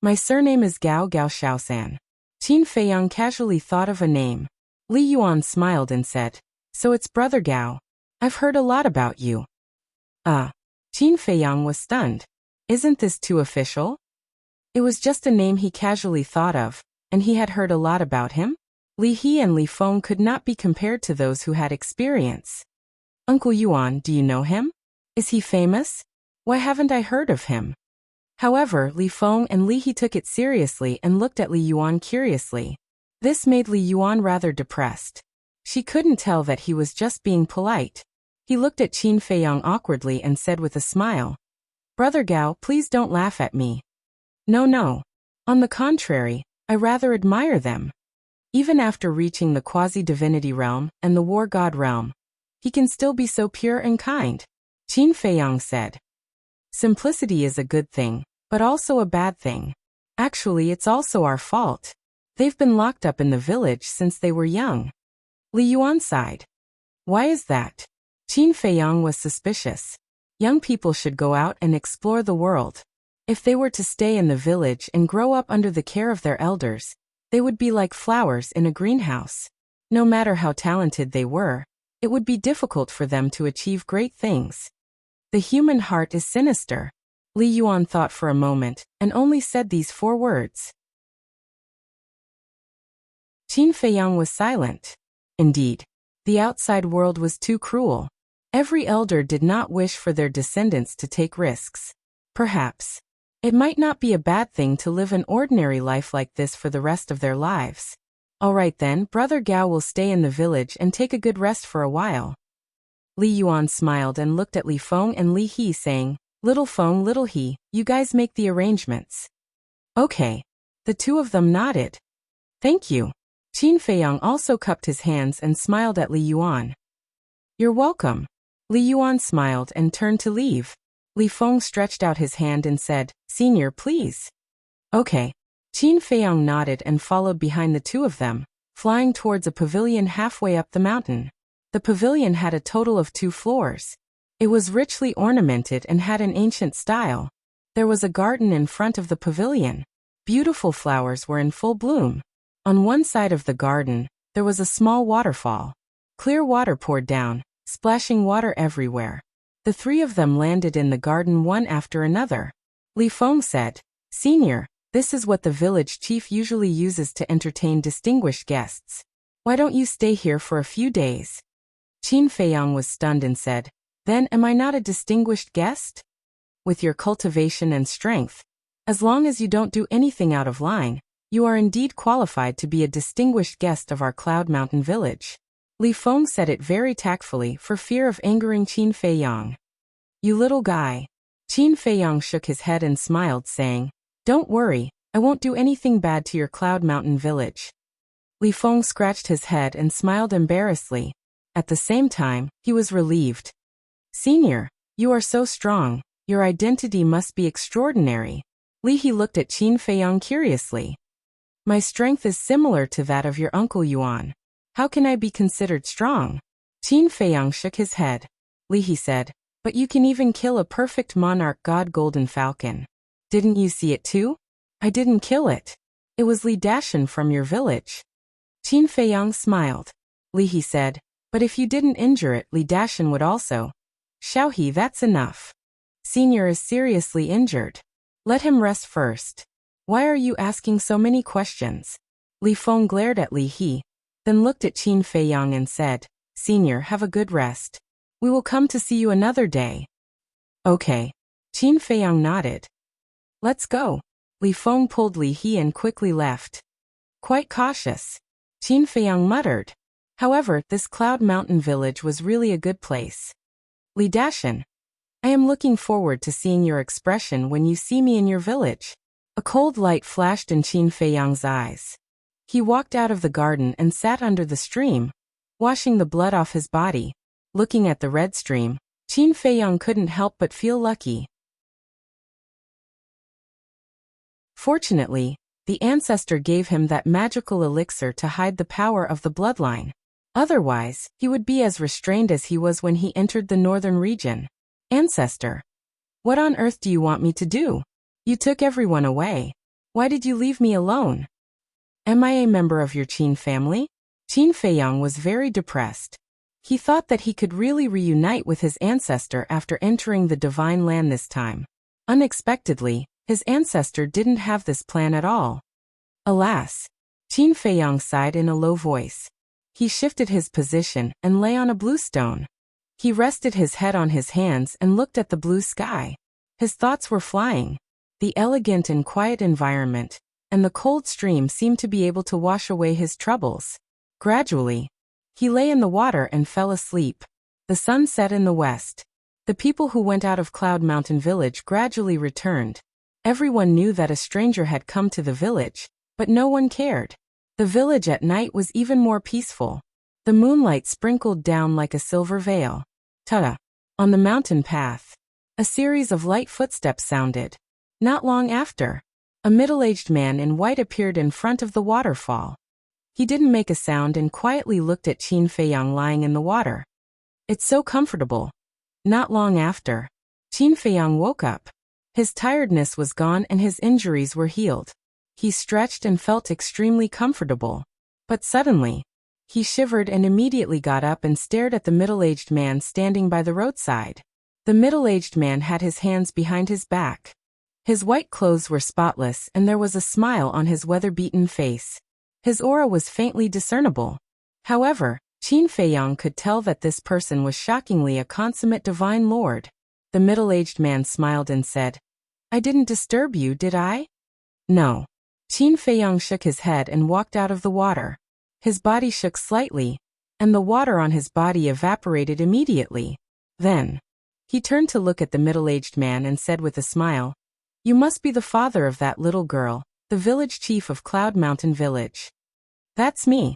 My surname is Gao Xiaosan. Qin Feiyang casually thought of a name. Li Yuan smiled and said, So it's Brother Gao. I've heard a lot about you. Qin Feiyang was stunned. Isn't this too official? It was just a name he casually thought of, and he had heard a lot about him. Li He and Li Feng could not be compared to those who had experience. Uncle Yuan, do you know him? Is he famous? Why haven't I heard of him? However, Li Feng and Li He took it seriously and looked at Li Yuan curiously. This made Li Yuan rather depressed. She couldn't tell that he was just being polite. He looked at Qin Feiyang awkwardly and said with a smile, Brother Gao, please don't laugh at me. No. On the contrary, I rather admire them. Even after reaching the quasi-divinity realm and the war god realm, he can still be so pure and kind. Qin Feiyang said. Simplicity is a good thing, but also a bad thing. Actually, it's also our fault. They've been locked up in the village since they were young. Li Yuan sighed. Why is that? Qin Feiyang was suspicious. Young people should go out and explore the world. If they were to stay in the village and grow up under the care of their elders, they would be like flowers in a greenhouse. No matter how talented they were, it would be difficult for them to achieve great things. The human heart is sinister. Li Yuan thought for a moment and only said these 4 words. Qin Feiyang was silent. Indeed, the outside world was too cruel. Every elder did not wish for their descendants to take risks. Perhaps. It might not be a bad thing to live an ordinary life like this for the rest of their lives. All right then, Brother Gao will stay in the village and take a good rest for a while. Li Yuan smiled and looked at Li Feng and Li He saying, Little Feng, Little He, you guys make the arrangements. Okay. The two of them nodded. Thank you. Qin Feiyang also cupped his hands and smiled at Li Yuan. You're welcome. Li Yuan smiled and turned to leave. Li Feng stretched out his hand and said, Senior, please. Okay. Qin Feiyang nodded and followed behind the two of them, flying towards a pavilion halfway up the mountain. The pavilion had a total of 2 floors. It was richly ornamented and had an ancient style. There was a garden in front of the pavilion. Beautiful flowers were in full bloom. On one side of the garden, there was a small waterfall. Clear water poured down, splashing water everywhere. The 3 of them landed in the garden one after another. Li Feng said, Senior, this is what the village chief usually uses to entertain distinguished guests. Why don't you stay here for a few days? Qin Feiyang was stunned and said, Then am I not a distinguished guest? With your cultivation and strength, as long as you don't do anything out of line, you are indeed qualified to be a distinguished guest of our Cloud Mountain village. Li Feng said it very tactfully for fear of angering Qin Feiyang. You little guy. Qin Feiyang shook his head and smiled, saying, Don't worry, I won't do anything bad to your Cloud Mountain village. Li Feng scratched his head and smiled embarrassedly. At the same time, he was relieved. Senior, you are so strong, your identity must be extraordinary. Li He looked at Qin Feiyang curiously. My strength is similar to that of your Uncle Yuan. How can I be considered strong? Qin Feiyang shook his head. Li He said, But you can even kill a perfect monarch god golden falcon. Didn't you see it too? I didn't kill it. It was Li Dashan from your village. Qin Feiyang smiled. Li He said, But if you didn't injure it, Li Dashan would also. Xiaohe, that's enough. Senior is seriously injured. Let him rest first. Why are you asking so many questions? Li Feng glared at Li He, then looked at Qin Feiyang and said, Senior, have a good rest. We will come to see you another day. Okay. Qin Feiyang nodded. Let's go. Li Feng pulled Li He and quickly left. Quite cautious. Qin Feiyang muttered. However, this Cloud Mountain village was really a good place. Li Dashan, I am looking forward to seeing your expression when you see me in your village. A cold light flashed in Qin Feiyang's eyes. He walked out of the garden and sat under the stream, washing the blood off his body. Looking at the red stream, Qin Feiyang couldn't help but feel lucky. Fortunately, the ancestor gave him that magical elixir to hide the power of the bloodline. Otherwise, he would be as restrained as he was when he entered the northern region. Ancestor, what on earth do you want me to do? You took everyone away. Why did you leave me alone? Am I a member of your Qin family? Qin Feiyang was very depressed. He thought that he could really reunite with his ancestor after entering the divine land this time. Unexpectedly, his ancestor didn't have this plan at all. Alas! Qin Feiyang sighed in a low voice. He shifted his position and lay on a blue stone. He rested his head on his hands and looked at the blue sky. His thoughts were flying. The elegant and quiet environment, and the cold stream seemed to be able to wash away his troubles. Gradually, he lay in the water and fell asleep. The sun set in the west. The people who went out of Cloud Mountain Village gradually returned. Everyone knew that a stranger had come to the village, but no one cared. The village at night was even more peaceful. The moonlight sprinkled down like a silver veil. Ta-da! On the mountain path, a series of light footsteps sounded. Not long after, a middle-aged man in white appeared in front of the waterfall. He didn't make a sound and quietly looked at Qin Feiyang lying in the water. It's so comfortable. Not long after, Qin Feiyang woke up. His tiredness was gone and his injuries were healed. He stretched and felt extremely comfortable. But suddenly, he shivered and immediately got up and stared at the middle-aged man standing by the roadside. The middle-aged man had his hands behind his back. His white clothes were spotless and there was a smile on his weather-beaten face. His aura was faintly discernible. However, Qin Feiyang could tell that this person was shockingly a consummate divine lord. The middle-aged man smiled and said, I didn't disturb you, did I? No. Qin Feiyang shook his head and walked out of the water. His body shook slightly, and the water on his body evaporated immediately. Then, he turned to look at the middle-aged man and said with a smile, "You must be the father of that little girl, the village chief of Cloud Mountain Village." "That's me.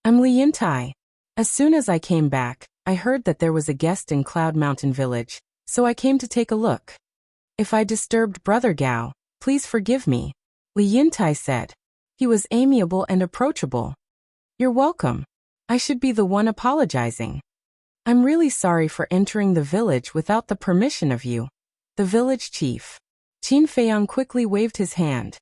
I'm Li Yintai. As soon as I came back, I heard that there was a guest in Cloud Mountain Village, so I came to take a look. If I disturbed Brother Gao, please forgive me," Li Yintai said. He was amiable and approachable. "You're welcome. I should be the one apologizing. I'm really sorry for entering the village without the permission of you, the village chief." Qin Feiyang quickly waved his hand.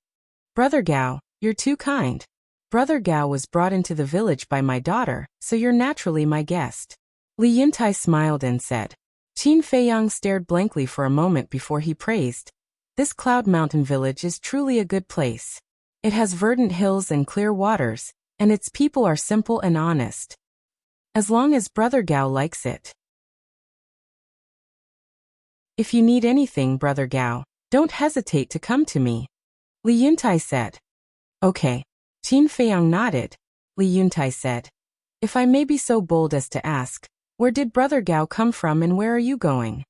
"Brother Gao, you're too kind. Brother Gao was brought into the village by my daughter, so you're naturally my guest." Li Yintai smiled and said. Qin Feiyang stared blankly for a moment before he praised. "This Cloud Mountain Village is truly a good place. It has verdant hills and clear waters, and its people are simple and honest. As long as Brother Gao likes it. If you need anything, Brother Gao, don't hesitate to come to me," Li Yuntai said. "Okay." Qin Feiyang nodded. Li Yuntai said, "If I may be so bold as to ask, where did Brother Gao come from and where are you going?"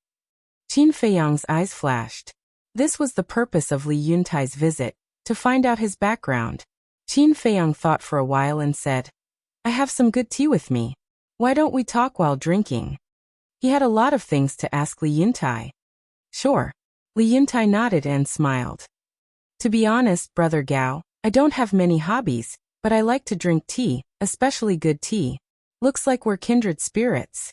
Qin Feiyang's eyes flashed. This was the purpose of Li Yuntai's visit, to find out his background. Qin Feiyang thought for a while and said, "I have some good tea with me. Why don't we talk while drinking?" He had a lot of things to ask Li Yuntai. "Sure." Li Yuntai nodded and smiled. "To be honest, Brother Gao, I don't have many hobbies, but I like to drink tea, especially good tea. Looks like we're kindred spirits."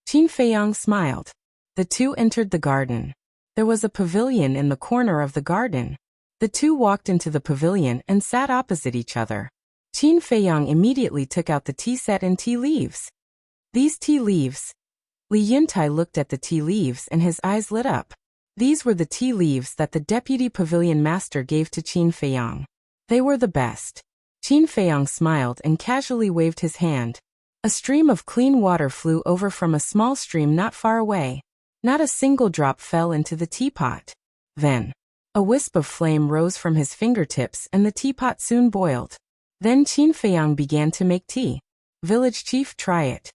Qin Feiyang smiled. The two entered the garden. There was a pavilion in the corner of the garden. The two walked into the pavilion and sat opposite each other. Qin Feiyang immediately took out the tea set and tea leaves. "These tea leaves." Li Yuntai looked at the tea leaves and his eyes lit up. These were the tea leaves that the deputy pavilion master gave to Qin Feiyang. They were the best. Qin Feiyang smiled and casually waved his hand. A stream of clean water flew over from a small stream not far away. Not a single drop fell into the teapot. Then, a wisp of flame rose from his fingertips and the teapot soon boiled. Then Qin Feiyang began to make tea. "Village chief, try it."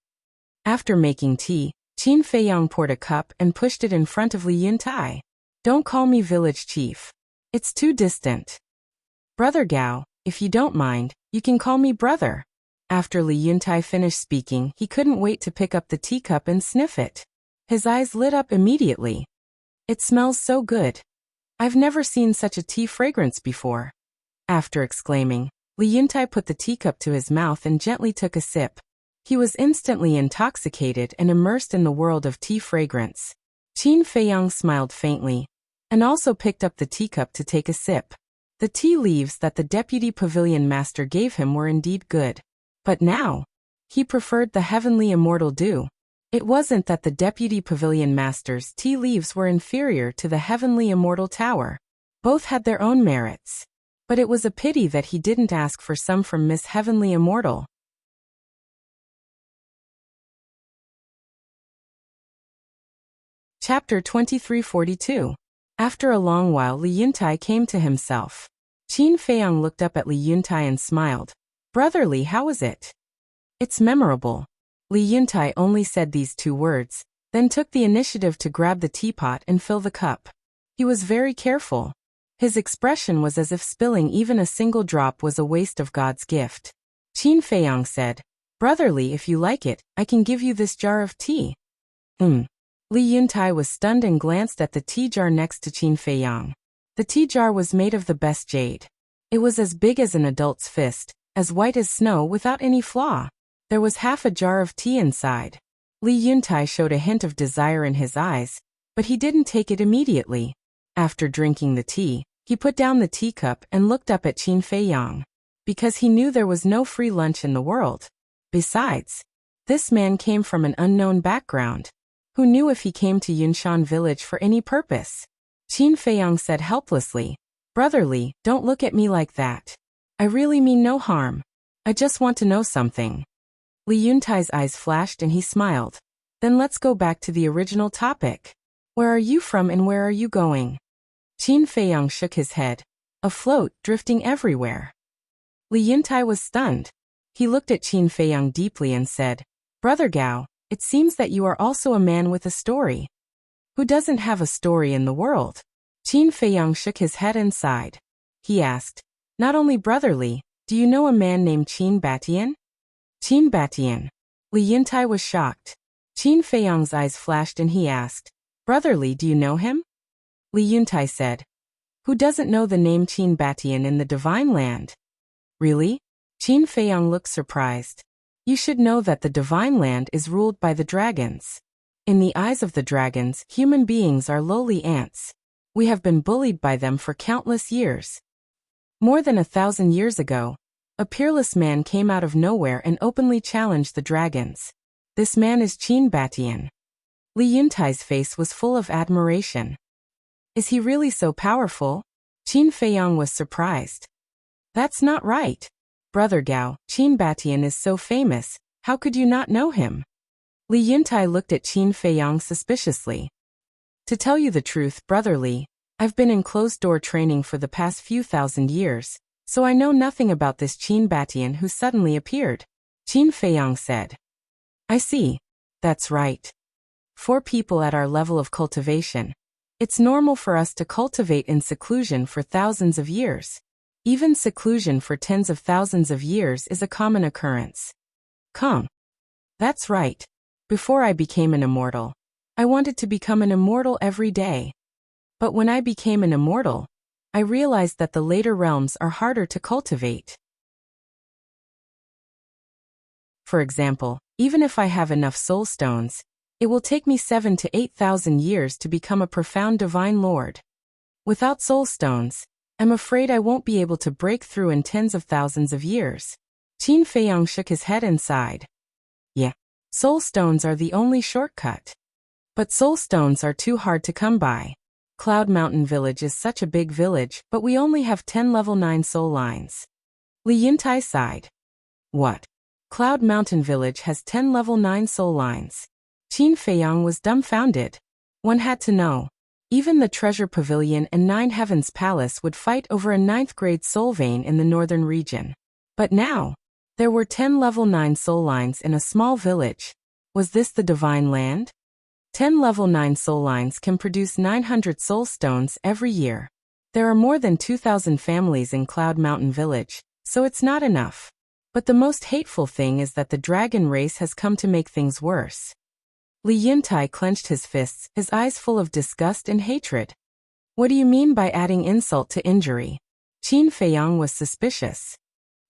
After making tea, Qin Feiyang poured a cup and pushed it in front of Li Yuntai. "Don't call me village chief. It's too distant. Brother Gao, if you don't mind, you can call me brother." After Li Yuntai finished speaking, he couldn't wait to pick up the teacup and sniff it. His eyes lit up immediately. "It smells so good. I've never seen such a tea fragrance before." After exclaiming, Li Yuntai put the teacup to his mouth and gently took a sip. He was instantly intoxicated and immersed in the world of tea fragrance. Qin Feiyang smiled faintly, and also picked up the teacup to take a sip. The tea leaves that the deputy pavilion master gave him were indeed good. But now, he preferred the heavenly immortal dew. It wasn't that the deputy pavilion master's tea leaves were inferior to the heavenly immortal tower. Both had their own merits. But it was a pity that he didn't ask for some from Miss Heavenly Immortal. Chapter 2342. After a long while, Li Yuntai came to himself. Qin Feiyang looked up at Li Yuntai and smiled. "Brother Li, how is it?" "It's memorable." Li Yuntai only said these two words, then took the initiative to grab the teapot and fill the cup. He was very careful. His expression was as if spilling even a single drop was a waste of God's gift. Qin Feiyang said, "Brother Li, if you like it, I can give you this jar of tea." Li Yuntai was stunned and glanced at the tea jar next to Qin Feiyang. The tea jar was made of the best jade. It was as big as an adult's fist, as white as snow without any flaw. There was half a jar of tea inside. Li Yuntai showed a hint of desire in his eyes, but he didn't take it immediately. After drinking the tea, he put down the teacup and looked up at Qin Feiyang. Because he knew there was no free lunch in the world. Besides, this man came from an unknown background. Who knew if he came to Yunshan village for any purpose? Qin Feiyang said helplessly, "Brother Li, don't look at me like that. I really mean no harm. I just want to know something." Li Yuntai's eyes flashed and he smiled. "Then let's go back to the original topic. Where are you from and where are you going?" Qin Feiyang shook his head. Afloat, drifting everywhere. Li Yuntai was stunned. He looked at Qin Feiyang deeply and said, Brother Gao, it seems that you are also a man with a story. Who doesn't have a story in the world? Qin Feiyang shook his head and sighed. He asked, Not only brotherly, do you know a man named Qin Batian? Qin Batian. Li Yuntai was shocked. Qin Feiyang's eyes flashed and he asked, Brotherly, do you know him? Li Yuntai said, Who doesn't know the name Qin Batian in the Divine Land? Really? Qin Feiyang looked surprised. You should know that the Divine Land is ruled by the dragons. In the eyes of the dragons, human beings are lowly ants. We have been bullied by them for countless years. More than 1,000 years ago, a peerless man came out of nowhere and openly challenged the dragons. This man is Qin Batian. Li Yuntai's face was full of admiration. Is he really so powerful? Qin Feiyang was surprised. That's not right. Brother Gao, Qin Batian is so famous, how could you not know him? Li Yuntai looked at Qin Feiyang suspiciously. To tell you the truth, Brother Li, I've been in closed-door training for the past few thousand years, so I know nothing about this Qin Batian who suddenly appeared. Qin Feiyang said. I see. That's right. For people at our level of cultivation, it's normal for us to cultivate in seclusion for thousands of years. Even seclusion for tens of thousands of years is a common occurrence. Come. That's right. Before I became an immortal, I wanted to become an immortal every day. But when I became an immortal, I realized that the later realms are harder to cultivate. For example, even if I have enough soul stones, it will take me 7,000 to 8,000 years to become a profound divine lord. Without soul stones, I'm afraid I won't be able to break through in tens of thousands of years. Qin Feiyang shook his head and sighed. Yeah, soul stones are the only shortcut. But soul stones are too hard to come by. Cloud Mountain Village is such a big village, but we only have 10 level 9 soul lines. Li Yuntai sighed. What? Cloud Mountain Village has 10 level 9 soul lines. Qin Feiyang was dumbfounded. One had to know. Even the Treasure Pavilion and Nine Heavens Palace would fight over a 9th grade soul vein in the northern region. But now, there were 10 level 9 soul lines in a small village. Was this the Divine Land? 10 level 9 soul lines can produce 900 soul stones every year. There are more than 2,000 families in Cloud Mountain Village, so it's not enough. But the most hateful thing is that the dragon race has come to make things worse. Li Yuntai clenched his fists, his eyes full of disgust and hatred. What do you mean by adding insult to injury? Qin Feiyang was suspicious.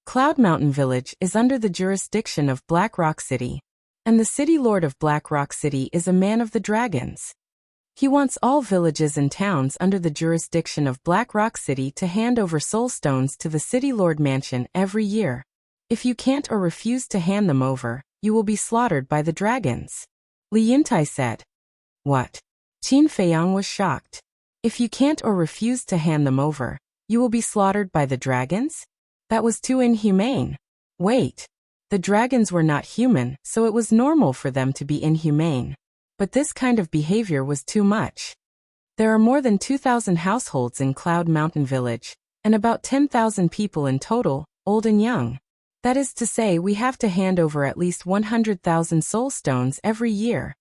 Cloud Mountain Village is under the jurisdiction of Black Rock City, and the city lord of Black Rock City is a man of the dragons. He wants all villages and towns under the jurisdiction of Black Rock City to hand over soul stones to the city lord mansion every year. If you can't or refuse to hand them over, you will be slaughtered by the dragons. Li Yuntai said. What? Qin Feiyang was shocked. If you can't or refuse to hand them over, you will be slaughtered by the dragons? That was too inhumane. Wait. The dragons were not human, so it was normal for them to be inhumane. But this kind of behavior was too much. There are more than 2,000 households in Cloud Mountain Village, and about 10,000 people in total, old and young. That is to say, we have to hand over at least 100,000 soul stones every year.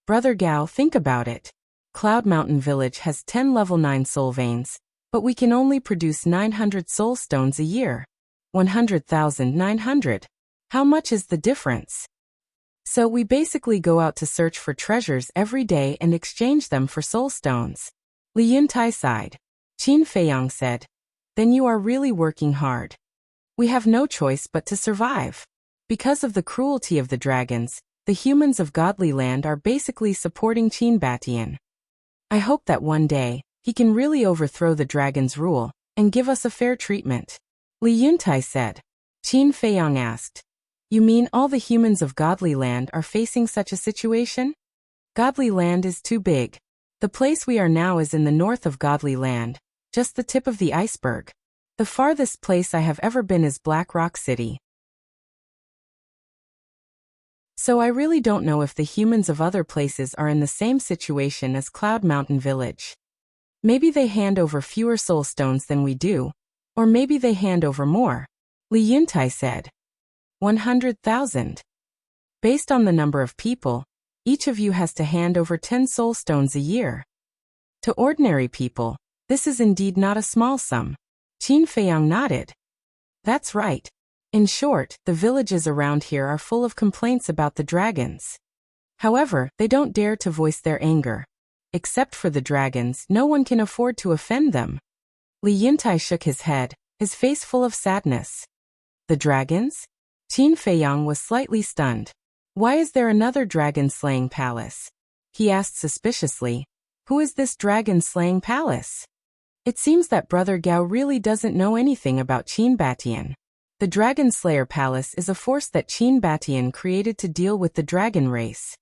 Brother Gao, think about it. Cloud Mountain Village has 10 level 9 soul veins, but we can only produce 900 soul stones a year. 100,900. How much is the difference? So we basically go out to search for treasures every day and exchange them for soul stones. Li Yuntai sighed. Qin Feiyang said. Then you are really working hard. We have no choice but to survive. Because of the cruelty of the dragons, the humans of Godly Land are basically supporting Qin Batian. I hope that one day, he can really overthrow the dragon's rule, and give us a fair treatment. Li Yuntai said. Qin Feiyang asked. You mean all the humans of Godly Land are facing such a situation? Godly Land is too big. The place we are now is in the north of Godly Land, just the tip of the iceberg. The farthest place I have ever been is Black Rock City. So I really don't know if the humans of other places are in the same situation as Cloud Mountain Village. Maybe they hand over fewer soul stones than we do, or maybe they hand over more. Li Yuntai said. 100,000. Based on the number of people, each of you has to hand over 10 soul stones a year. To ordinary people, this is indeed not a small sum. Qin Feiyang nodded. That's right. In short, the villages around here are full of complaints about the dragons. However, they don't dare to voice their anger. Except for the dragons, no one can afford to offend them. Li Yuntai shook his head, his face full of sadness. The dragons? Qin Feiyang was slightly stunned. Why is there another dragon-slaying palace? He asked suspiciously. Who is this dragon-slaying palace? It seems that Brother Gao really doesn't know anything about Qin Batian. The Dragon Slayer Palace is a force that Qin Batian created to deal with the dragon race.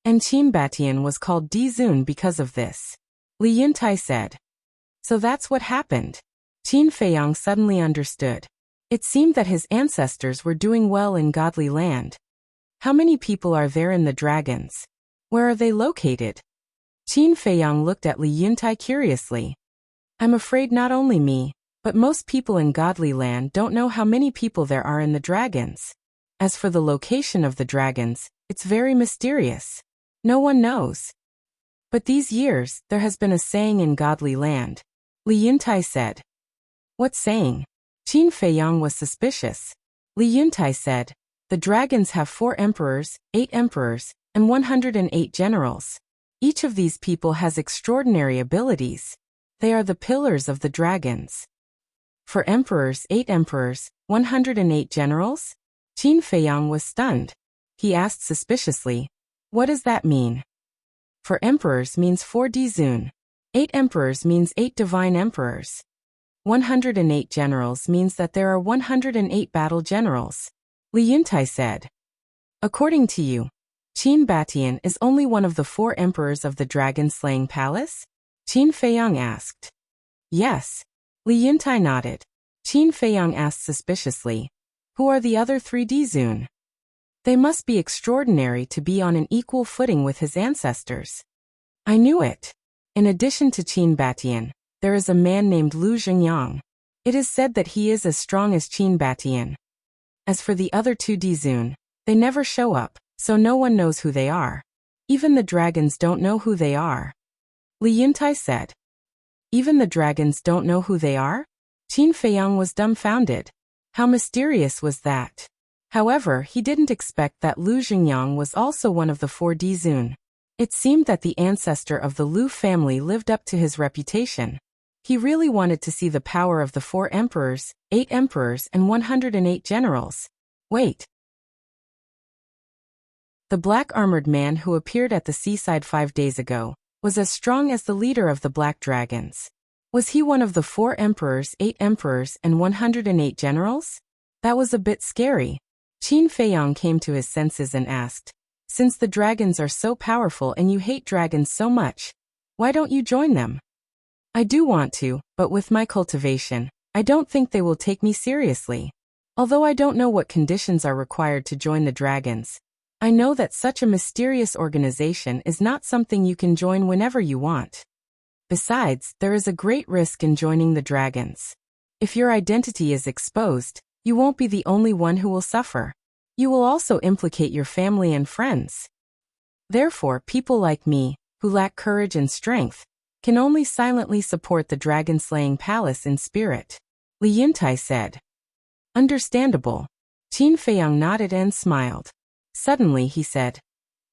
And Qin Batian was called Dizun because of this. Li Yuntai said. So that's what happened. Qin Feiyang suddenly understood. It seemed that his ancestors were doing well in godly land. How many people are there in the dragons? Where are they located? Qin Feiyang looked at Li Yuntai curiously. I'm afraid not only me, but most people in godly land don't know how many people there are in the dragons. As for the location of the dragons, it's very mysterious. No one knows. But these years, there has been a saying in godly land. Li Yuntai said. What saying? Qin Feiyang was suspicious. Li Yuntai said. The dragons have 4 emperors, 8 emperors, and 108 generals. Each of these people has extraordinary abilities. They are the pillars of the dragons. For emperors, 8 emperors, 108 generals? Qin Feiyang was stunned. He asked suspiciously, what does that mean? For emperors means 4 Dizun. 8 emperors means 8 divine emperors. 108 generals means that there are 108 battle generals. Li Yuntai said. According to you, Qin Batian is only one of the 4 emperors of the dragon-slaying palace? Qin Feiyang asked. Yes. Li Yuntai nodded. Qin Feiyang asked suspiciously. Who are the other 3 Dizun? They must be extraordinary to be on an equal footing with his ancestors. I knew it. In addition to Qin Batian, there is a man named Lu Xingyang. It is said that he is as strong as Qin Batian. As for the other 2 Dizun, they never show up, so no one knows who they are. Even the dragons don't know who they are. Li Yuntai said. Even the dragons don't know who they are? Qin Feiyang was dumbfounded. How mysterious was that? However, he didn't expect that Lu Xingyang was also one of the 4 Dizun. It seemed that the ancestor of the Lu family lived up to his reputation. He really wanted to see the power of the 4 emperors, 8 emperors, and 108 generals. Wait. The black-armored man who appeared at the seaside 5 days ago was as strong as the leader of the Black Dragons. Was he one of the 4 emperors, 8 emperors, and 108 generals? That was a bit scary. Qin Feiyang came to his senses and asked, since the dragons are so powerful and you hate dragons so much, why don't you join them? I do want to, but with my cultivation, I don't think they will take me seriously. Although I don't know what conditions are required to join the dragons, I know that such a mysterious organization is not something you can join whenever you want. Besides, there is a great risk in joining the dragons. If your identity is exposed, you won't be the only one who will suffer. You will also implicate your family and friends. Therefore, people like me, who lack courage and strength, can only silently support the dragon-slaying palace in spirit. Li Yuntai said. Understandable. Qin Feiyang nodded and smiled. Suddenly he said,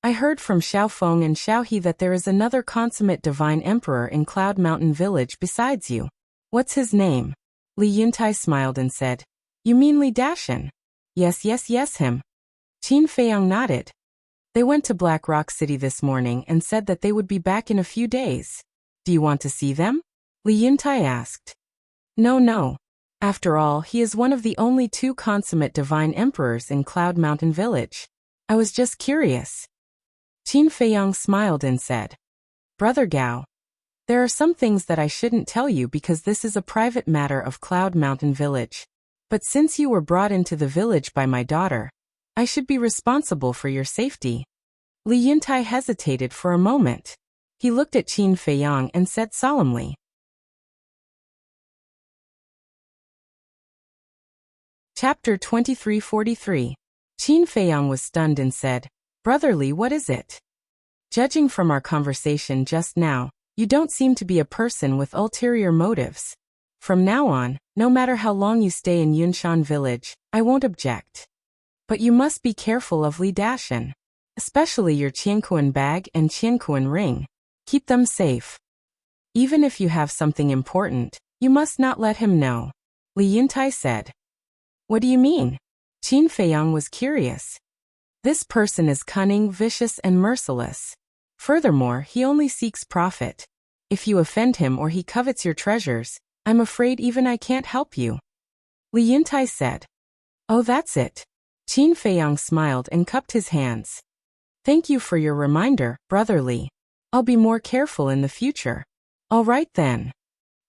I heard from Xiaofeng and Xiaohe that there is another consummate divine emperor in Cloud Mountain Village besides you. What's his name? Li Yuntai smiled and said, You mean Li Dashan? Yes, him. Qin Feiyang nodded. They went to Black Rock City this morning and said that they would be back in a few days. Do you want to see them? Li Yuntai asked. No. After all, he is one of the only 2 consummate divine emperors in Cloud Mountain Village. I was just curious. Qin Feiyang smiled and said, Brother Gao, there are some things that I shouldn't tell you because this is a private matter of Cloud Mountain Village. But since you were brought into the village by my daughter, I should be responsible for your safety. Li Yuntai hesitated for a moment. He looked at Qin Feiyang and said solemnly, Chapter 2343. Qin Feiyang was stunned and said, "Brother Li, what is it? Judging from our conversation just now, you don't seem to be a person with ulterior motives. From now on, no matter how long you stay in Yunshan village, I won't object. But you must be careful of Li Dashan, especially your Qiankuan bag and Qiankuan ring. Keep them safe. Even if you have something important, you must not let him know," Li Yuntai said. "What do you mean?" Qin Feiyang was curious. "This person is cunning, vicious, and merciless. Furthermore, he only seeks profit. If you offend him or he covets your treasures, I'm afraid even I can't help you," Li Yuntai said. "Oh, that's it." Qin Feiyang smiled and cupped his hands. "Thank you for your reminder, Brother Li. I'll be more careful in the future." "All right then.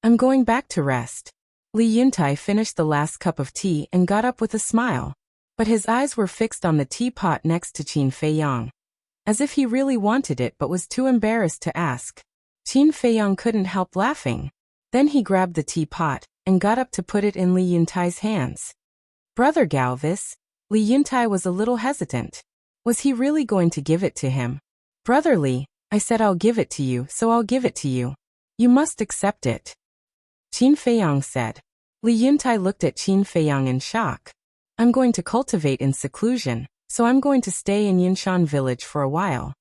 I'm going back to rest." Li Yuntai finished the last cup of tea and got up with a smile. But his eyes were fixed on the teapot next to Qin Feiyang, as if he really wanted it but was too embarrassed to ask. Qin Feiyang couldn't help laughing. Then he grabbed the teapot and got up to put it in Li Yuntai's hands. "Brother Gao, this?" Li Yuntai was a little hesitant. Was he really going to give it to him? "Brother Li, I said I'll give it to you, so I'll give it to you. You must accept it," Qin Feiyang said. Li Yuntai looked at Qin Feiyang in shock. "I'm going to cultivate in seclusion, so I'm going to stay in Yunshan village for a while.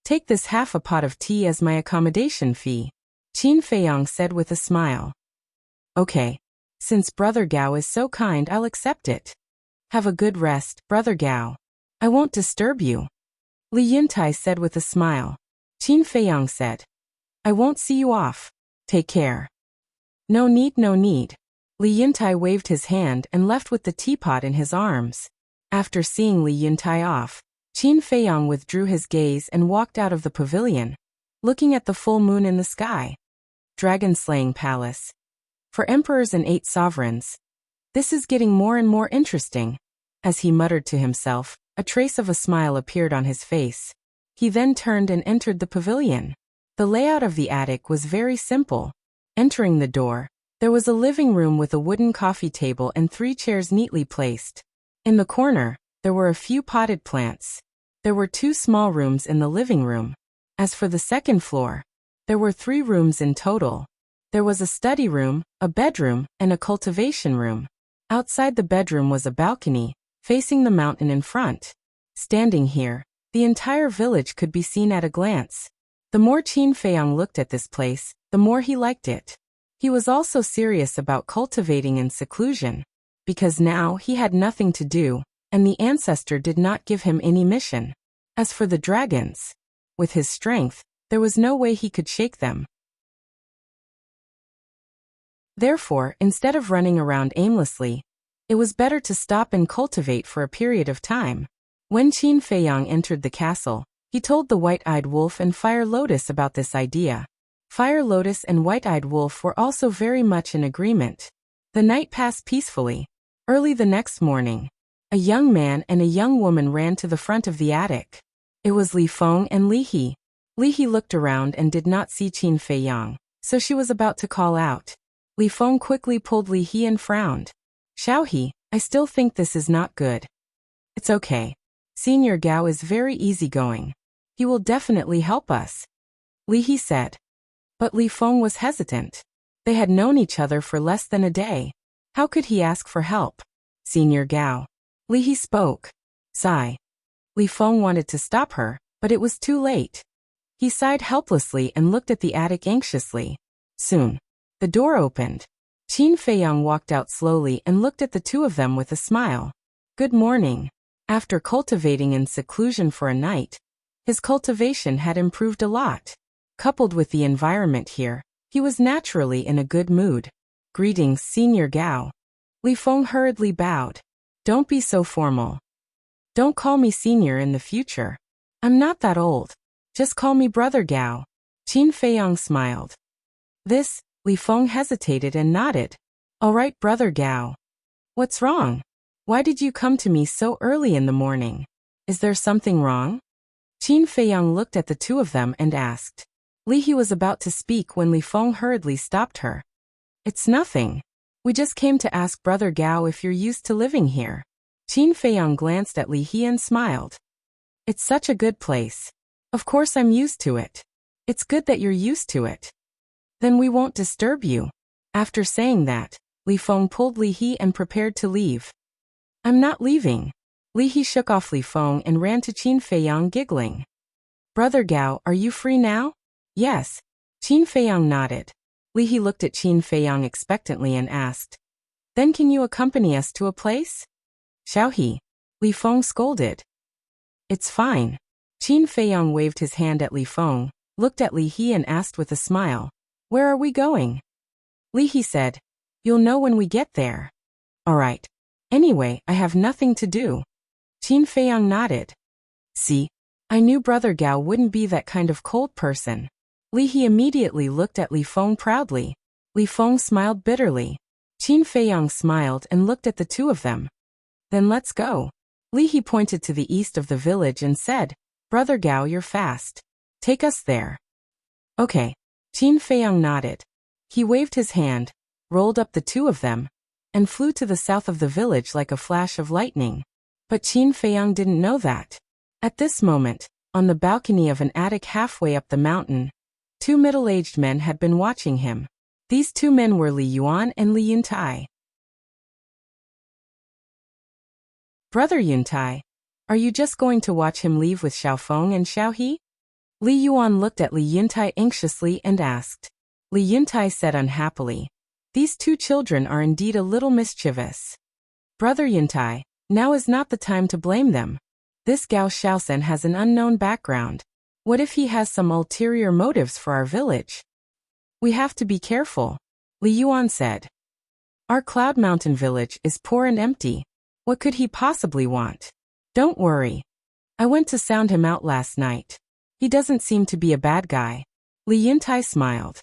Take this half a pot of tea as my accommodation fee," Qin Feiyang said with a smile. "Okay. Since Brother Gao is so kind, I'll accept it. Have a good rest, Brother Gao. I won't disturb you," Li Yuntai said with a smile. Qin Feiyang said, "I won't see you off. Take care." "No need, no need." Li Yuntai waved his hand and left with the teapot in his arms. After seeing Li Yuntai off, Qin Feiyang withdrew his gaze and walked out of the pavilion, looking at the full moon in the sky. Dragon-slaying palace. For emperors and 8 sovereigns. This is getting more and more interesting. As he muttered to himself, a trace of a smile appeared on his face. He then turned and entered the pavilion. The layout of the attic was very simple. Entering the door, there was a living room with a wooden coffee table and 3 chairs neatly placed. In the corner, there were a few potted plants. There were 2 small rooms in the living room. As for the second floor, there were 3 rooms in total. There was a study room, a bedroom, and a cultivation room. Outside the bedroom was a balcony, facing the mountain in front. Standing here, the entire village could be seen at a glance. The more Qin Feiyang looked at this place, the more he liked it. He was also serious about cultivating in seclusion, because now he had nothing to do, and the ancestor did not give him any mission. As for the dragons, with his strength, there was no way he could shake them. Therefore, instead of running around aimlessly, it was better to stop and cultivate for a period of time. When Qin Feiyang entered the castle, he told the White-Eyed Wolf and Fire Lotus about this idea. Fire Lotus and White-Eyed Wolf were also very much in agreement. The night passed peacefully. Early the next morning, a young man and a young woman ran to the front of the attic. It was Li Feng and Li He. Li He looked around and did not see Qin Feiyang, so she was about to call out. Li Feng quickly pulled Li He and frowned. "Xiao He, I still think this is not good." "It's okay. Senior Gao is very easygoing. He will definitely help us," Li He said. But Li Feng was hesitant. They had known each other for less than a day. How could he ask for help? "Senior Gao," Li He spoke. Sigh. Li Feng wanted to stop her, but it was too late. He sighed helplessly and looked at the attic anxiously. Soon, the door opened. Qin Feiyang walked out slowly and looked at the 2 of them with a smile. "Good morning." After cultivating in seclusion for a night, his cultivation had improved a lot. Coupled with the environment here, he was naturally in a good mood. "Greetings, Senior Gao." Li Feng hurriedly bowed. "Don't be so formal. Don't call me senior in the future. I'm not that old. Just call me Brother Gao." Qin Feiyang smiled. This, Li Feng hesitated and nodded. "All right, Brother Gao. What's wrong? Why did you come to me so early in the morning? Is there something wrong?" Qin Feiyang looked at the 2 of them and asked. Li He was about to speak when Li Feng hurriedly stopped her. "It's nothing. We just came to ask Brother Gao if you're used to living here. Qin Feiyang glanced at Li He and smiled. It's such a good place. Of course I'm used to it. It's good that you're used to it. Then we won't disturb you. After saying that, Li Feng pulled Li He and prepared to leave. I'm not leaving. Li He shook off Li Feng and ran to Qin Feiyang giggling. Brother Gao, are you free now? Yes. Qin Feiyang nodded. Li He looked at Qin Feiyang expectantly and asked, Then can you accompany us to a place? Xiao He. Li Feng scolded. It's fine. Qin Feiyang waved his hand at Li Feng, looked at Li He and asked with a smile, Where are we going? Li He said, You'll know when we get there. All right. Anyway, I have nothing to do. Qin Feiyang nodded. See? I knew Brother Gao wouldn't be that kind of cold person. Li He immediately looked at Li Feng proudly. Li Feng smiled bitterly. Qin Feiyang smiled and looked at the two of them. Then let's go. Li He pointed to the east of the village and said, Brother Gao, you're fast. Take us there. Okay. Qin Feiyang nodded. He waved his hand, rolled up the two of them, and flew to the south of the village like a flash of lightning. But Qin Feiyang didn't know that. At this moment, on the balcony of an attic halfway up the mountain, two middle-aged men had been watching him. These two men were Li Yuan and Li Yuntai. Brother Yuntai, are you just going to watch him leave with Xiao Feng and Xiao He? Li Yuan looked at Li Yuntai anxiously and asked. Li Yuntai said unhappily, These two children are indeed a little mischievous. Brother Yuntai, now is not the time to blame them. This Gao Xiaoshen has an unknown background. What if he has some ulterior motives for our village? We have to be careful, Li Yuan said. Our Cloud Mountain village is poor and empty. What could he possibly want? Don't worry. I went to sound him out last night. He doesn't seem to be a bad guy. Li Yuntai smiled.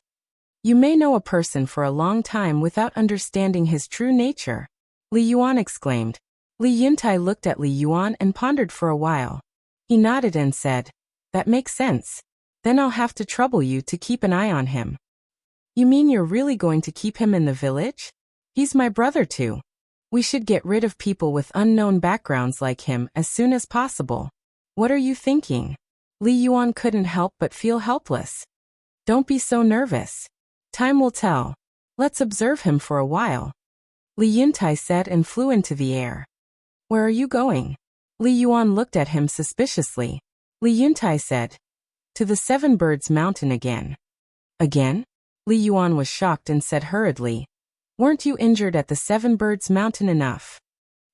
You may know a person for a long time without understanding his true nature, Li Yuan exclaimed. Li Yuntai looked at Li Yuan and pondered for a while. He nodded and said, That makes sense. Then I'll have to trouble you to keep an eye on him. You mean you're really going to keep him in the village? He's my brother too. We should get rid of people with unknown backgrounds like him as soon as possible. What are you thinking? Li Yuan couldn't help but feel helpless. Don't be so nervous. Time will tell. Let's observe him for a while. Li Yuntai said and flew into the air. Where are you going? Li Yuan looked at him suspiciously. Li Yuntai said, To the Seven Birds Mountain again. Again? Li Yuan was shocked and said hurriedly, Weren't you injured at the Seven Birds Mountain enough?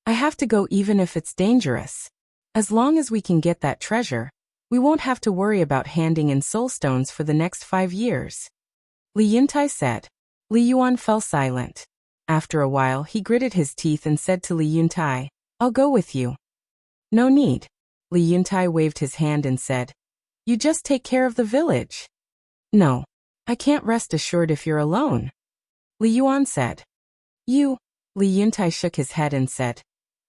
I have to go even if it's dangerous. As long as we can get that treasure, we won't have to worry about handing in soul stones for the next 5 years. Li Yuntai said. Li Yuan fell silent. After a while he gritted his teeth and said to Li Yuntai, I'll go with you. No need. Li Yuntai waved his hand and said, You just take care of the village. No. I can't rest assured if you're alone. Li Yuan said. You. Li Yuntai shook his head and said,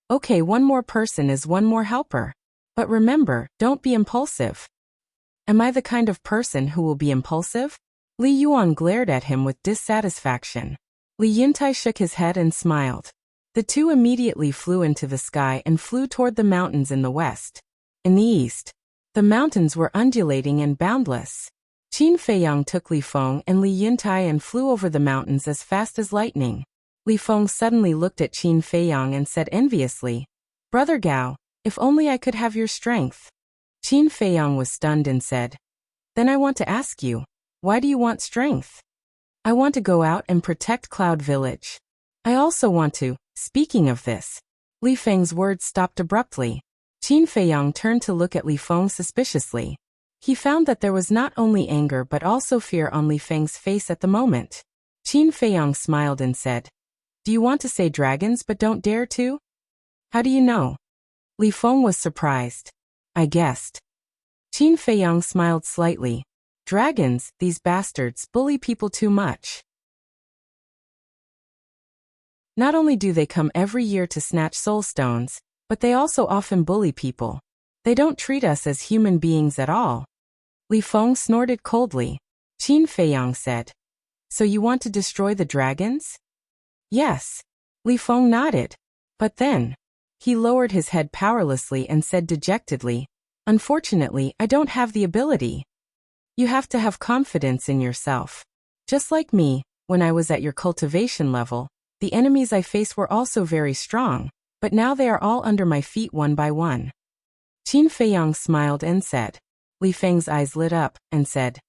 Okay, one more person is one more helper. But remember, don't be impulsive. Am I the kind of person who will be impulsive? Li Yuan glared at him with dissatisfaction. Li Yuntai shook his head and smiled. The two immediately flew into the sky and flew toward the mountains in the west. In the east, the mountains were undulating and boundless. Qin Feiyang took Li Feng and Li Yuntai and flew over the mountains as fast as lightning. Li Feng suddenly looked at Qin Feiyang and said enviously, Brother Gao, if only I could have your strength. Qin Feiyang was stunned and said, Then I want to ask you, why do you want strength? I want to go out and protect Cloud Village. I also want to. Speaking of this, Li Feng's words stopped abruptly. Qin Feiyang turned to look at Li Feng suspiciously. He found that there was not only anger but also fear on Li Feng's face at the moment. Qin Feiyang smiled and said, Do you want to say dragons but don't dare to? How do you know? Li Feng was surprised. I guessed. Qin Feiyang smiled slightly. Dragons, these bastards, bully people too much. Not only do they come every year to snatch soul stones, but they also often bully people. They don't treat us as human beings at all. Li Feng snorted coldly. Qin Feiyang said, So you want to destroy the dragons? Yes. Li Feng nodded. But then, he lowered his head powerlessly and said dejectedly, "Unfortunately, I don't have the ability." You have to have confidence in yourself. Just like me, when I was at your cultivation level, the enemies I faced were also very strong, but now they are all under my feet one by one. Qin Feiyang smiled and said. Li Feng's eyes lit up and said,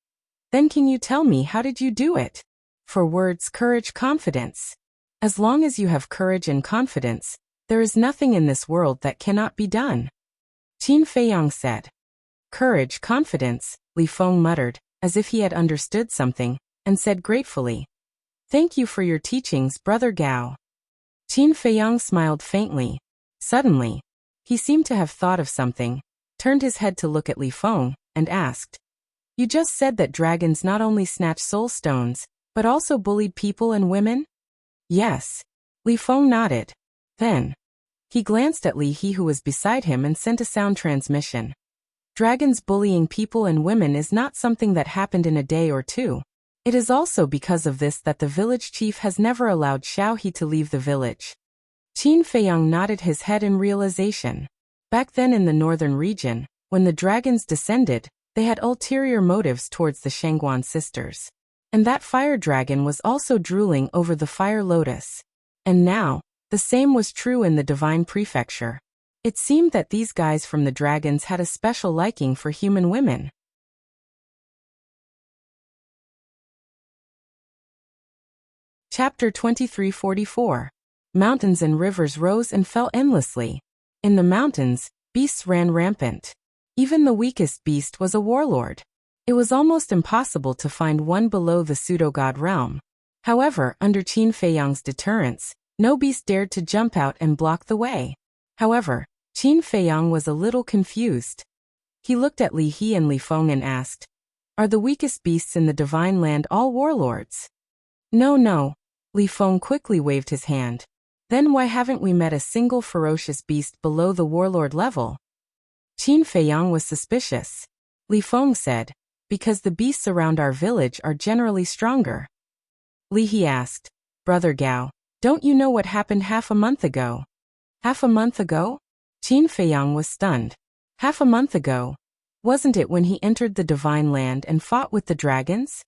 "Then can you tell me how did you do it?" For words, courage, confidence. As long as you have courage and confidence, there is nothing in this world that cannot be done. Qin Feiyang said. Courage, confidence, Li Feng muttered, as if he had understood something, and said gratefully, "Thank you for your teachings, Brother Gao." Qin Feiyang smiled faintly. Suddenly, he seemed to have thought of something, turned his head to look at Li Feng, and asked, "You just said that dragons not only snatch soul stones, but also bullied people and women?" Yes. Li Feng nodded. Then, he glanced at Li He who was beside him and sent a sound transmission. Dragons bullying people and women is not something that happened in a day or two. It is also because of this that the village chief has never allowed Xiao He to leave the village. Qin Feiyang nodded his head in realization. Back then in the northern region, when the dragons descended, they had ulterior motives towards the Shangguan sisters. And that fire dragon was also drooling over the fire lotus. And now, the same was true in the divine prefecture. It seemed that these guys from the dragons had a special liking for human women. Chapter 2344. Mountains and rivers rose and fell endlessly. In the mountains, beasts ran rampant. Even the weakest beast was a warlord. It was almost impossible to find one below the pseudo-god realm. However, under Qin Feiyang's deterrence, no beast dared to jump out and block the way. However, Qin Feiyang was a little confused. He looked at Li He and Li Feng and asked, "Are the weakest beasts in the divine land all warlords?" No. Li Feng quickly waved his hand. "Then why haven't we met a single ferocious beast below the warlord level?" Qin Feiyang was suspicious. Li Feng said, "Because the beasts around our village are generally stronger." Li He asked, "Brother Gao, don't you know what happened half a month ago?" Half a month ago? Qin Feiyang was stunned. Half a month ago? Wasn't it when he entered the divine land and fought with the dragons?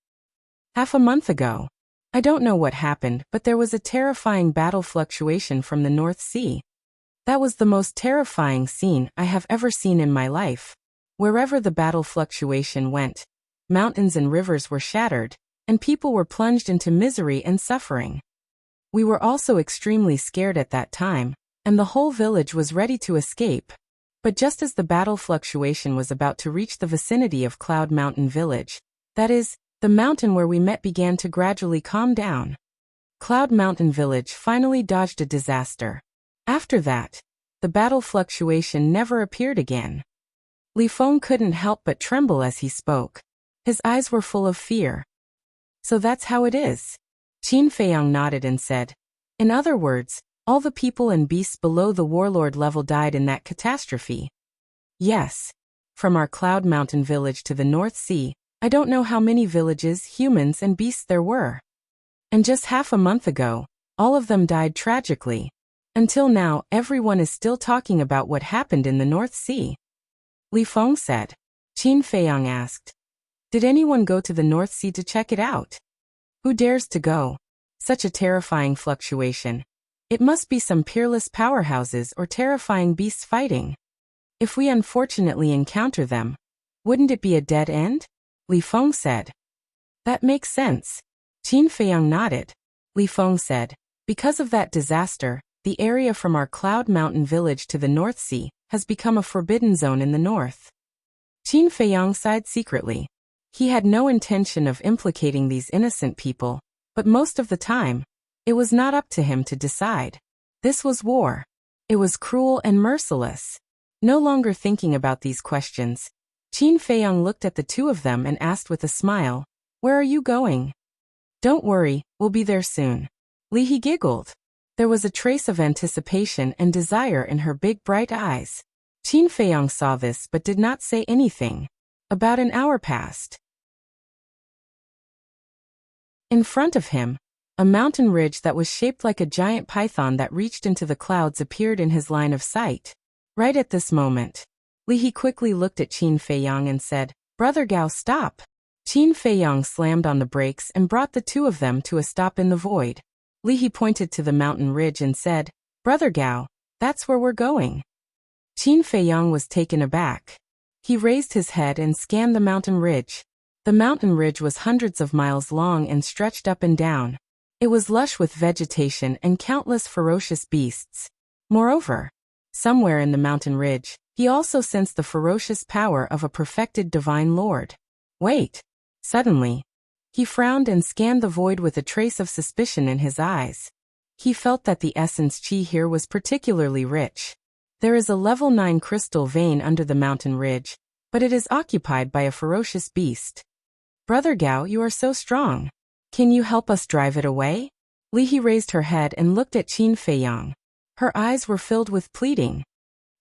Half a month ago. I don't know what happened, but there was a terrifying battle fluctuation from the North Sea. That was the most terrifying scene I have ever seen in my life. Wherever the battle fluctuation went, mountains and rivers were shattered, and people were plunged into misery and suffering. We were also extremely scared at that time, and the whole village was ready to escape. But just as the battle fluctuation was about to reach the vicinity of Cloud Mountain Village, that is, the mountain where we met, began to gradually calm down. Cloud Mountain Village finally dodged a disaster. After that, the battle fluctuation never appeared again. Li Feng couldn't help but tremble as he spoke. His eyes were full of fear. So that's how it is. Qin Feiyang nodded and said, "In other words, all the people and beasts below the warlord level died in that catastrophe." Yes. From our Cloud Mountain Village to the North Sea, I don't know how many villages, humans, and beasts there were. And just half a month ago, all of them died tragically. Until now, everyone is still talking about what happened in the North Sea. Li Feng said. Qin Feiyang asked, "Did anyone go to the North Sea to check it out?" "Who dares to go? Such a terrifying fluctuation. It must be some peerless powerhouses or terrifying beasts fighting. If we unfortunately encounter them, wouldn't it be a dead end?" Li Feng said. "That makes sense." Qin Feiyang nodded. Li Feng said, "Because of that disaster, the area from our Cloud Mountain Village to the North Sea has become a forbidden zone in the north." Qin Feiyang sighed secretly. He had no intention of implicating these innocent people, but most of the time, it was not up to him to decide. This was war. It was cruel and merciless. No longer thinking about these questions, Qin Feiyang looked at the two of them and asked with a smile, "Where are you going?" "Don't worry, we'll be there soon." Li He giggled. There was a trace of anticipation and desire in her big bright eyes. Qin Feiyang saw this but did not say anything. About an hour passed. In front of him, A mountain ridge that was shaped like a giant python that reached into the clouds appeared in his line of sight. Right at this moment, Li He quickly looked at Qin Feiyang and said, "Brother Gao, stop." Qin Feiyang slammed on the brakes and brought the two of them to a stop in the void. Li He pointed to the mountain ridge and said, "Brother Gao, that's where we're going." Qin Feiyang was taken aback. He raised his head and scanned the mountain ridge. The mountain ridge was hundreds of miles long and stretched up and down. It was lush with vegetation and countless ferocious beasts. Moreover, somewhere in the mountain ridge, he also sensed the ferocious power of a perfected divine lord. Wait! Suddenly, he frowned and scanned the void with a trace of suspicion in his eyes. He felt that the essence chi here was particularly rich. There is a level 9 crystal vein under the mountain ridge, but it is occupied by a ferocious beast. Brother Gao, you are so strong. Can you help us drive it away? Li He raised her head and looked at Qin Feiyang. Her eyes were filled with pleading.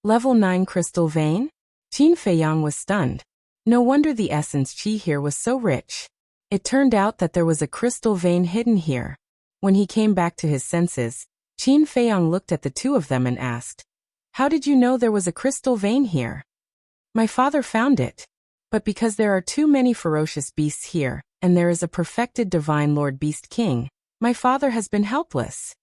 Level 9 crystal vein? Qin Feiyang was stunned. No wonder the essence chi here was so rich. It turned out that there was a crystal vein hidden here. When he came back to his senses, Qin Feiyang looked at the two of them and asked, "How did you know there was a crystal vein here?" "My father found it. But because there are too many ferocious beasts here, and there is a perfected divine Lord Beast King, my father has been helpless.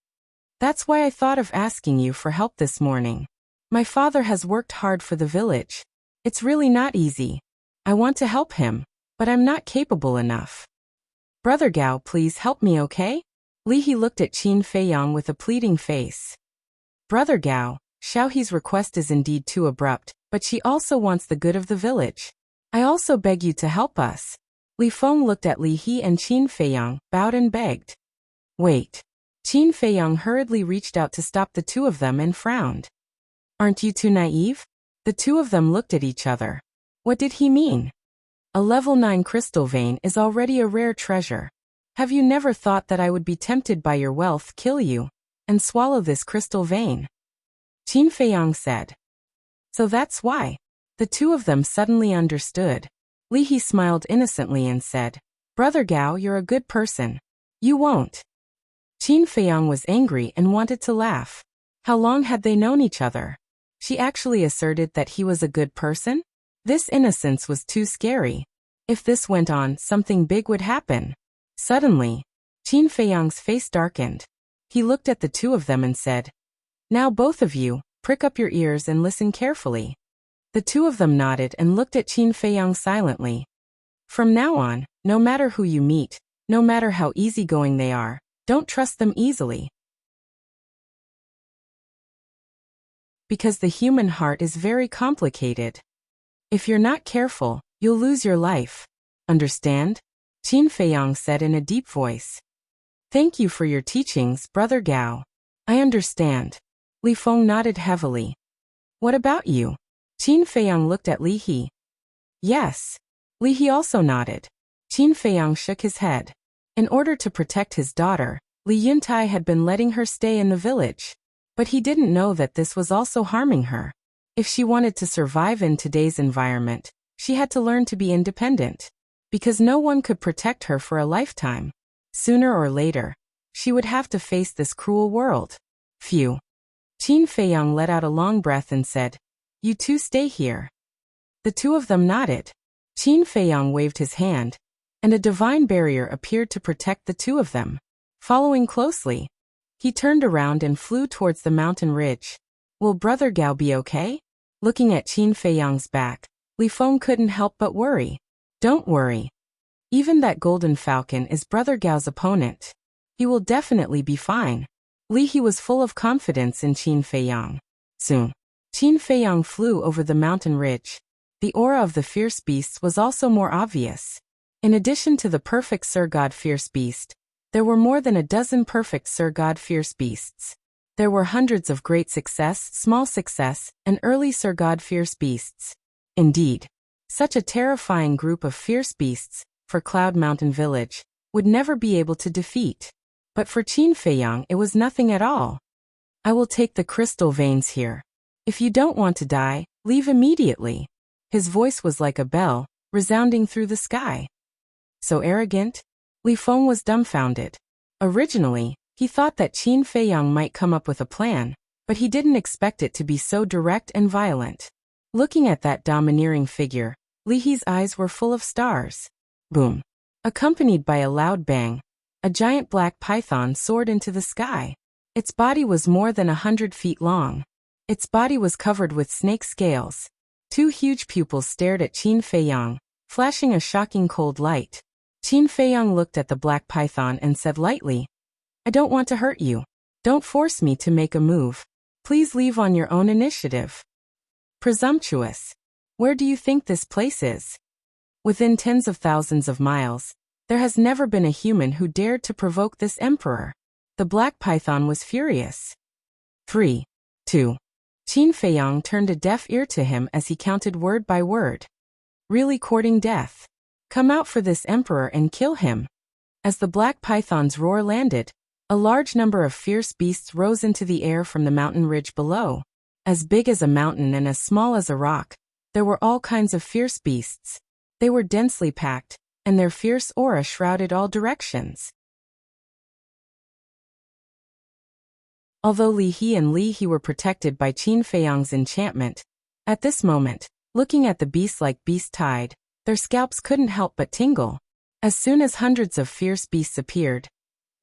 That's why I thought of asking you for help this morning. My father has worked hard for the village. It's really not easy. I want to help him, but I'm not capable enough. Brother Gao, please help me, okay?" Li He looked at Qin Feiyang with a pleading face. "Brother Gao, Xiaohe's request is indeed too abrupt, but she also wants the good of the village. I also beg you to help us." Li Feng looked at Li He and Qin Feiyang, bowed and begged. "Wait." Qin Feiyang hurriedly reached out to stop the two of them and frowned. "Aren't you too naive?" The two of them looked at each other. What did he mean? A level 9 crystal vein is already a rare treasure. Have you never thought that I would be tempted by your wealth, kill you, and swallow this crystal vein? Qin Feiyang said. So that's why. The two of them suddenly understood. Li He smiled innocently and said, "Brother Gao, you're a good person. You won't." Qin Feiyang was angry and wanted to laugh. How long had they known each other? She actually asserted that he was a good person? This innocence was too scary. If this went on, something big would happen. Suddenly, Qin Feiyang's face darkened. He looked at the two of them and said, "Now both of you, prick up your ears and listen carefully." The two of them nodded and looked at Qin Feiyang silently. "From now on, no matter who you meet, no matter how easygoing they are, don't trust them easily. Because the human heart is very complicated. If you're not careful, you'll lose your life. Understand?" Qin Feiyang said in a deep voice. "Thank you for your teachings, Brother Gao. I understand." Li Feng nodded heavily. "What about you?" Qin Feiyang looked at Li He. "Yes." Li He also nodded. Qin Feiyang shook his head. In order to protect his daughter, Li Yuntai had been letting her stay in the village. But he didn't know that this was also harming her. If she wanted to survive in today's environment, she had to learn to be independent. Because no one could protect her for a lifetime. Sooner or later, she would have to face this cruel world. Phew. Qin Feiyang let out a long breath and said, "You two stay here." The two of them nodded. Qin Feiyang waved his hand, and a divine barrier appeared to protect the two of them. Following closely, he turned around and flew towards the mountain ridge. Will Brother Gao be okay? Looking at Qin Feiyang's back, Li Feng couldn't help but worry. Don't worry. Even that golden falcon is Brother Gao's opponent. He will definitely be fine. Li He was full of confidence in Qin Feiyang. Soon, Qin Feiyang flew over the mountain ridge. The aura of the fierce beasts was also more obvious. In addition to the perfect Sir God fierce beast, there were more than a dozen perfect Sir God fierce beasts. There were hundreds of great success, small success, and early Sir God fierce beasts. Indeed, such a terrifying group of fierce beasts, for Cloud Mountain Village, would never be able to defeat. But for Qin Feiyang it was nothing at all. "I will take the crystal veins here. If you don't want to die, leave immediately." His voice was like a bell, resounding through the sky. So arrogant? Li Feng was dumbfounded. Originally, he thought that Qin Feiyang might come up with a plan, but he didn't expect it to be so direct and violent. Looking at that domineering figure, Li He's eyes were full of stars. Boom. Accompanied by a loud bang, a giant black python soared into the sky. Its body was more than 100 feet long. Its body was covered with snake scales. Two huge pupils stared at Qin Feiyang, flashing a shocking cold light. Qin Feiyang looked at the black python and said lightly, "I don't want to hurt you. Don't force me to make a move. Please leave on your own initiative." Presumptuous. Where do you think this place is? Within tens of thousands of miles, there has never been a human who dared to provoke this emperor. The black python was furious. 3, 2. Qin Feiyang turned a deaf ear to him as he counted word by word. Really courting death. Come out for this emperor and kill him. As the black python's roar landed, a large number of fierce beasts rose into the air from the mountain ridge below. As big as a mountain and as small as a rock, there were all kinds of fierce beasts. They were densely packed, and their fierce aura shrouded all directions. Although Li He and Li He were protected by Qin Feiyang's enchantment, at this moment, looking at the beast-like beast tide, their scalps couldn't help but tingle. As soon as hundreds of fierce beasts appeared,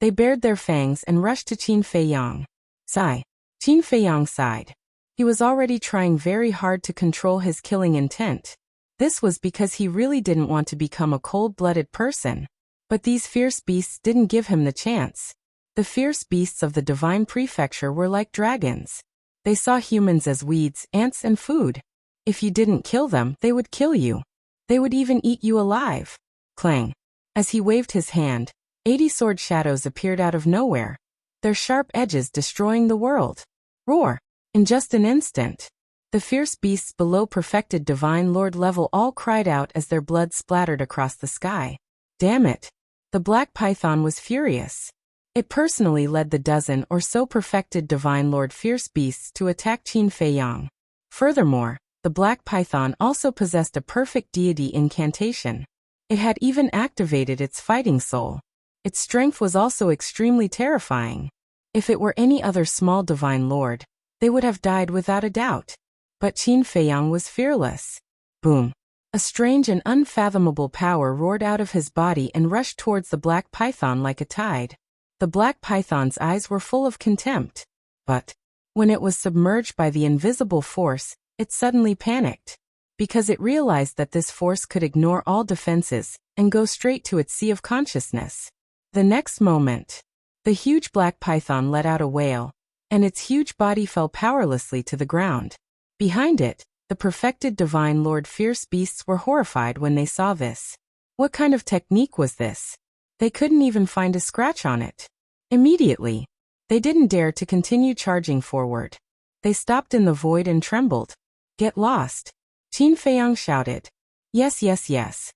they bared their fangs and rushed to Qin Feiyang. Sigh. Qin Feiyang sighed. He was already trying very hard to control his killing intent. This was because he really didn't want to become a cold-blooded person. But these fierce beasts didn't give him the chance. The fierce beasts of the Divine Prefecture were like dragons. They saw humans as weeds, ants, and food. If you didn't kill them, they would kill you. They would even eat you alive. Clang. As he waved his hand, 80 sword shadows appeared out of nowhere, their sharp edges destroying the world. Roar! In just an instant, the fierce beasts below perfected Divine Lord level all cried out as their blood splattered across the sky. Damn it! The black python was furious. It personally led the dozen or so perfected Divine Lord fierce beasts to attack Qin Feiyang. Furthermore, the black python also possessed a perfect deity incantation. It had even activated its fighting soul. Its strength was also extremely terrifying. If it were any other small Divine Lord, they would have died without a doubt. But Qin Feiyang was fearless. Boom. A strange and unfathomable power roared out of his body and rushed towards the black python like a tide. The black python's eyes were full of contempt. But when it was submerged by the invisible force, it suddenly panicked. Because it realized that this force could ignore all defenses and go straight to its sea of consciousness. The next moment, the huge black python let out a wail, and its huge body fell powerlessly to the ground. Behind it, the perfected Divine Lord fierce beasts were horrified when they saw this. What kind of technique was this? They couldn't even find a scratch on it. Immediately, they didn't dare to continue charging forward. They stopped in the void and trembled. Get lost! Qin Feiyang shouted. Yes, yes, yes.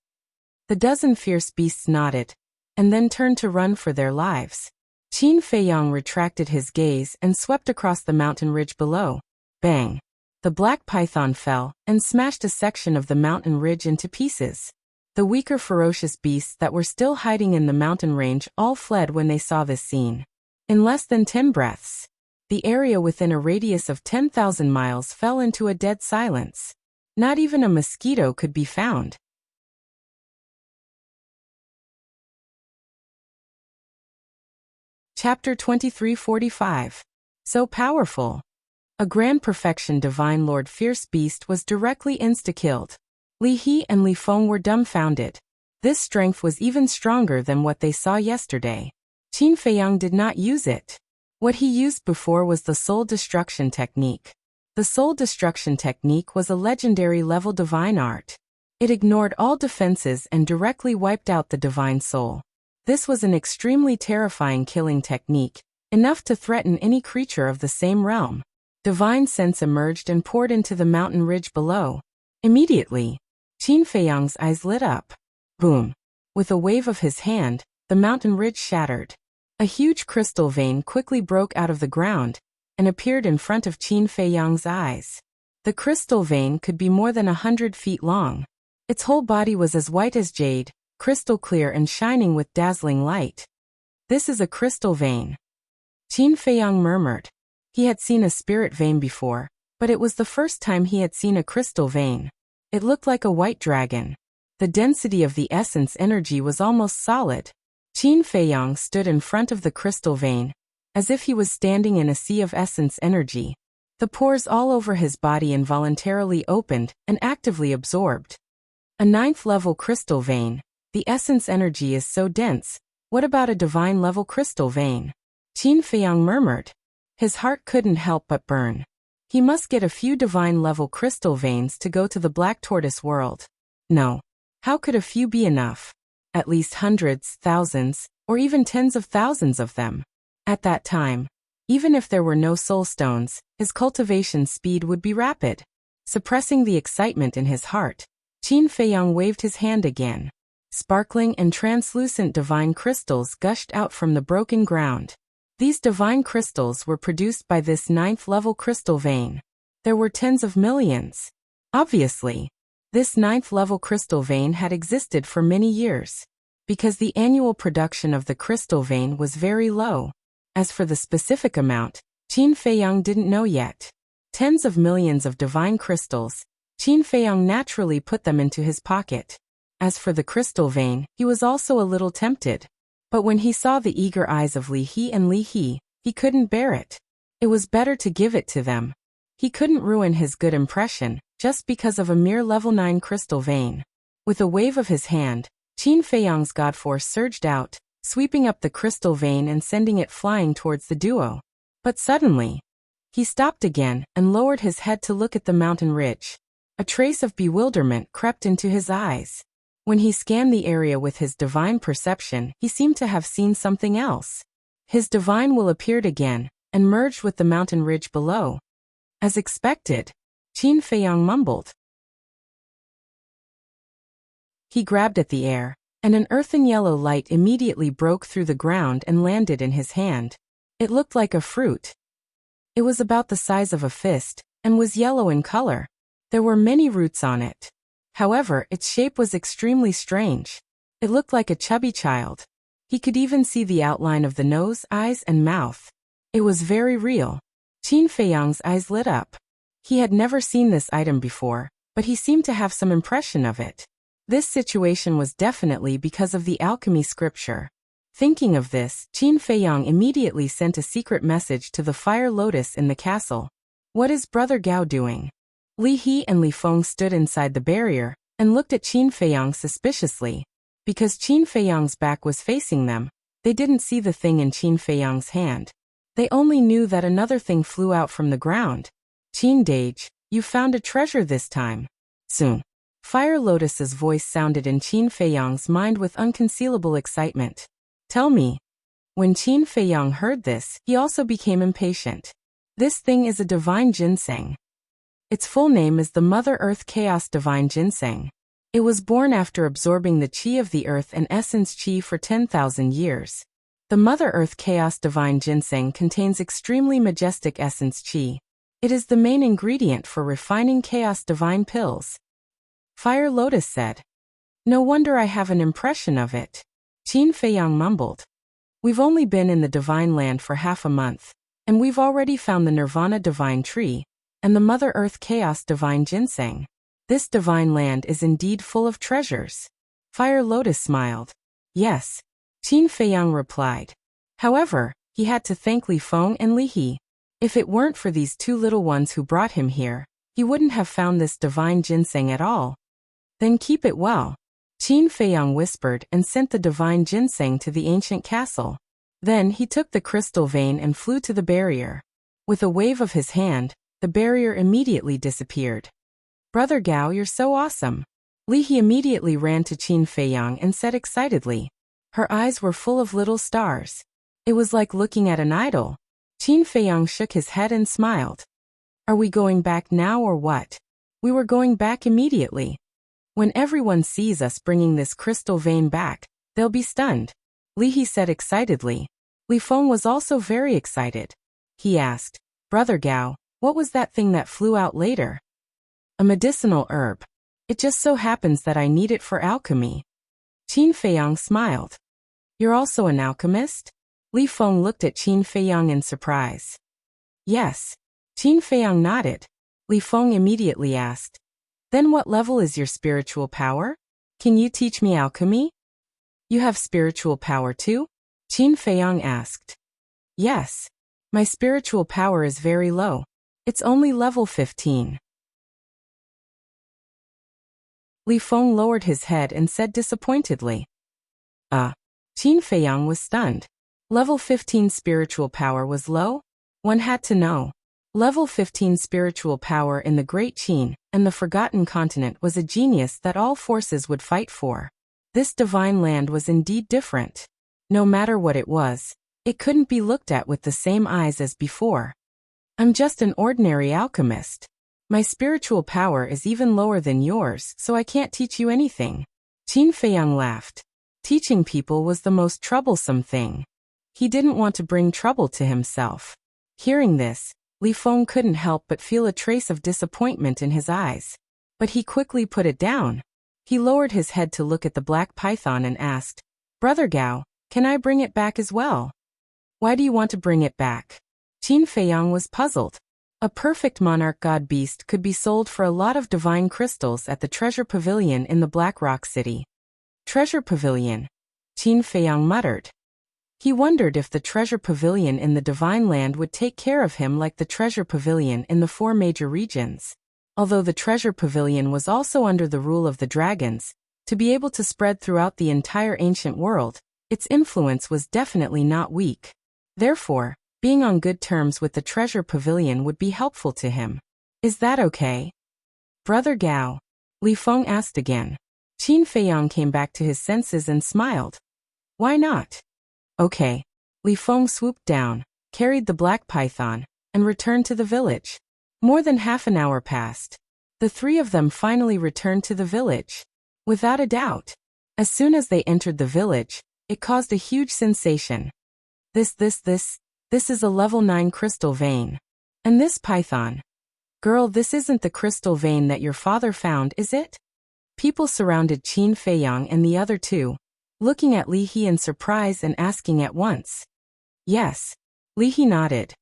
The dozen fierce beasts nodded, and then turned to run for their lives. Qin Feiyang retracted his gaze and swept across the mountain ridge below. Bang! The black python fell and smashed a section of the mountain ridge into pieces. The weaker ferocious beasts that were still hiding in the mountain range all fled when they saw this scene. In less than 10 breaths, the area within a radius of 10,000 miles fell into a dead silence. Not even a mosquito could be found. Chapter 2345. So powerful. A grand perfection Divine Lord fierce beast was directly insta-killed. Li He and Li Feng were dumbfounded. This strength was even stronger than what they saw yesterday. Qin Feiyang did not use it. What he used before was the soul destruction technique. The soul destruction technique was a legendary level divine art. It ignored all defenses and directly wiped out the divine soul. This was an extremely terrifying killing technique, enough to threaten any creature of the same realm. Divine sense emerged and poured into the mountain ridge below. Immediately, Qin Feiyang's eyes lit up. Boom! With a wave of his hand, the mountain ridge shattered. A huge crystal vein quickly broke out of the ground and appeared in front of Qin Feiyang's eyes. The crystal vein could be more than 100 feet long. Its whole body was as white as jade, crystal clear and shining with dazzling light. This is a crystal vein. Qin Feiyang murmured. He had seen a spirit vein before, but it was the first time he had seen a crystal vein. It looked like a white dragon. The density of the essence energy was almost solid. Qin Feiyang stood in front of the crystal vein, as if he was standing in a sea of essence energy. The pores all over his body involuntarily opened and actively absorbed. A 9th-level crystal vein. The essence energy is so dense. What about a divine-level crystal vein? Qin Feiyang murmured. His heart couldn't help but burn. He must get a few divine-level crystal veins to go to the Black Tortoise world. No. How could a few be enough? At least hundreds, thousands, or even tens of thousands of them. At that time, even if there were no soul stones, his cultivation speed would be rapid. Suppressing the excitement in his heart, Qin Feiyang waved his hand again. Sparkling and translucent divine crystals gushed out from the broken ground. These divine crystals were produced by this 9th-level crystal vein. There were tens of millions. Obviously, this 9th-level crystal vein had existed for many years. Because the annual production of the crystal vein was very low. As for the specific amount, Qin Feiyang didn't know yet. Tens of millions of divine crystals. Qin Feiyang naturally put them into his pocket. As for the crystal vein, he was also a little tempted. But when he saw the eager eyes of Li He and Li He, he couldn't bear it. It was better to give it to them. He couldn't ruin his good impression, just because of a mere level 9 crystal vein. With a wave of his hand, Qin Feiyang's god force surged out, sweeping up the crystal vein and sending it flying towards the duo. But suddenly, he stopped again and lowered his head to look at the mountain ridge. A trace of bewilderment crept into his eyes. When he scanned the area with his divine perception, he seemed to have seen something else. His divine will appeared again, and merged with the mountain ridge below. As expected, Qin Feiyang mumbled. He grabbed at the air, and an earthen yellow light immediately broke through the ground and landed in his hand. It looked like a fruit. It was about the size of a fist, and was yellow in color. There were many roots on it. However, its shape was extremely strange. It looked like a chubby child. He could even see the outline of the nose, eyes, and mouth. It was very real. Qin Feiyang's eyes lit up. He had never seen this item before, but he seemed to have some impression of it. This situation was definitely because of the alchemy scripture. Thinking of this, Qin Feiyang immediately sent a secret message to the fire lotus in the castle. What is Brother Gao doing? Li He and Li Feng stood inside the barrier, and looked at Qin Feiyang suspiciously. Because Qin Feiyang's back was facing them, they didn't see the thing in Qin Feiyang's hand. They only knew that another thing flew out from the ground. Qin Dage, you found a treasure this time. Soon. Fire Lotus's voice sounded in Qin Feiyang's mind with unconcealable excitement. Tell me. When Qin Feiyang heard this, he also became impatient. This thing is a divine ginseng. Its full name is the Mother Earth Chaos Divine Ginseng. It was born after absorbing the qi of the earth and essence qi for 10,000 years. The Mother Earth Chaos Divine Ginseng contains extremely majestic essence qi. It is the main ingredient for refining Chaos Divine pills. Fire Lotus said. No wonder I have an impression of it. Qin Feiyang mumbled. We've only been in the Divine Land for half a month, and we've already found the Nirvana Divine Tree, and the Mother Earth Chaos Divine Ginseng. This divine land is indeed full of treasures. Fire Lotus smiled. Yes. Qin Feiyang replied. However, he had to thank Li Feng and Li He. If it weren't for these two little ones who brought him here, he wouldn't have found this divine ginseng at all. Then keep it well. Qin Feiyang whispered and sent the divine ginseng to the ancient castle. Then he took the crystal vein and flew to the barrier. With a wave of his hand, the barrier immediately disappeared. Brother Gao, you're so awesome. Li He immediately ran to Qin Feiyang and said excitedly. Her eyes were full of little stars. It was like looking at an idol. Qin Feiyang shook his head and smiled. Are we going back now or what? We were going back immediately. When everyone sees us bringing this crystal vein back, they'll be stunned. Li He said excitedly. Li Feng was also very excited. He asked, Brother Gao, what was that thing that flew out later? A medicinal herb. It just so happens that I need it for alchemy. Qin Feiyang smiled. You're also an alchemist? Li Feng looked at Qin Feiyang in surprise. Yes. Qin Feiyang nodded. Li Feng immediately asked, "Then what level is your spiritual power? Can you teach me alchemy?" "You have spiritual power too?" Qin Feiyang asked. "Yes. My spiritual power is very low. It's only level 15. Li Feng lowered his head and said disappointedly. Qin Feiyang was stunned. Level 15 spiritual power was low? One had to know. Level 15 spiritual power in the Great Qin and the Forgotten Continent was a genius that all forces would fight for. This divine land was indeed different. No matter what it was, it couldn't be looked at with the same eyes as before. "I'm just an ordinary alchemist. My spiritual power is even lower than yours, so I can't teach you anything." Qin Feiyang laughed. Teaching people was the most troublesome thing. He didn't want to bring trouble to himself. Hearing this, Li Feng couldn't help but feel a trace of disappointment in his eyes. But he quickly put it down. He lowered his head to look at the black python and asked, "Brother Gao, can I bring it back as well?" "Why do you want to bring it back?" Qin Feiyang was puzzled. A perfect monarch god beast could be sold for a lot of divine crystals at the treasure pavilion in the Black Rock City. Treasure pavilion? Qin Feiyang muttered. He wondered if the treasure pavilion in the divine land would take care of him like the treasure pavilion in the 4 major regions. Although the treasure pavilion was also under the rule of the dragons, to be able to spread throughout the entire ancient world, its influence was definitely not weak. Therefore, being on good terms with the treasure pavilion would be helpful to him. "Is that okay?" "Brother Gao?" Li Feng asked again. Qin Feiyang came back to his senses and smiled. "Why not?" "Okay." Li Feng swooped down, carried the black python, and returned to the village. More than half an hour passed. The 3 of them finally returned to the village. Without a doubt. As soon as they entered the village, it caused a huge sensation. This is a level 9 crystal vein. And this python. Girl, this isn't the crystal vein that your father found, is it? People surrounded Qin Feiyang and the other 2, looking at Li He in surprise and asking at once. "Yes." Li He nodded.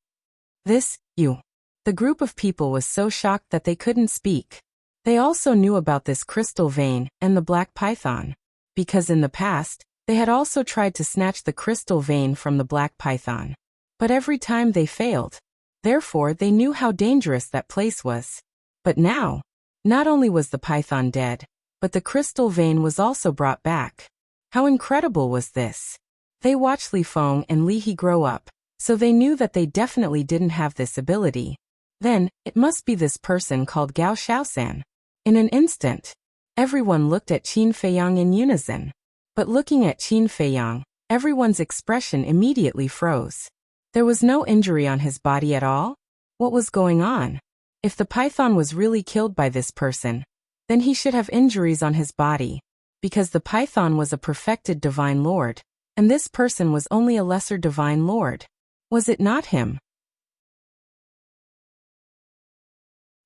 You. The group of people was so shocked that they couldn't speak. They also knew about this crystal vein and the black python. Because in the past, they had also tried to snatch the crystal vein from the black python. But every time they failed. Therefore they knew how dangerous that place was. But now, not only was the python dead, but the crystal vein was also brought back. How incredible was this? They watched Li Feng and Li He grow up, so they knew that they definitely didn't have this ability. Then, it must be this person called Gao Shaosan. In an instant, everyone looked at Qin Feiyang in unison. But looking at Qin Feiyang, everyone's expression immediately froze. There was no injury on his body at all? What was going on? If the python was really killed by this person, then he should have injuries on his body. Because the python was a perfected divine lord, and this person was only a lesser divine lord. Was it not him?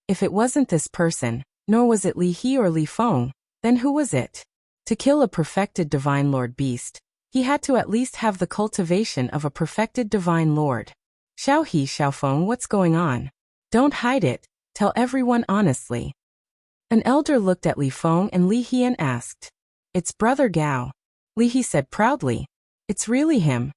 If it wasn't this person, nor was it Li He or Li Feng, then who was it? To kill a perfected divine lord beast, he had to at least have the cultivation of a perfected divine lord. Xiao He, Xiao Feng, what's going on? Don't hide it, tell everyone honestly. An elder looked at Li Feng and Li He and asked. It's Brother Gao. Li He said proudly. It's really him.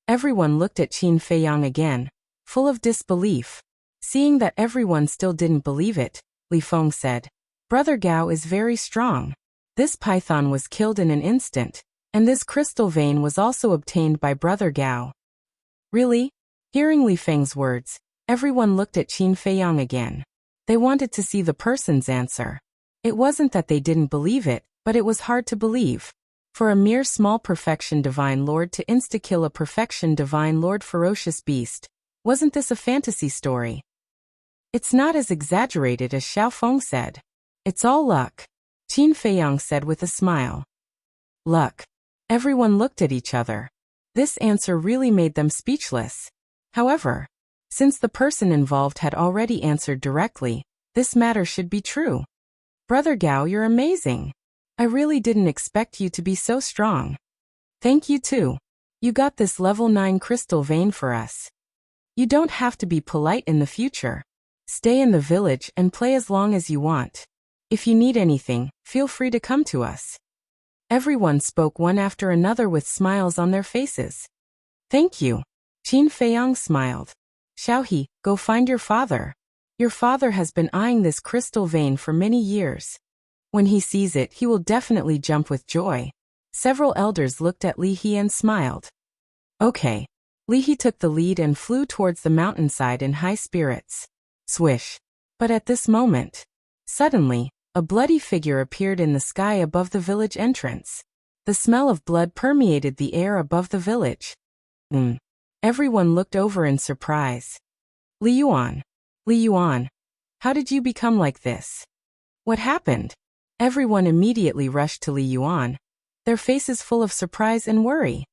Everyone looked at Qin Feiyang again, full of disbelief. Seeing that everyone still didn't believe it, Li Feng said, Brother Gao is very strong. This python was killed in an instant, and this crystal vein was also obtained by Brother Gao. Really? Hearing Li Feng's words, everyone looked at Qin Feiyang again. They wanted to see the person's answer. It wasn't that they didn't believe it, but it was hard to believe. For a mere small perfection divine lord to insta-kill a perfection divine lord ferocious beast, wasn't this a fantasy story? It's not as exaggerated as Xiao Feng said. It's all luck, Qin Feiyang said with a smile. Luck. Everyone looked at each other. This answer really made them speechless. However, since the person involved had already answered directly, this matter should be true. Brother Gao, you're amazing. I really didn't expect you to be so strong. Thank you too. You got this level 9 crystal vein for us. You don't have to be polite in the future. Stay in the village and play as long as you want. If you need anything, feel free to come to us. Everyone spoke one after another with smiles on their faces. Thank you. Qin Feiyang smiled. Xiaohe, go find your father. Your father has been eyeing this crystal vein for many years. When he sees it, he will definitely jump with joy. Several elders looked at Li He and smiled. Okay. Li He took the lead and flew towards the mountainside in high spirits. Swish. But at this moment, suddenly, a bloody figure appeared in the sky above the village entrance. The smell of blood permeated the air above the village. Everyone looked over in surprise. Li Yuan. Li Yuan. How did you become like this? What happened? Everyone immediately rushed to Li Yuan, their faces full of surprise and worry.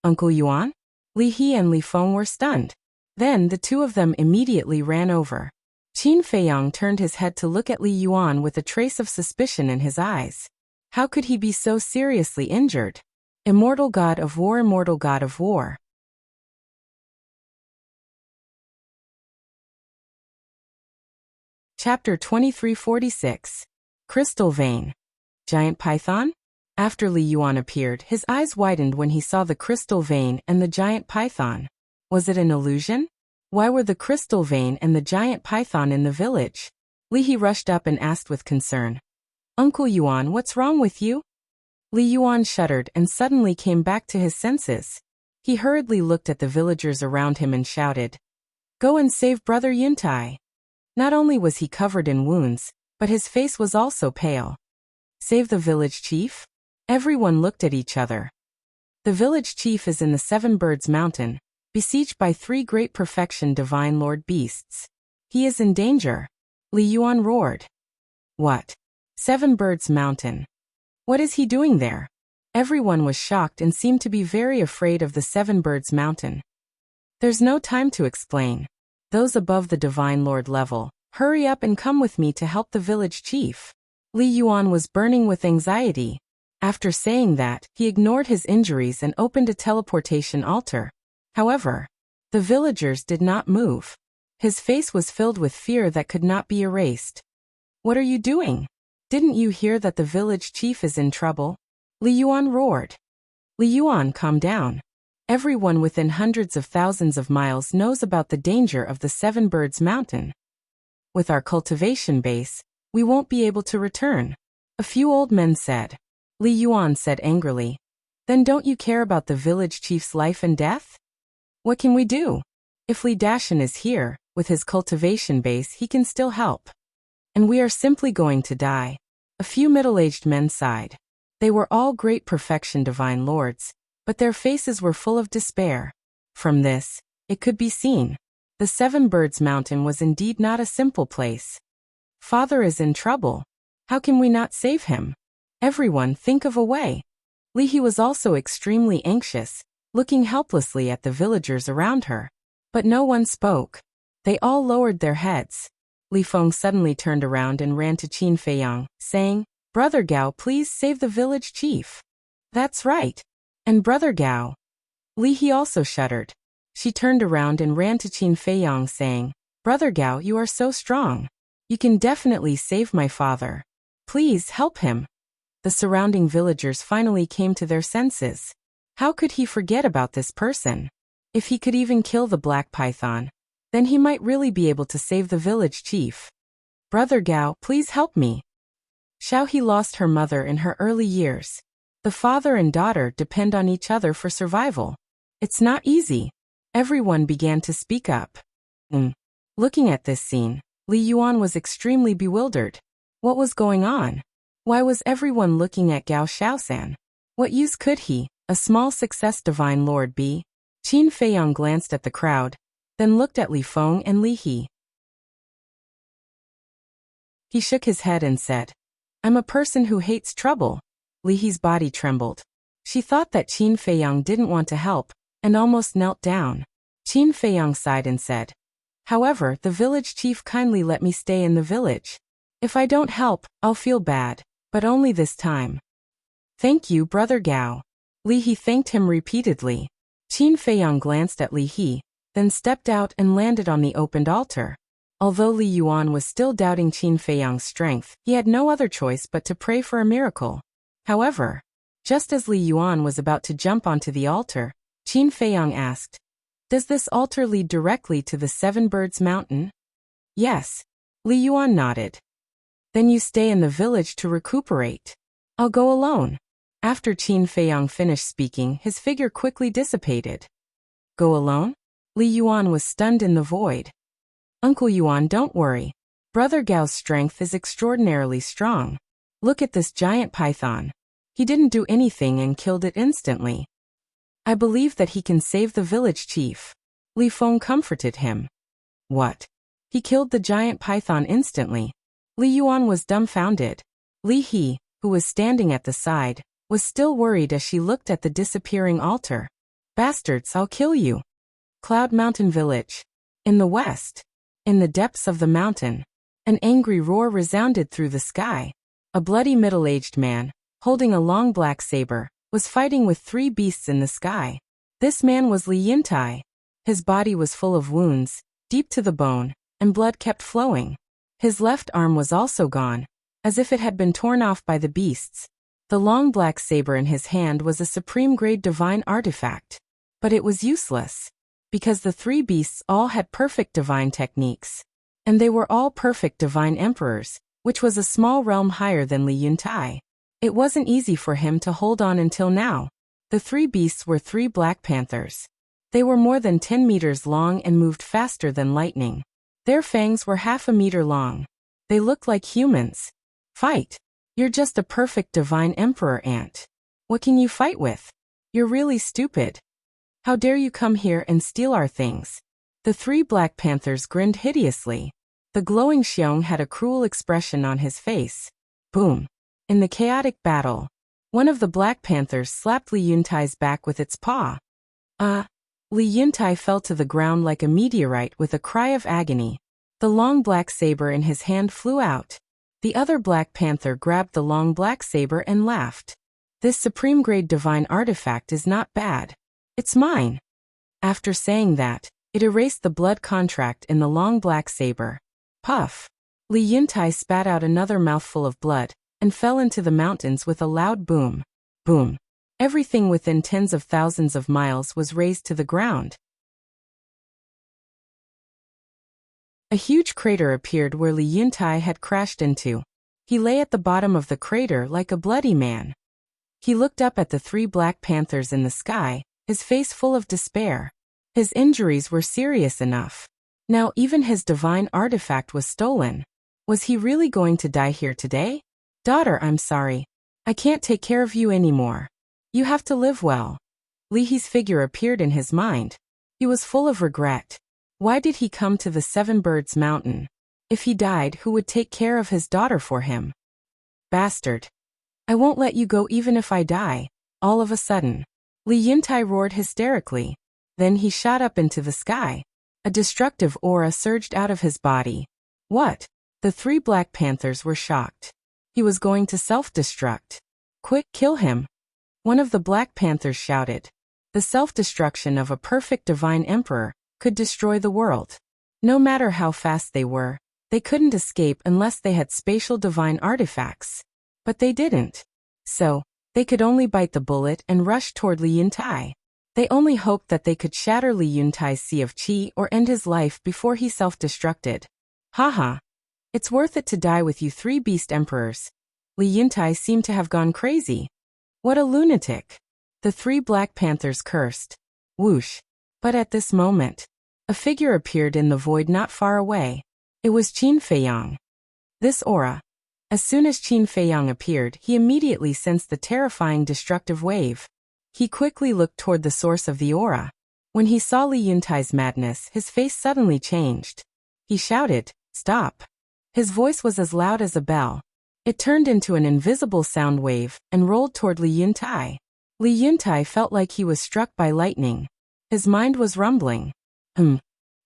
Uncle Yuan? Li He and Li Feng were stunned. Then the two of them immediately ran over. Qin Feiyang turned his head to look at Li Yuan with a trace of suspicion in his eyes. How could he be so seriously injured? Immortal God of War, immortal God of War. Chapter 2346. Crystal Vein. Giant Python? After Li Yuan appeared, his eyes widened when he saw the crystal vein and the giant python. Was it an illusion? Why were the crystal vein and the giant python in the village? Li He rushed up and asked with concern. Uncle Yuan, what's wrong with you? Li Yuan shuddered and suddenly came back to his senses. He hurriedly looked at the villagers around him and shouted, Go and save Brother Yuntai. Not only was he covered in wounds, but his face was also pale. Save the village chief? Everyone looked at each other. The village chief is in the Seven Birds Mountain, besieged by 3 great perfection divine lord beasts. He is in danger. Li Yuan roared. What? Seven Birds Mountain. What is he doing there? Everyone was shocked and seemed to be very afraid of the Seven Birds Mountain. There's no time to explain. Those above the divine lord level, hurry up and come with me to help the village chief. Li Yuan was burning with anxiety. After saying that, he ignored his injuries and opened a teleportation altar. However, the villagers did not move. His face was filled with fear that could not be erased. What are you doing? Didn't you hear that the village chief is in trouble? Li Yuan roared. Li Yuan, calm down. Everyone within hundreds of thousands of miles knows about the danger of the Seven Birds Mountain. With our cultivation base, we won't be able to return. A few old men said. Li Yuan said angrily. Then don't you care about the village chief's life and death? What can we do? If Li Dashan is here, with his cultivation base he can still help. And we are simply going to die. A few middle-aged men sighed. They were all great perfection divine lords, but their faces were full of despair. From this, it could be seen. The Seven Birds Mountain was indeed not a simple place. Father is in trouble. How can we not save him? Everyone think of a way. Li He was also extremely anxious, looking helplessly at the villagers around her. But no one spoke. They all lowered their heads. Li Feng suddenly turned around and ran to Qin Feiyang, saying, Brother Gao, please save the village chief. That's right. And Brother Gao. Li He also shuddered. She turned around and ran to Qin Feiyang saying, Brother Gao, you are so strong. You can definitely save my father. Please help him. The surrounding villagers finally came to their senses. How could he forget about this person? If he could even kill the black python, then he might really be able to save the village chief. Brother Gao, please help me. Xiaohe lost her mother in her early years. The father and daughter depend on each other for survival. It's not easy. Everyone began to speak up. Looking at this scene, Li Yuan was extremely bewildered. What was going on? Why was everyone looking at Gao Xiaosan? What use could he, a small success divine lord, be? Qin Feiyang glanced at the crowd, then looked at Li Feng and Li He. He shook his head and said, I'm a person who hates trouble. Li He's body trembled. She thought that Qin Feiyang didn't want to help, and almost knelt down. Qin Feiyang sighed and said, However, the village chief kindly let me stay in the village. If I don't help, I'll feel bad, but only this time. Thank you, Brother Gao. Li He thanked him repeatedly. Qin Feiyang glanced at Li He, then stepped out and landed on the opened altar. Although Li Yuan was still doubting Qin Feiyang's strength, he had no other choice but to pray for a miracle. However, just as Li Yuan was about to jump onto the altar, Qin Feiyang asked, "Does this altar lead directly to the Seven Birds Mountain?" "Yes." Li Yuan nodded. "Then you stay in the village to recuperate. I'll go alone." After Qin Feiyang finished speaking, his figure quickly dissipated. "Go alone?" Li Yuan was stunned in the void. "Uncle Yuan, don't worry. Brother Gao's strength is extraordinarily strong. Look at this giant python. He didn't do anything and killed it instantly. I believe that he can save the village chief." Li Feng comforted him. "What? He killed the giant python instantly?" Li Yuan was dumbfounded. Li He, who was standing at the side, was still worried as she looked at the disappearing altar. "Bastards, I'll kill you." Cloud Mountain Village. In the west. In the depths of the mountain, an angry roar resounded through the sky. A bloody middle-aged man, holding a long black saber, was fighting with three beasts in the sky. This man was Li Yuntai. His body was full of wounds, deep to the bone, and blood kept flowing. His left arm was also gone, as if it had been torn off by the beasts. The long black saber in his hand was a supreme-grade divine artifact. But it was useless, because the three beasts all had perfect divine techniques. And they were all perfect divine emperors, which was a small realm higher than Li Yuntai. It wasn't easy for him to hold on until now. The three beasts were three black panthers. They were more than 10 meters long and moved faster than lightning. Their fangs were half a meter long. They looked like humans. "Fight! You're just a perfect divine emperor, Ant. What can you fight with? You're really stupid. How dare you come here and steal our things?" The three black panthers grinned hideously. The glowing Xiong had a cruel expression on his face. Boom! In the chaotic battle, one of the black panthers slapped Li Yuntai's back with its paw. Li Yuntai fell to the ground like a meteorite with a cry of agony. The long black saber in his hand flew out. The other black panther grabbed the long black saber and laughed. "This supreme-grade divine artifact is not bad. It's mine." After saying that, it erased the blood contract in the long black saber. Puff! Li Yuntai spat out another mouthful of blood, and fell into the mountains with a loud boom. Boom! Everything within tens of thousands of miles was razed to the ground. A huge crater appeared where Li Yuntai had crashed into. He lay at the bottom of the crater like a bloody man. He looked up at the three black panthers in the sky, his face full of despair. His injuries were serious enough. Now even his divine artifact was stolen. Was he really going to die here today? "Daughter, I'm sorry. I can't take care of you anymore. You have to live well." Li He's figure appeared in his mind. He was full of regret. Why did he come to the Seven Birds Mountain? If he died, who would take care of his daughter for him? "Bastard. I won't let you go even if I die." All of a sudden, Li Yuntai roared hysterically. Then he shot up into the sky. A destructive aura surged out of his body. What? The three black panthers were shocked. He was going to self-destruct. "Quick, kill him!" One of the black panthers shouted. The self-destruction of a perfect divine emperor could destroy the world. No matter how fast they were, they couldn't escape unless they had spatial divine artifacts. But they didn't. So, they could only bite the bullet and rush toward Li Yuntai. They only hoped that they could shatter Li Yuntai's sea of qi or end his life before he self-destructed. Haha. It's worth it to die with you three beast emperors. Li Yuntai seemed to have gone crazy. What a lunatic. The three black panthers cursed. Whoosh. But at this moment, a figure appeared in the void not far away. It was Qin Feiyang. This aura. As soon as Qin Feiyang appeared, he immediately sensed the terrifying destructive wave. He quickly looked toward the source of the aura. When he saw Li Yuntai's madness, his face suddenly changed. He shouted, "Stop!" His voice was as loud as a bell. It turned into an invisible sound wave and rolled toward Li Yuntai. Li Yuntai felt like he was struck by lightning. His mind was rumbling.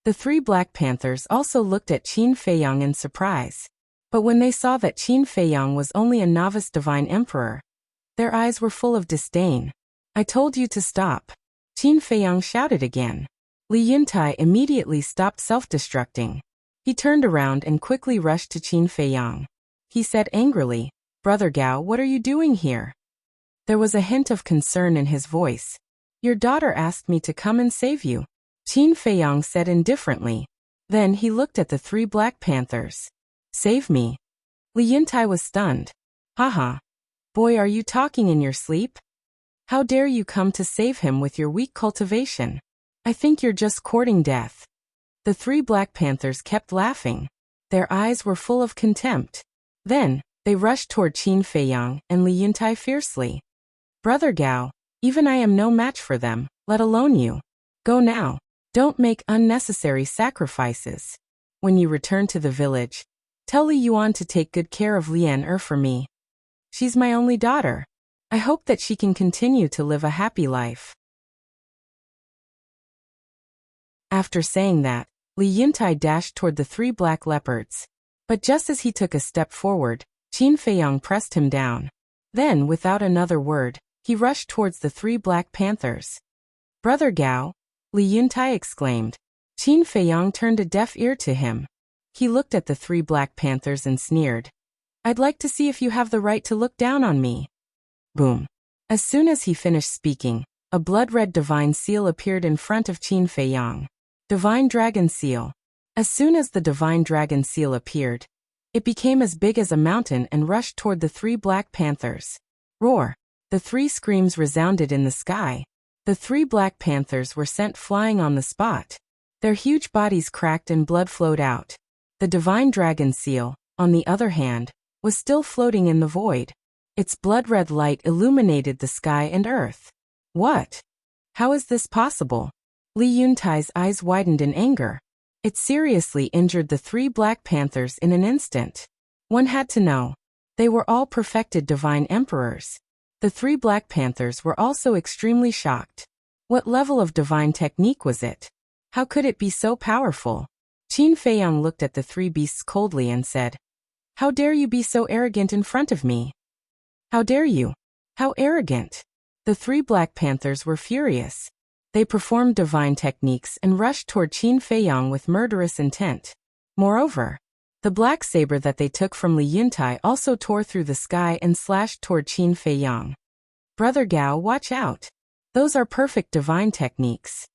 The three black panthers also looked at Qin Feiyang in surprise. But when they saw that Qin Feiyang was only a novice divine emperor, their eyes were full of disdain. "I told you to stop." Qin Feiyang shouted again. Li Yuntai immediately stopped self-destructing. He turned around and quickly rushed to Qin Feiyang. He said angrily, "Brother Gao, what are you doing here?" There was a hint of concern in his voice. "Your daughter asked me to come and save you," Qin Feiyang said indifferently. Then he looked at the three Black Panthers. "Save me?" Li Yuntai was stunned. "Haha. Boy, are you talking in your sleep? How dare you come to save him with your weak cultivation? I think you're just courting death." The three Black Panthers kept laughing. Their eyes were full of contempt. Then, they rushed toward Qin Feiyang and Li Yuntai fiercely. "Brother Gao, even I am no match for them, let alone you. Go now. Don't make unnecessary sacrifices. When you return to the village, tell Li Yuan to take good care of Lian for me. She's my only daughter. I hope that she can continue to live a happy life." After saying that, Li Yuntai dashed toward the three black leopards. But just as he took a step forward, Qin Feiyang pressed him down. Then, without another word, he rushed towards the three Black Panthers. "Brother Gao!" Li Yuntai exclaimed. Qin Feiyang turned a deaf ear to him. He looked at the three Black Panthers and sneered. "I'd like to see if you have the right to look down on me." Boom. As soon as he finished speaking, a blood-red divine seal appeared in front of Qin Feiyang. Divine Dragon Seal. As soon as the Divine Dragon Seal appeared, it became as big as a mountain and rushed toward the three Black Panthers. Roar! The three screams resounded in the sky. The three Black Panthers were sent flying on the spot. Their huge bodies cracked and blood flowed out. The Divine Dragon Seal, on the other hand, was still floating in the void. Its blood-red light illuminated the sky and earth. What? How is this possible? Li Yuntai's eyes widened in anger. It seriously injured the three Black Panthers in an instant. One had to know. They were all perfected divine emperors. The three Black Panthers were also extremely shocked. What level of divine technique was it? How could it be so powerful? Qin Feiyang looked at the three beasts coldly and said, "How dare you be so arrogant in front of me? How dare you? How arrogant!" The three Black Panthers were furious. They performed divine techniques and rushed toward Qin Feiyang with murderous intent. Moreover, the black saber that they took from Li Yuntai also tore through the sky and slashed toward Qin Feiyang. "Brother Gao, watch out. Those are perfect divine techniques.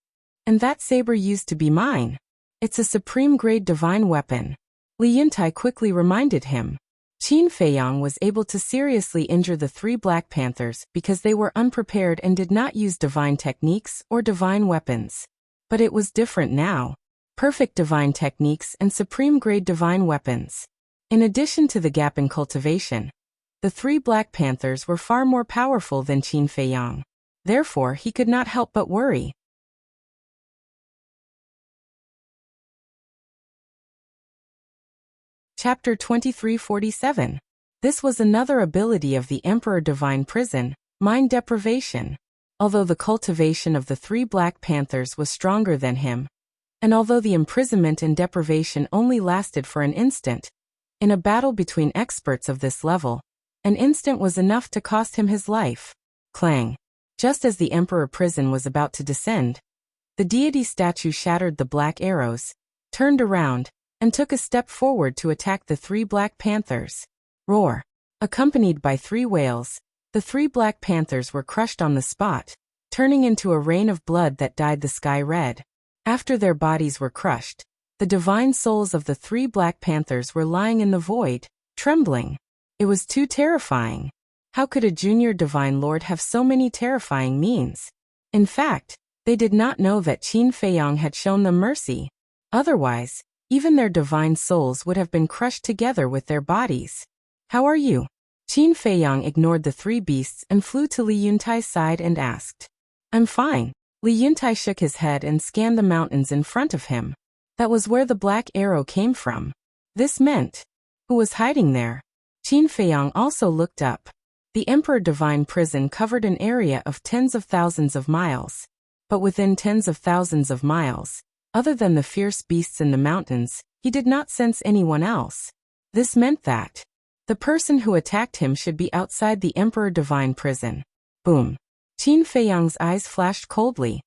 And that saber used to be mine. It's a supreme-grade divine weapon," Li Yuntai quickly reminded him. Qin Feiyang was able to seriously injure the three Black Panthers because they were unprepared and did not use divine techniques or divine weapons. But it was different now. Perfect divine techniques and supreme-grade divine weapons. In addition to the gap in cultivation, the three Black Panthers were far more powerful than Qin Feiyang. Therefore, he could not help but worry. Chapter 2347. This was another ability of the Emperor Divine Prison, mind deprivation. Although the cultivation of the three Black Panthers was stronger than him, and although the imprisonment and deprivation only lasted for an instant, in a battle between experts of this level, an instant was enough to cost him his life. Clang! Just as the Emperor Prison was about to descend, the deity statue shattered the black arrows, turned around, and took a step forward to attack the three Black Panthers. Roar! Accompanied by three whales, the three Black Panthers were crushed on the spot, turning into a rain of blood that dyed the sky red. After their bodies were crushed, the divine souls of the three Black Panthers were lying in the void, trembling. It was too terrifying. How could a junior divine lord have so many terrifying means? In fact, they did not know that Qin Feiyang had shown them mercy. Otherwise, even their divine souls would have been crushed together with their bodies. "How are you?" Qin Feiyang ignored the three beasts and flew to Li Yuntai's side and asked. "I'm fine." Li Yuntai shook his head and scanned the mountains in front of him. That was where the black arrow came from. This meant, who was hiding there? Qin Feiyang also looked up. The Emperor Divine Prison covered an area of tens of thousands of miles. But within tens of thousands of miles, other than the fierce beasts in the mountains, he did not sense anyone else. This meant that the person who attacked him should be outside the Emperor Divine Prison. Boom. Qin Feiyang's eyes flashed coldly.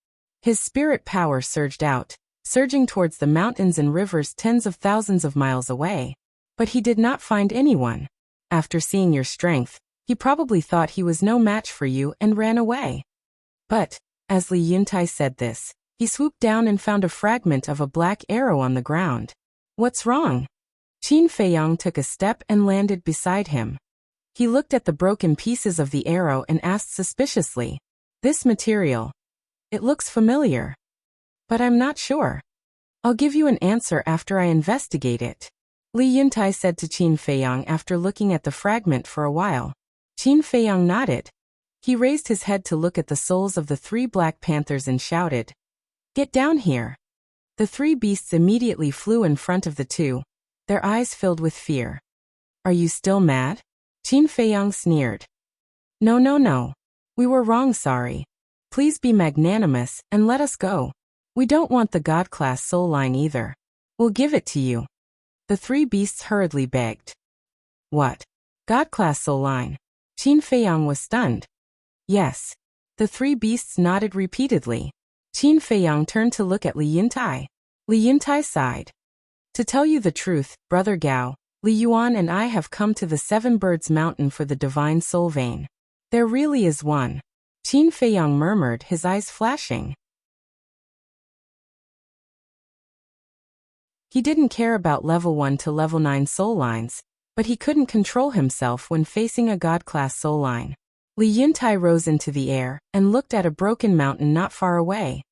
His spirit power surged out, surging towards the mountains and rivers tens of thousands of miles away. But he did not find anyone. After seeing your strength, he probably thought he was no match for you and ran away. But, as Li Yuntai said this, he swooped down and found a fragment of a black arrow on the ground. What's wrong? Qin Feiyang took a step and landed beside him. He looked at the broken pieces of the arrow and asked suspiciously, "This material? It looks familiar. But I'm not sure. I'll give you an answer after I investigate it," Li Yuntai said to Qin Feiyang after looking at the fragment for a while. Qin Feiyang nodded. He raised his head to look at the souls of the 3 black panthers and shouted, "Get down here." The 3 beasts immediately flew in front of the 2, their eyes filled with fear. "Are you still mad?" Qin Feiyang sneered. No. We were wrong, sorry. Please be magnanimous and let us go. We don't want the God-class soul line either. We'll give it to you." The 3 beasts hurriedly begged. "What? God-class soul line?" Qin Feiyang was stunned. "Yes." The 3 beasts nodded repeatedly. Qin Feiyang turned to look at Li Yuntai. Li Yuntai sighed. "To tell you the truth, Brother Gao, Li Yuan and I have come to the 7 Birds Mountain for the divine soul vein. There really is one." Qin Feiyang murmured, his eyes flashing. He didn't care about level 1 to level 9 soul lines, but he couldn't control himself when facing a God-class soul line. Li Yuntai rose into the air and looked at a broken mountain not far away.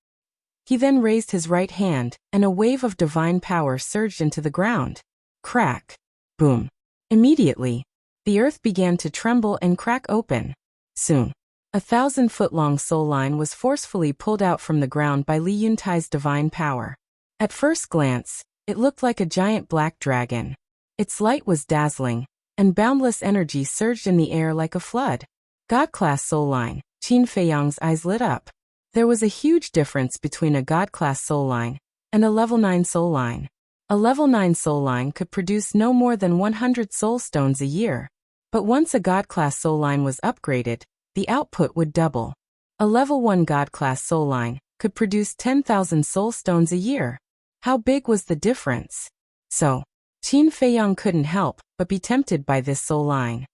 He then raised his right hand, and a wave of divine power surged into the ground. Crack! Boom! Immediately, the earth began to tremble and crack open. Soon, a 1,000-foot-long soul line was forcefully pulled out from the ground by Li Yuntai's divine power. At first glance, it looked like a giant black dragon. Its light was dazzling, and boundless energy surged in the air like a flood. God-class soul line. Qin Feiyang's eyes lit up. There was a huge difference between a God-class soul line and a level 9 soul line. A level 9 soul line could produce no more than 100 soul stones a year. But once a God-class soul line was upgraded, the output would double. A level 1 God-class soul line could produce 10,000 soul stones a year. How big was the difference? So, Qin Feiyang couldn't help but be tempted by this soul line.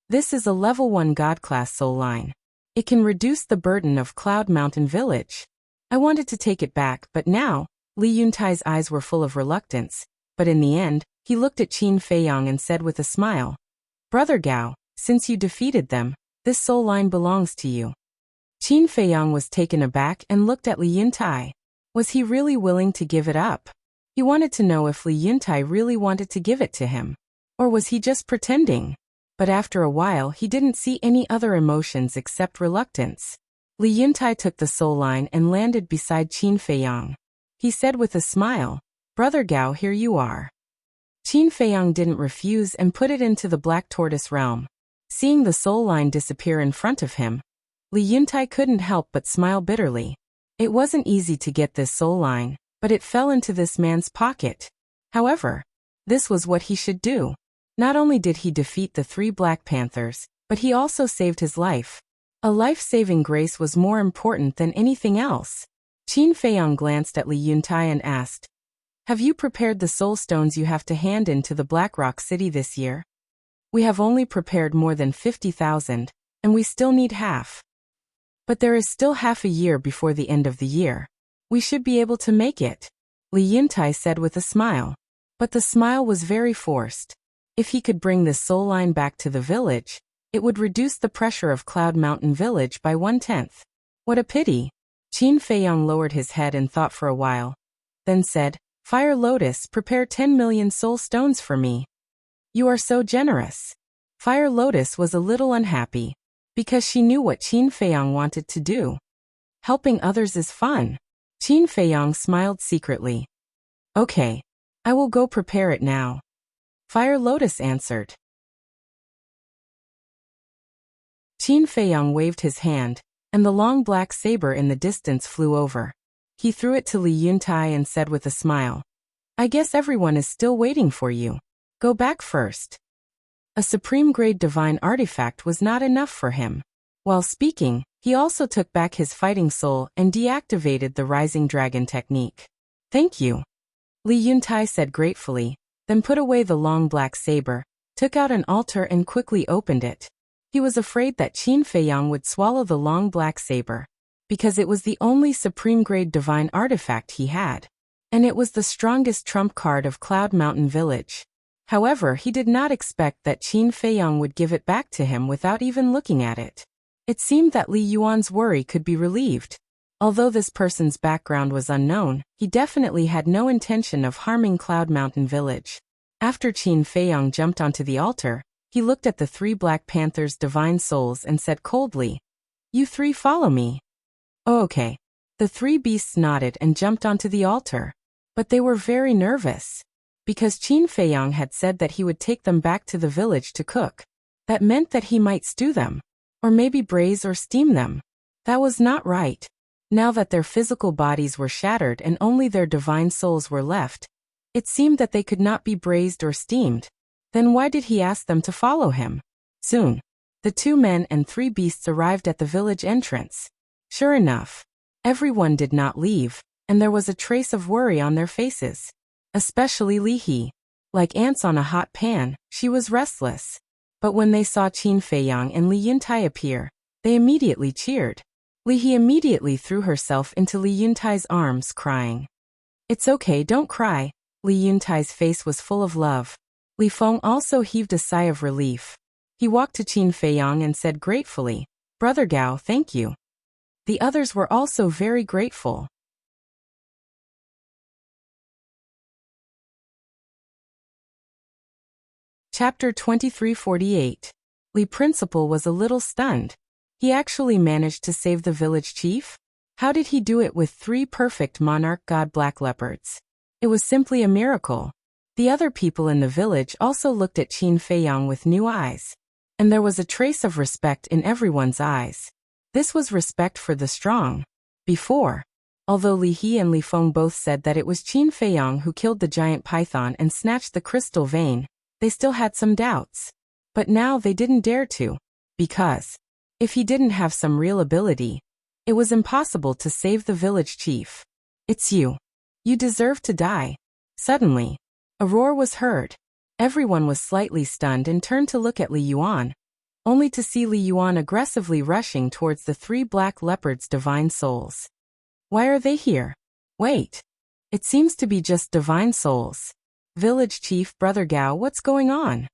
This is a level 1 God-class soul line. It can reduce the burden of Cloud Mountain Village. I wanted to take it back, but now, Li Yuntai's eyes were full of reluctance, but in the end, he looked at Qin Feiyang and said with a smile, "Brother Gao, since you defeated them, this soul line belongs to you." Qin Feiyang was taken aback and looked at Li Yuntai. Was he really willing to give it up? He wanted to know if Li Yuntai really wanted to give it to him. Or was he just pretending? But after a while he didn't see any other emotions except reluctance. Li Yuntai took the soul line and landed beside Qin Feiyang. He said with a smile, "Brother Gao, here you are." Qin Feiyang didn't refuse and put it into the Black Tortoise realm. Seeing the soul line disappear in front of him, Li Yuntai couldn't help but smile bitterly. It wasn't easy to get this soul line, but it fell into this man's pocket. However, this was what he should do. Not only did he defeat the 3 Black Panthers, but he also saved his life. A life-saving grace was more important than anything else. Qin Feiyang glanced at Li Yuntai and asked, "Have you prepared the soul stones you have to hand in to the Black Rock City this year?" "We have only prepared more than 50,000, and we still need half. But there is still half a year before the end of the year. We should be able to make it," Li Yuntai said with a smile. But the smile was very forced. If he could bring this soul line back to the village, it would reduce the pressure of Cloud Mountain Village by 1/10. What a pity. Qin Feiyang lowered his head and thought for a while, then said, "Fire Lotus, prepare 10 million soul stones for me." "You are so generous." Fire Lotus was a little unhappy, because she knew what Qin Feiyang wanted to do. Helping others is fun. Qin Feiyang smiled secretly. "Okay, I will go prepare it now." Fire Lotus answered. Qin Feiyang waved his hand, and the long black saber in the distance flew over. He threw it to Li Yuntai and said with a smile, "I guess everyone is still waiting for you. Go back first." A supreme-grade divine artifact was not enough for him. While speaking, He also took back his fighting soul and deactivated the rising dragon technique. Thank you, Li Yuntai said gratefully, then put away the long black saber, took out an altar and quickly opened it. He was afraid that Qin Feiyang would swallow the long black saber, because it was the only supreme-grade divine artifact he had, and it was the strongest trump card of Cloud Mountain Village. However, he did not expect that Qin Feiyang would give it back to him without even looking at it. It seemed that Li Yuan's worry could be relieved. Although this person's background was unknown, he definitely had no intention of harming Cloud Mountain Village. After Qin Feiyang jumped onto the altar, he looked at the 3 Black Panthers' divine souls and said coldly, "You 3 follow me." "Oh, okay." The 3 beasts nodded and jumped onto the altar. But they were very nervous. Because Qin Feiyang had said that he would take them back to the village to cook. That meant that he might stew them. Or maybe braise or steam them. That was not right. Now that their physical bodies were shattered and only their divine souls were left, it seemed that they could not be braised or steamed. Then why did he ask them to follow him? Soon, the 2 men and 3 beasts arrived at the village entrance. Sure enough, everyone did not leave, and there was a trace of worry on their faces. Especially Li He. Like ants on a hot pan, she was restless. But when they saw Qin Feiyang and Li Yuntai appear, they immediately cheered. Li He immediately threw herself into Li Yuntai's arms, crying. "It's okay, don't cry." Li Yuntai's face was full of love. Li Feng also heaved a sigh of relief. He walked to Qin Feiyang and said gratefully, "Brother Gao, thank you." The others were also very grateful. Chapter 2348. Li Principal was a little stunned. He actually managed to save the village chief? How did he do it with 3 perfect monarch god black leopards? It was simply a miracle. The other people in the village also looked at Qin Feiyang with new eyes. And there was a trace of respect in everyone's eyes. This was respect for the strong. Before, although Li He and Li Feng both said that it was Qin Feiyang who killed the giant python and snatched the crystal vein, they still had some doubts. But now they didn't dare to. Because, if he didn't have some real ability, it was impossible to save the village chief. "It's you. You deserve to die." Suddenly, a roar was heard. Everyone was slightly stunned and turned to look at Li Yuan, only to see Li Yuan aggressively rushing towards the 3 black leopards' divine souls. Why are they here? Wait. It seems to be just divine souls. Village Chief Brother Gao, what's going on?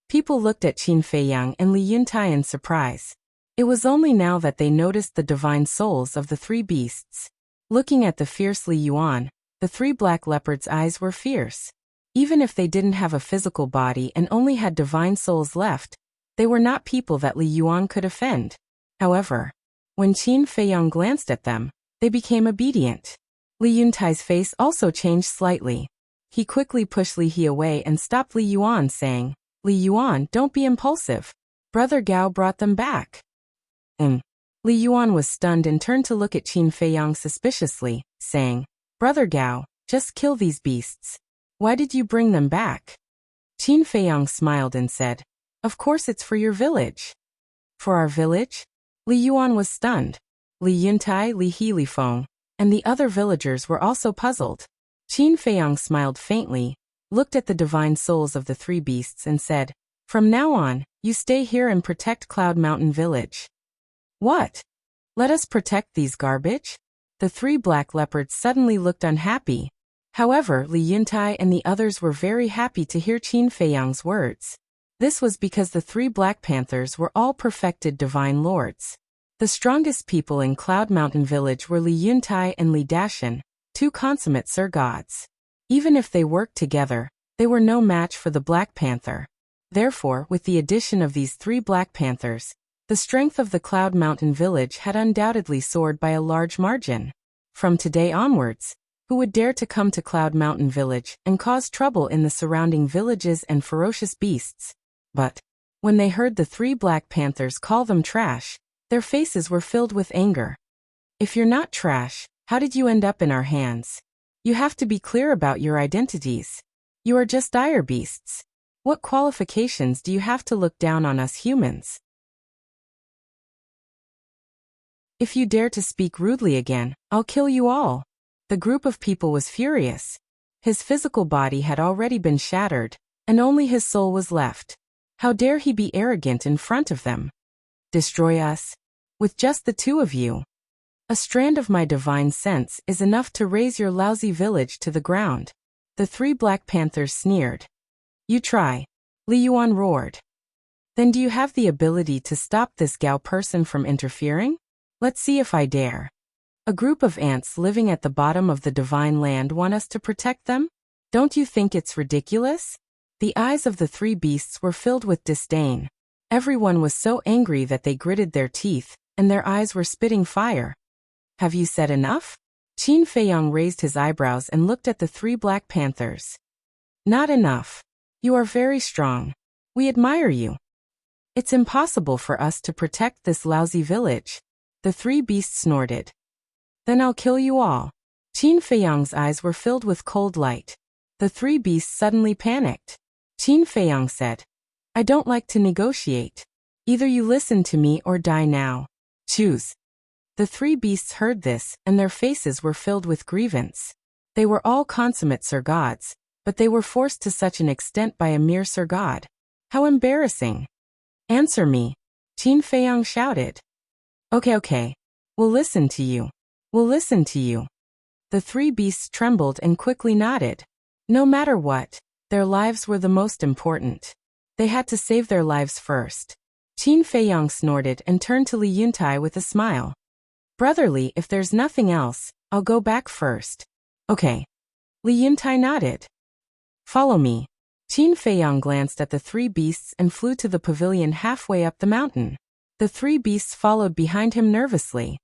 People looked at Qin Feiyang and Li Yuntai in surprise. It was only now that they noticed the divine souls of the 3 beasts. Looking at the fierce Li Yuan, the 3 black leopards' eyes were fierce. Even if they didn't have a physical body and only had divine souls left, they were not people that Li Yuan could offend. However, when Qin Feiyang glanced at them, they became obedient. Li Yuntai's face also changed slightly. He quickly pushed Li He away and stopped Li Yuan, saying, "Li Yuan, don't be impulsive. Brother Gao brought them back." Li Yuan was stunned and turned to look at Qin Feiyang suspiciously, saying, "Brother Gao, just kill these beasts. Why did you bring them back?" Qin Feiyang smiled and said, "Of course it's for your village." "For our village?" Li Yuan was stunned. Li Yuntai, Li He, Li Feng, and the other villagers were also puzzled. Qin Feiyang smiled faintly, looked at the divine souls of the 3 beasts and said, "From now on, you stay here and protect Cloud Mountain Village." "What? Let us protect these garbage?" The 3 black leopards suddenly looked unhappy. However, Li Yuntai and the others were very happy to hear Qin Feiyang's words. This was because the 3 black panthers were all perfected divine lords. The strongest people in Cloud Mountain Village were Li Yuntai and Li Dashan, 2 consummate Sir Gods. Even if they worked together, they were no match for the Black Panther. Therefore, with the addition of these 3 Black Panthers, the strength of the Cloud Mountain Village had undoubtedly soared by a large margin. From today onwards, who would dare to come to Cloud Mountain Village and cause trouble in the surrounding villages and ferocious beasts? But, when they heard the 3 Black Panthers call them trash, their faces were filled with anger. "If you're not trash, how did you end up in our hands? You have to be clear about your identities. You are just dire beasts. What qualifications do you have to look down on us humans?" If you dare to speak rudely again, I'll kill you all. The group of people was furious. His physical body had already been shattered, and only his soul was left. How dare he be arrogant in front of them? Destroy us? With just the two of you? A strand of my divine sense is enough to raise your lousy village to the ground. The three Black Panthers sneered. You try. Li Yuan roared. Then do you have the ability to stop this Gao person from interfering? Let's see if I dare. A group of ants living at the bottom of the divine land want us to protect them? Don't you think it's ridiculous? The eyes of the three beasts were filled with disdain. Everyone was so angry that they gritted their teeth, and their eyes were spitting fire. Have you said enough? Qin Feiyong raised his eyebrows and looked at the three Black Panthers. Not enough. You are very strong. We admire you. It's impossible for us to protect this lousy village. The three beasts snorted. Then I'll kill you all. Qin Feiyong's eyes were filled with cold light. The three beasts suddenly panicked. Qin Feiyong said, I don't like to negotiate. Either you listen to me or die now. Choose. The three beasts heard this, and their faces were filled with grievance. They were all consummate Sir Gods, but they were forced to such an extent by a mere Sir God. How embarrassing. Answer me. Qin Feiyong shouted. Okay. We'll listen to you. We'll listen to you. The three beasts trembled and quickly nodded. No matter what, their lives were the most important. They had to save their lives first. Qin Feiyong snorted and turned to Li Yuntai with a smile. Brotherly, if there's nothing else, I'll go back first. Okay. Li Yuntai nodded. Follow me. Qin Feiyong glanced at the three beasts and flew to the pavilion halfway up the mountain. The three beasts followed behind him nervously.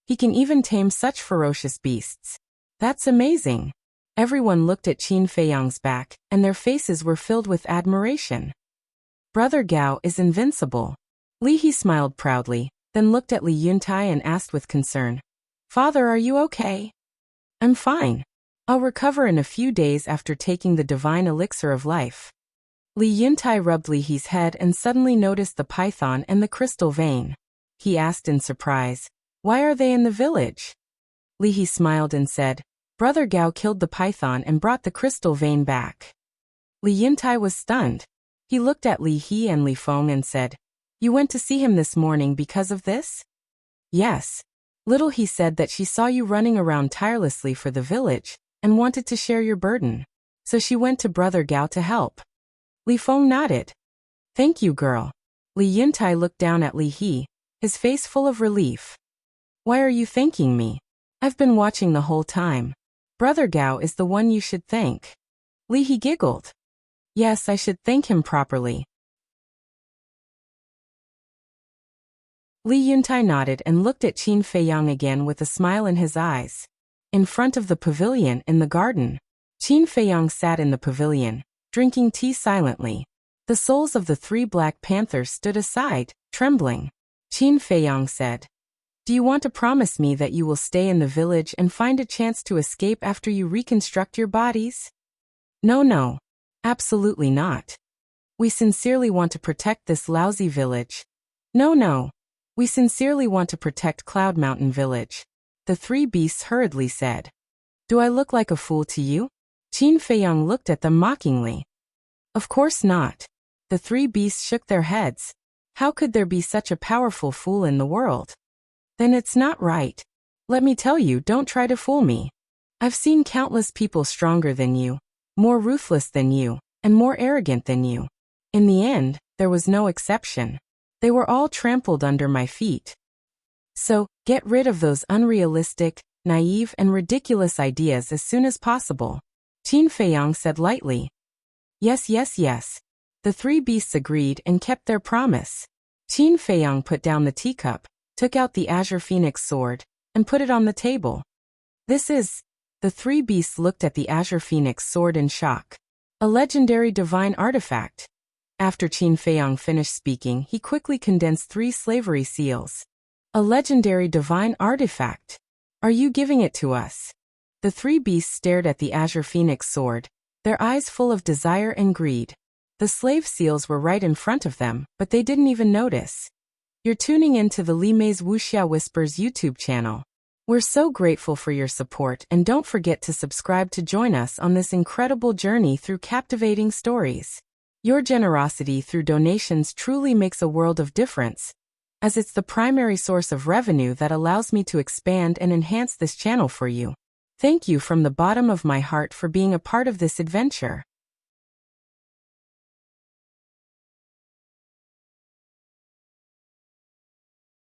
He can even tame such ferocious beasts. That's amazing. Everyone looked at Qin Feiyong's back, and their faces were filled with admiration. Brother Gao is invincible. Li He smiled proudly, then looked at Li Yuntai and asked with concern. Father, are you okay? I'm fine. I'll recover in a few days after taking the divine elixir of life. Li Yuntai rubbed Li He's head and suddenly noticed the python and the crystal vein. He asked in surprise, why are they in the village? Li He smiled and said, Brother Gao killed the python and brought the crystal vein back. Li Yuntai was stunned. He looked at Li He and Li Feng and said, You went to see him this morning because of this? Yes. Little He said that she saw you running around tirelessly for the village, and wanted to share your burden. So she went to Brother Gao to help. Li Feng nodded. Thank you, girl. Li Yuntai looked down at Li He, his face full of relief. Why are you thanking me? I've been watching the whole time. Brother Gao is the one you should thank. Li He giggled. Yes, I should thank him properly. Li Yuntai nodded and looked at Qin Feiyong again with a smile in his eyes. In front of the pavilion in the garden, Qin Feiyong sat in the pavilion, drinking tea silently. The souls of the three Black Panthers stood aside, trembling. Qin Feiyong said, Do you want to promise me that you will stay in the village and find a chance to escape after you reconstruct your bodies? No. Absolutely not. We sincerely want to protect this lousy village. No. We sincerely want to protect Cloud Mountain Village. The three beasts hurriedly said. Do I look like a fool to you? Qin Feiyong looked at them mockingly. Of course not. The three beasts shook their heads. How could there be such a powerful fool in the world? Then it's not right. Let me tell you, don't try to fool me. I've seen countless people stronger than you, more ruthless than you, and more arrogant than you. In the end, there was no exception. They were all trampled under my feet. So, get rid of those unrealistic, naive, and ridiculous ideas as soon as possible. Qin Feiyong said lightly. Yes. The three beasts agreed and kept their promise. Qin Feiyong put down the teacup, took out the Azure Phoenix sword, and put it on the table. This is... The three beasts looked at the Azure Phoenix sword in shock. A legendary divine artifact. After Qin Feiyong finished speaking, he quickly condensed 3 slavery seals. A legendary divine artifact. Are you giving it to us? The three beasts stared at the Azure Phoenix sword, their eyes full of desire and greed. The slave seals were right in front of them, but they didn't even notice. You're tuning into the Limei's Wuxia Whispers YouTube channel. We're so grateful for your support, and don't forget to subscribe to join us on this incredible journey through captivating stories. Your generosity through donations truly makes a world of difference, as it's the primary source of revenue that allows me to expand and enhance this channel for you. Thank you from the bottom of my heart for being a part of this adventure.